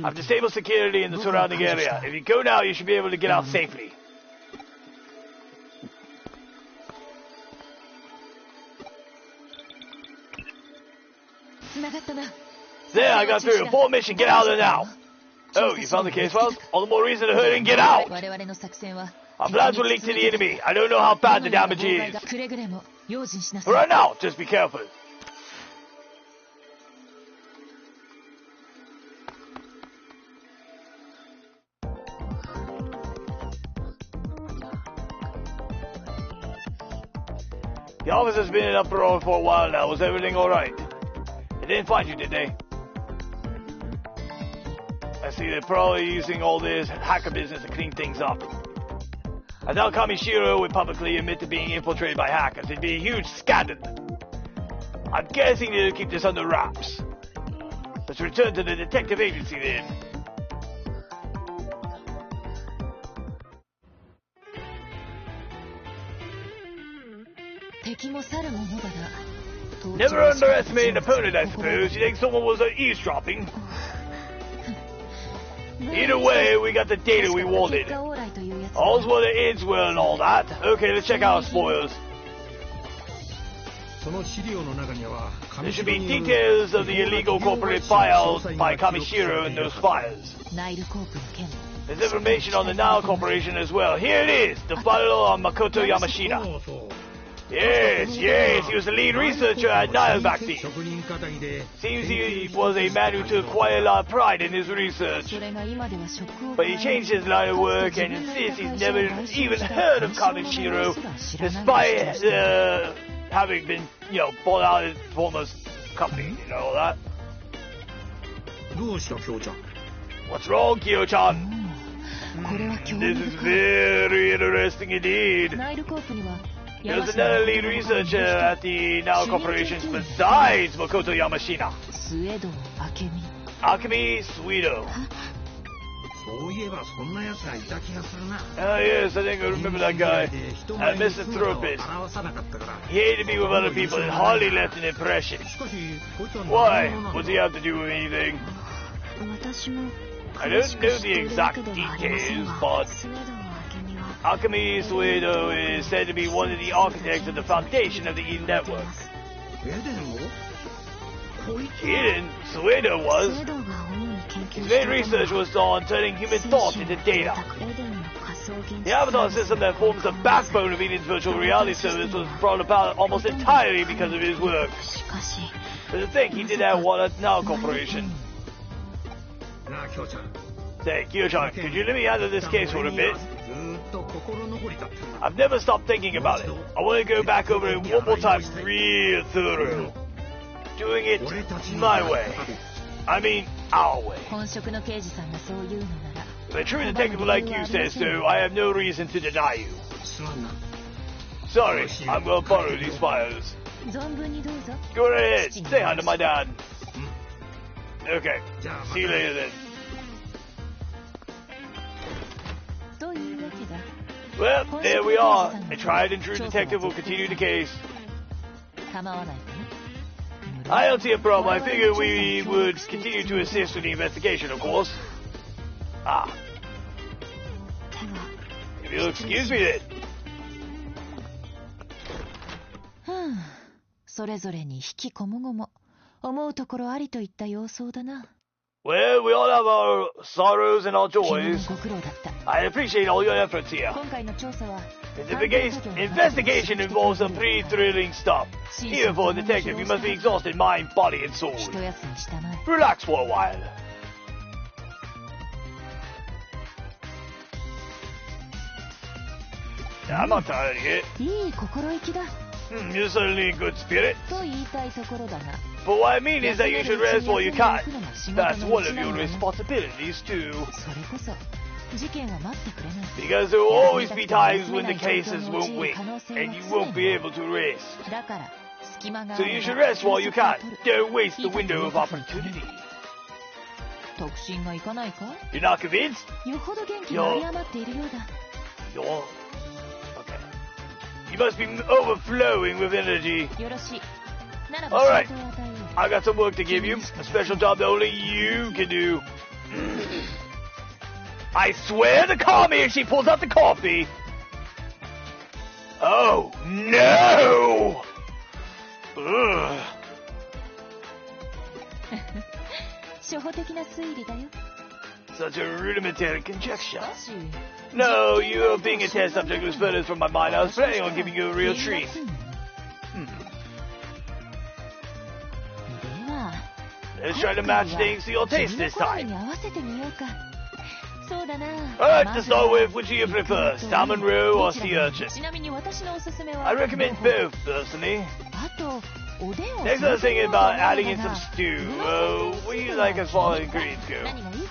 I've disabled security in the surrounding area. If you go now, you should be able to get out safely. There, I got through. Full mission, get out of there now. Oh, you found the case files? All the more reason to hurry and get out. Our plans were leaked to the enemy. I don't know how bad the damage is. For right now, just be careful. The office has been in uproar for a while now. Was everything alright? They didn't find you, did they? I see they're probably using all this hacker business to clean things up. I doubt Kamishiro would publicly admit to being infiltrated by hackers. It'd be a huge scandal. I'm guessing they'll keep this under wraps. Let's return to the detective agency then. Never underestimate an opponent, I suppose. You think someone was eavesdropping? Either way, we got the data we wanted. All's well that ends well and all that. Okay, let's check out our spoils. There should be details of the illegal corporate files by Kamishiro in those files. There's information on the Nile Corporation as well. Here it is, the file on Makoto Yamashita. Yes, he was the lead researcher at Nile back then. 職人かたぎで Seems he was a man who took quite a lot of pride in his research. それが今では職を But he changed his line of work and insists he's never even heard of Kamishiro, despite having been, bought out of his former company, all that. どうした京ちゃん What's wrong, Kyo-chan? これは興 This 味 is 深い very interesting indeed. ナイルコープには There's another lead researcher at the Now Corporation besides Makoto Yamashina. スエド明美 Akemi Suido. そういえばそんな奴がいた気がするな Oh yes, I think I remember that guy. 人前に Mr. 姿を Therapist. 表さなかったから He hated me with other people and hardly left an impression. しかしこいつは Why? 何者なん What's だ he have to do with anything? 私も I don't know the exact details, but スエド明美は Akemi Suido is said to be one of the architects of the foundation of the Eden Network. エデンをこいつ Eden, Suido ス was. エドが主に研究 His して main research was on turning human thought into data. エデンの仮想現実 The Avatar system that forms the backbone of Eden's virtual reality service was brought about almost entirely because of his work. しかし But to think he did that while at Now Corporation. なあ京ちゃん Say, Kyo-chan, could you let me handle this case for a bit? ずーっと心残りだったんだ I've never stopped thinking about it. I want to go back over it one more time, real thorough. Doing it my way. I mean, our way. 本職の刑事さんがそう言うのなら If a true detective like you says so, I have no reason to deny you. すまんな Sorry, I'm gonna borrow these files. 存分にどうぞ Go right ahead, say hi to my dad. Okay, じゃあま see you た later then. というわけだ Well, there we are. A tried and true detective will continue the case. 構わないかね I don't see a problem. I figured we would continue to assist with the investigation, of course. Ah, では if you'll excuse me then. ふんそれぞれに引きこもごも思うところありといった様相だな Well, we all have our sorrows and our 君も joys. ご苦労だった I appreciate all your efforts here. 今回の調査は Investigation involves some pretty thrilling stuff. Even for a detective, you must be exhausted mind, body, and soul. 一休みしたまえ Relax for a while. I'm not tired yet. いい心意気だ You're certainly in good spirit. と言いたいところだが But what I mean is that you should rest while you can. That's one of your responsibilities too. それこそ事件は待ってくれない Because there will always be times when the cases won't wait, and you won't be able to rest. だから隙間があ So れ you ば should rest while you can. 取る Don't waste the window of opportunity. 特進がいかないか You're not convinced? よほど元気が有り余っているようだ You're... Okay. You must be overflowing with energy. よろしいならば Alright. 仕事を与えよう I got some work to give you. A special job that only you can do. I swear to call me if she pulls out the coffee. Oh, no! Ugh. 初歩的な推理だよ Such a rudimentary conjecture. しかし No, you being a test subject was furthest from my mind. I was planning on giving you a real treat. では Let's try to match things to your taste this 君の好み time. に合わせてみようかそうだな Alright, to start with, which do you prefer? Salmon roe or sea urchin? ちなみに私のおすすめは I recommend both, personally. あとおでんを Next, I was thinking about adding in some stew. What do you like as far as ingredients go? 何がいい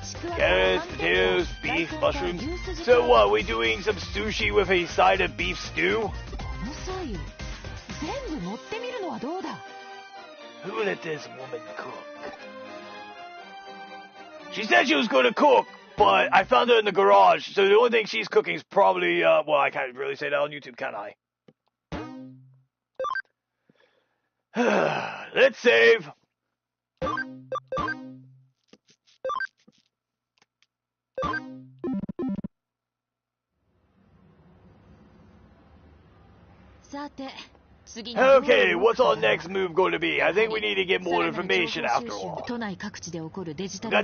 ちくわと Carrots, はんぺんと potatoes, beef, 大根と mushrooms. 牛すじ So と what, we doing some sushi with a side of beef stew? この際全部持ってみるのはどうだ Who let this woman cook? She said she was going to cook, but I found her in the garage, so the only thing she's cooking is probably, well, I can't really say that on YouTube, can I? Let's save. さて Okay, what's our next move going to be? I think we need to get more information after all. We've got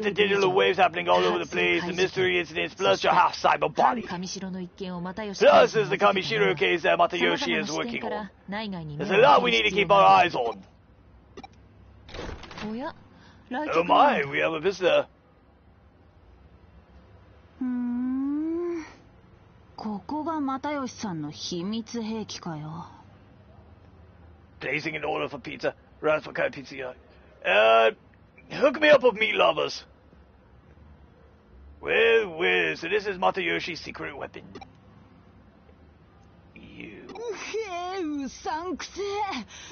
the digital waves happening all over the place, the mystery incidents, plus your half-cyber body. Plus there's the Kamishiro case that Matayoshi is working on. There's a lot we need to keep our eyes on. Oh my, we have a visitor. ここが又吉さんの秘密兵器かよ。Placing an order for pizza. Right, what kind of pizza you like? Hook me up with meat lovers. Well, so this is Matayoshi's secret weapon. You.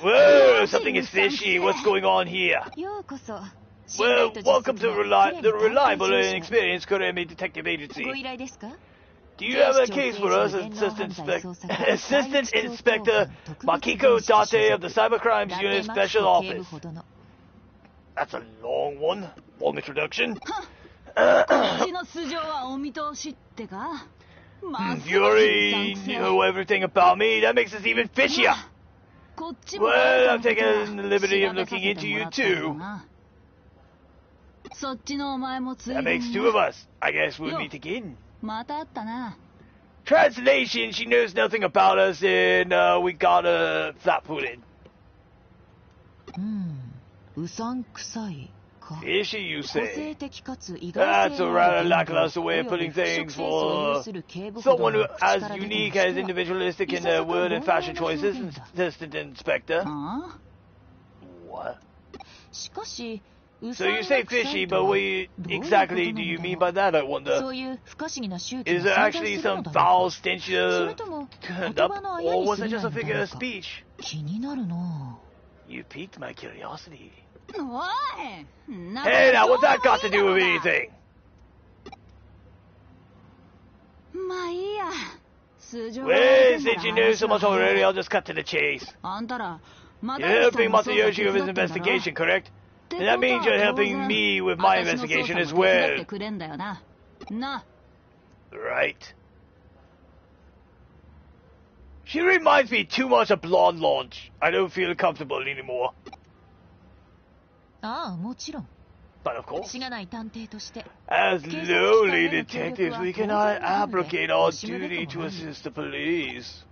Whoa, something is fishy. What's going on here? Well, welcome to the reliable and experienced Kuremi Detective Agency. Do you have a case for us, Assistant Inspector Makiko Tate of the Cybercrimes Unit Special Office? That's a long one. Long introduction. You already know everything about me. That makes us even fishier. Well, I'm taking the liberty of looking into you too. That makes two of us. I guess we'll meet again. Translation, she knows nothing about us and we got a flat-footed. Fishy, you say? That's a rather lackluster way of putting things for someone who as unique as individualistic in their word and fashion choices, Assistant Inspector. What? So you say fishy, but what exactly do you mean by that, I wonder? Is there actually some foul stench turned up, or was it just a figure of speech? You piqued my curiosity. Hey, now what's that got to do with anything? Well, since you know so much already, I'll just cut to the chase. You're helping Matayoshi with his investigation, correct? And that means you're helping me with my investigation as well. Right. She reminds me too much of Blonde Launch. I don't feel comfortable anymore. But of course, as lowly detectives, we cannot abrogate our duty to assist the police.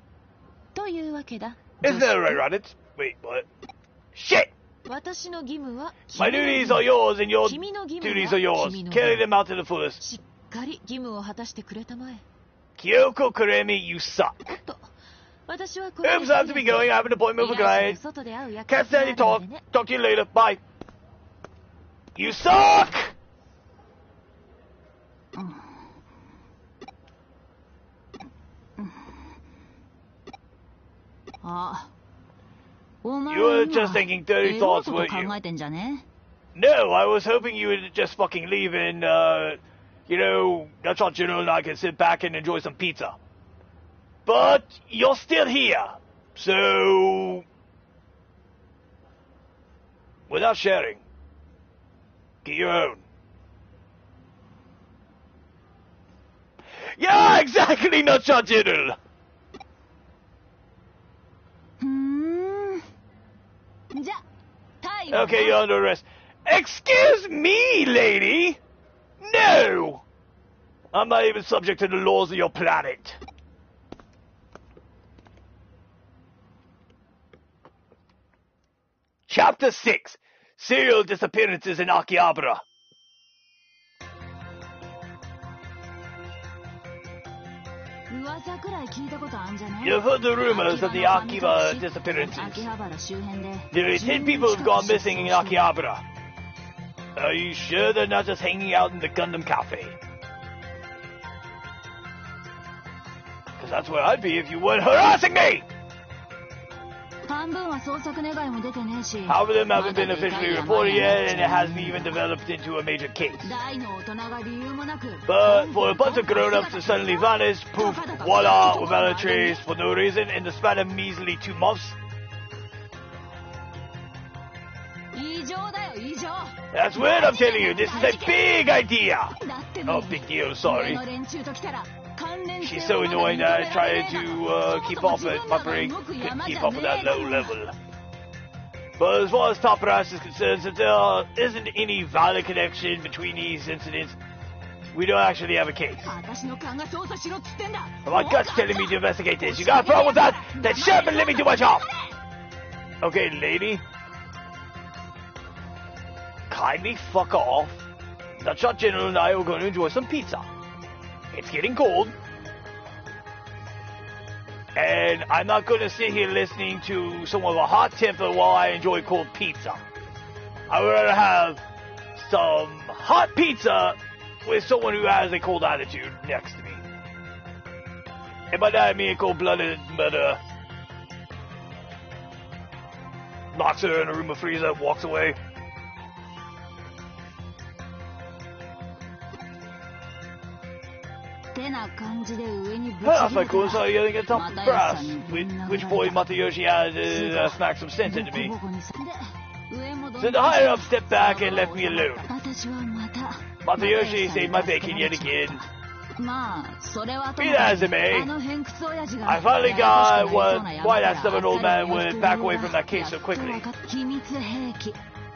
Isn't that right, Raditz? Wait, what? Shit! My duties are yours and your duties are yours. Carry them out to the fullest. Kyoko Kuremi, you suck. Oops, I have to be going. I have an appointment with a client. Can't stand any talk. Talk to you later. Bye. You suck! You were just thinking dirty thoughts, weren't you? No, I was hoping you would just fucking leave and, you know, Nachachino and I can sit back and enjoy some pizza. But you're still here, so... without sharing, get your own. Yeah, exactly, Nachachino! Okay, you're under arrest. Excuse me, lady! No! I'm not even subject to the laws of your planet. Chapter 6. Serial Disappearances in Akihabara. You've heard the rumors of the Akihabara disappearances. Nearly 10 people have gone missing in Akihabara. Are you sure they're not just hanging out in the Gundam Cafe? Because that's where I'd be if you weren't harassing me! Half of them haven't been officially reported yet, and it hasn't even developed into a major case. But for a bunch of grown-ups to suddenly vanish, poof, voila, without a trace, for no reason, in the span of measly 2 months. That's weird, I'm telling you, this is a big idea! Oh, big deal, sorry. She's so annoying that I try to keep up, but my brain couldn't keep up with that low level. But as far as Top Brass is concerned, since there isn't any valid connection between these incidents, we don't actually have a case. But my gut's telling me to investigate this. You got a problem with that? Then shut up and let me do my job! Okay, lady. Kindly fuck off. Nutshot General and I are going to enjoy some pizza. It's getting cold. And I'm not going to sit here listening to someone with a hot temper while I enjoy cold pizza. I would rather have some hot pizza with someone who has a cold attitude next to me. And by that I mean cold-blooded murder. Locks her in a room of freezer, walks away. Half, of course, I'm yelling at top brass, which boy Matayoshi had smacked some sense into me. So the higher-up stepped back and left me alone. Matayoshi saved my bacon yet again. Be that as it may, I finally got why that stubborn old man would back away from that case so quickly.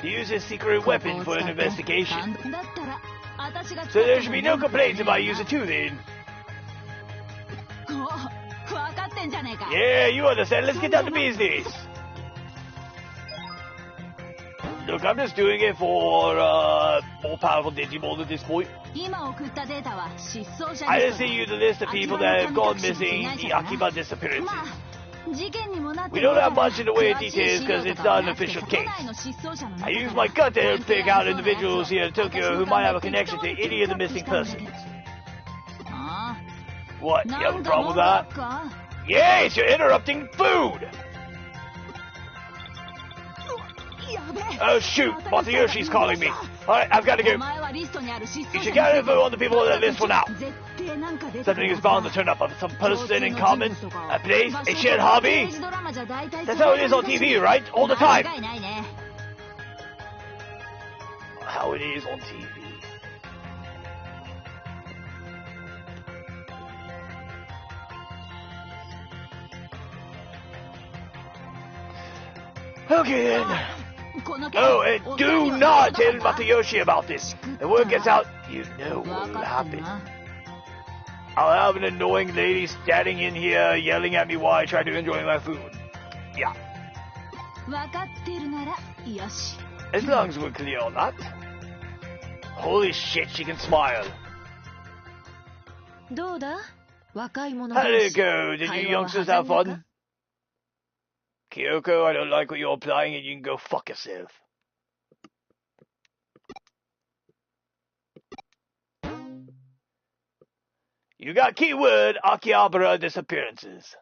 He used his secret weapon for an investigation. So there should be no complaints if I use it too then. Yeah, you understand. Let's get down to business. Look, I'm just doing it for more powerful Digimon at this point. I just sent you the list of people that have gone missing, the Akiba disappearances. We don't have much in the way of details because it's not an official case. I use my gut to help pick out individuals here in Tokyo who might have a connection to any of the missing persons. What, you have a problem with that? Yes, you're interrupting food! Oh shoot, Matayoshi's calling me. Alright, I've got to go. You should get info on the people on that list for now. Something is bound to turn up. Some person in common, a place, a shared hobby. That's how it is on TV, right? All the time. How it is on TV. Okay then. Oh, and do not tell Matayoshi about this. The word gets out, you know what will happen. I'll have an annoying lady standing in here yelling at me while I try to enjoy my food. Yeah. As long as we're clear on that. Holy shit, she can smile. How did it go? Did you youngsters have fun? Kyoko, I don't like what you're applying and you can go fuck yourself. You got keyword Akihabara disappearances.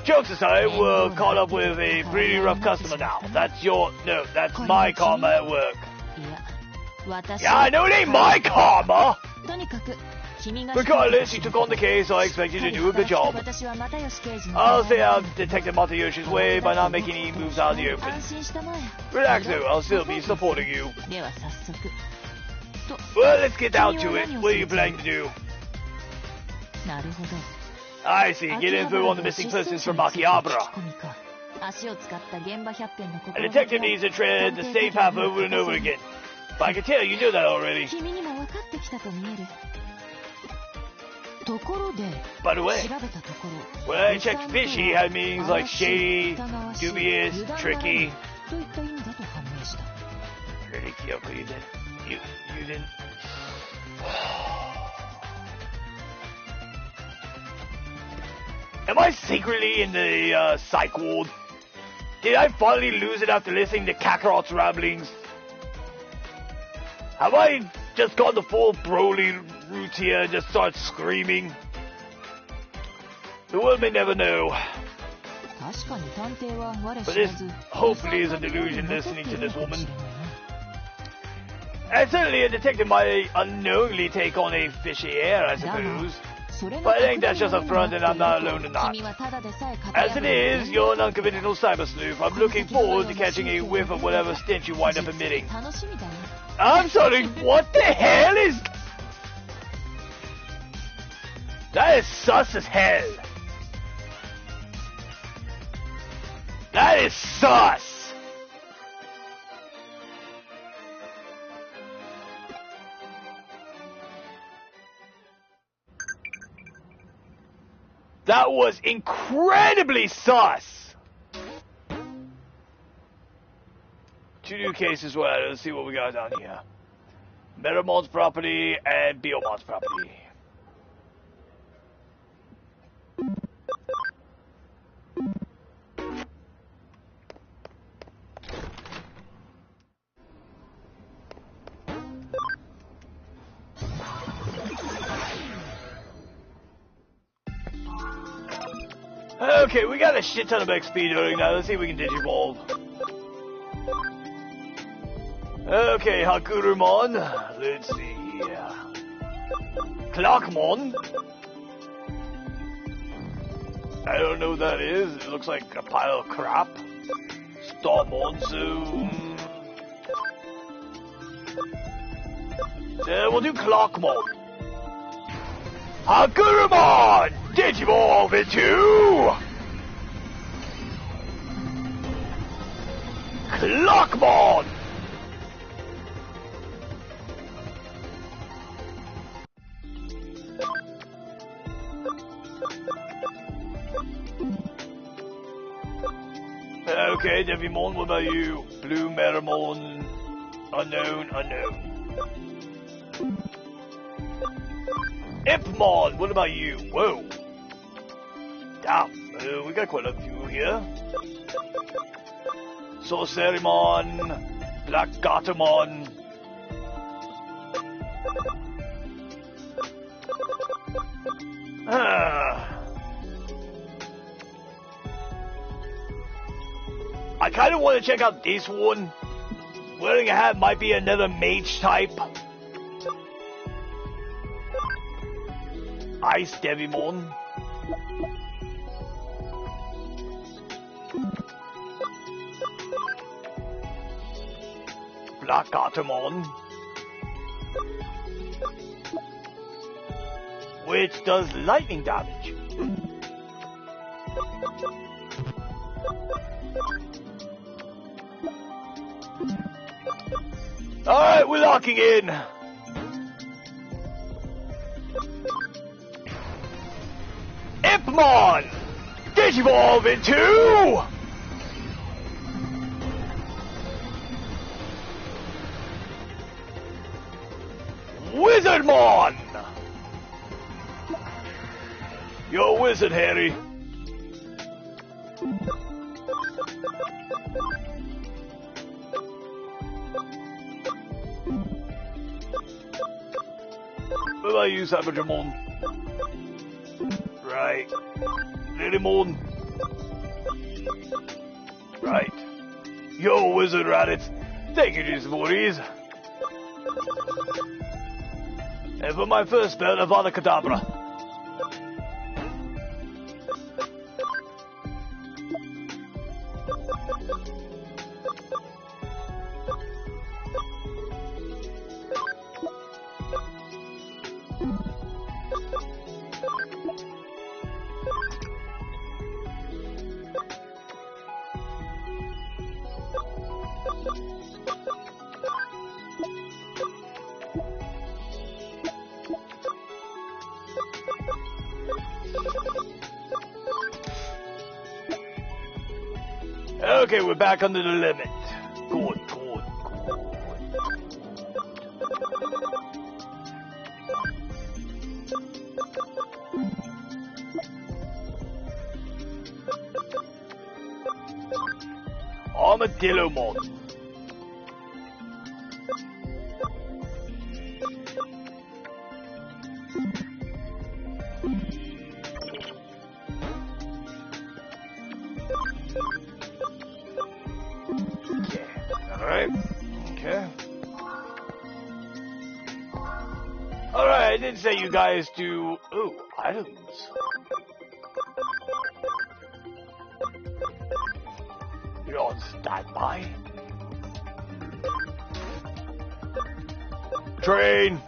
Jokes aside, we're caught up with a pretty rough customer now. That's my karma at work. Yeah, I know it ain't my karma! Regardless, you took on the case, so I expect you to do a good job. I'll say I've detected Matayoshi's way by not making any moves out of the open. Relax though, I'll still be supporting you. Well, let's get down to it. What are you planning to do? I see, get info on the missing persons from Akihabara. A detective needs to tread the same path over and over again. But I can tell you know that already. By the way, when I checked fishy, it had meanings like shady, dubious, tricky. Really, Kyoko, you didn't. Am I secretly in the psych ward? Did I finally lose it after listening to Kakarot's ramblings? Have I just gone the full Broly route here and just start screaming? The world may never know. But this hopefully is a delusion listening to this woman. And certainly a detective might unknowingly take on a fishy air, I suppose. But I think that's just a front and I'm not alone in that. As it is, you're an unconventional cyber sleuth. I'm looking forward to catching a whiff of whatever stench you wind up emitting. I'm sorry, what the hell is... That is sus as hell. That is sus. That was incredibly sus. 2 new cases. Well, let's see what we got down here. Metamon's property and Biomon's property. Okay, we got a shit ton of XP doing now. Let's see if we can Digivolve. Okay, Hakurumon. Let's see here. Clockmon. I don't know what that is. It looks like a pile of crap. Starmon, so... we'll do Clockmon. Hakurumon! Digivolve into... Clockmon! Okay, Devimon, what about you? Blue Metamon, unknown. Ipmon, what about you? Whoa. Damn, we got quite a few here. Sorcerimon, Black Gatomon. I kind of want to check out this one. Wearing a hat might be another mage type. Ice Devimon. Black Gatomon. Which does lightning damage. Alright, we're locking in. Ipmon! Digivolve into... Wizardmon! You're a wizard, Harry. What about you, Saberdramon? Right. Lilymon. Right. Yo, wizard Raditz. Thank you, Jesus Boris. And for my first spell, Avada Kedavra. Okay, we're back under the limit. Good. Armadillomon. Alright, I didn't say you guys do... Ooh, items. You're on standby. Train!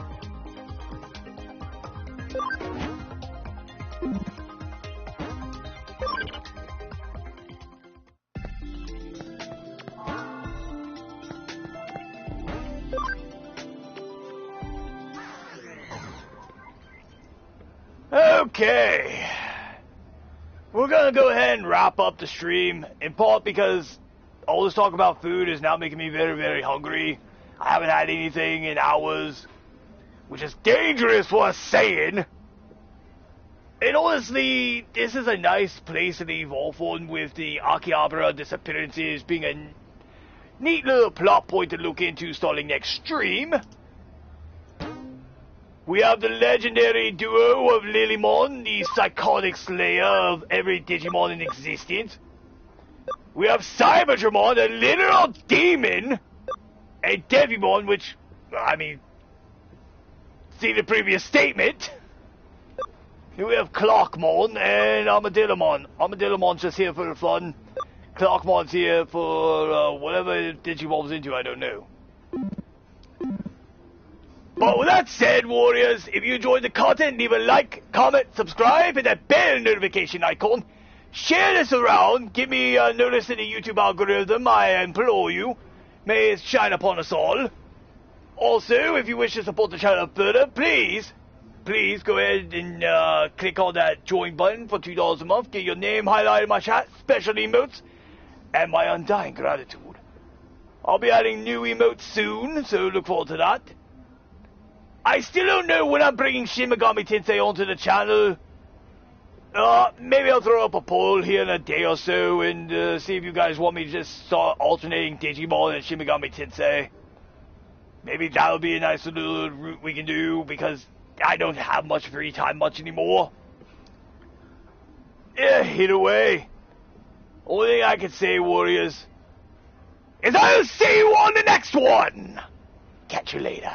Okay. We're gonna go ahead and wrap up the stream, in part because all this talk about food is now making me very, very hungry. I haven't had anything in hours, which is dangerous for a Saiyan. And honestly, this is a nice place to leave off on, with the Akihabara disappearances being a neat little plot point to look into starting next stream. We have the legendary duo of Lilymon, the psychotic slayer of every Digimon in existence. We have Cyberdramon, a literal demon, and Devimon, which, I mean, see the previous statement. Here we have Clockmon and Armadillomon. Armadillomon's just here for the fun. Clockmon's here for whatever Digivolve's into, I don't know. But with that said, warriors, if you enjoyed the content, leave a like, comment, subscribe, hit that bell notification icon. Share this around. Give me a notice in the YouTube algorithm, I implore you. May it shine upon us all. Also, if you wish to support the channel further, please go ahead and click on that join button for $2 a month. Get your name highlighted in my chat, special emotes, and my undying gratitude. I'll be adding new emotes soon, so look forward to that. I still don't know when I'm bringing Shin Megami Tensei onto the channel. Maybe I'll throw up a poll here in a day or so and see if you guys want me to just start alternating Digimon and Shin Megami Tensei. Maybe that'll be a nice little route we can do, because I don't have much free time much anymore. Yeah, either way. Only thing I can say, warriors, is I'll see you on the next one. Catch you later.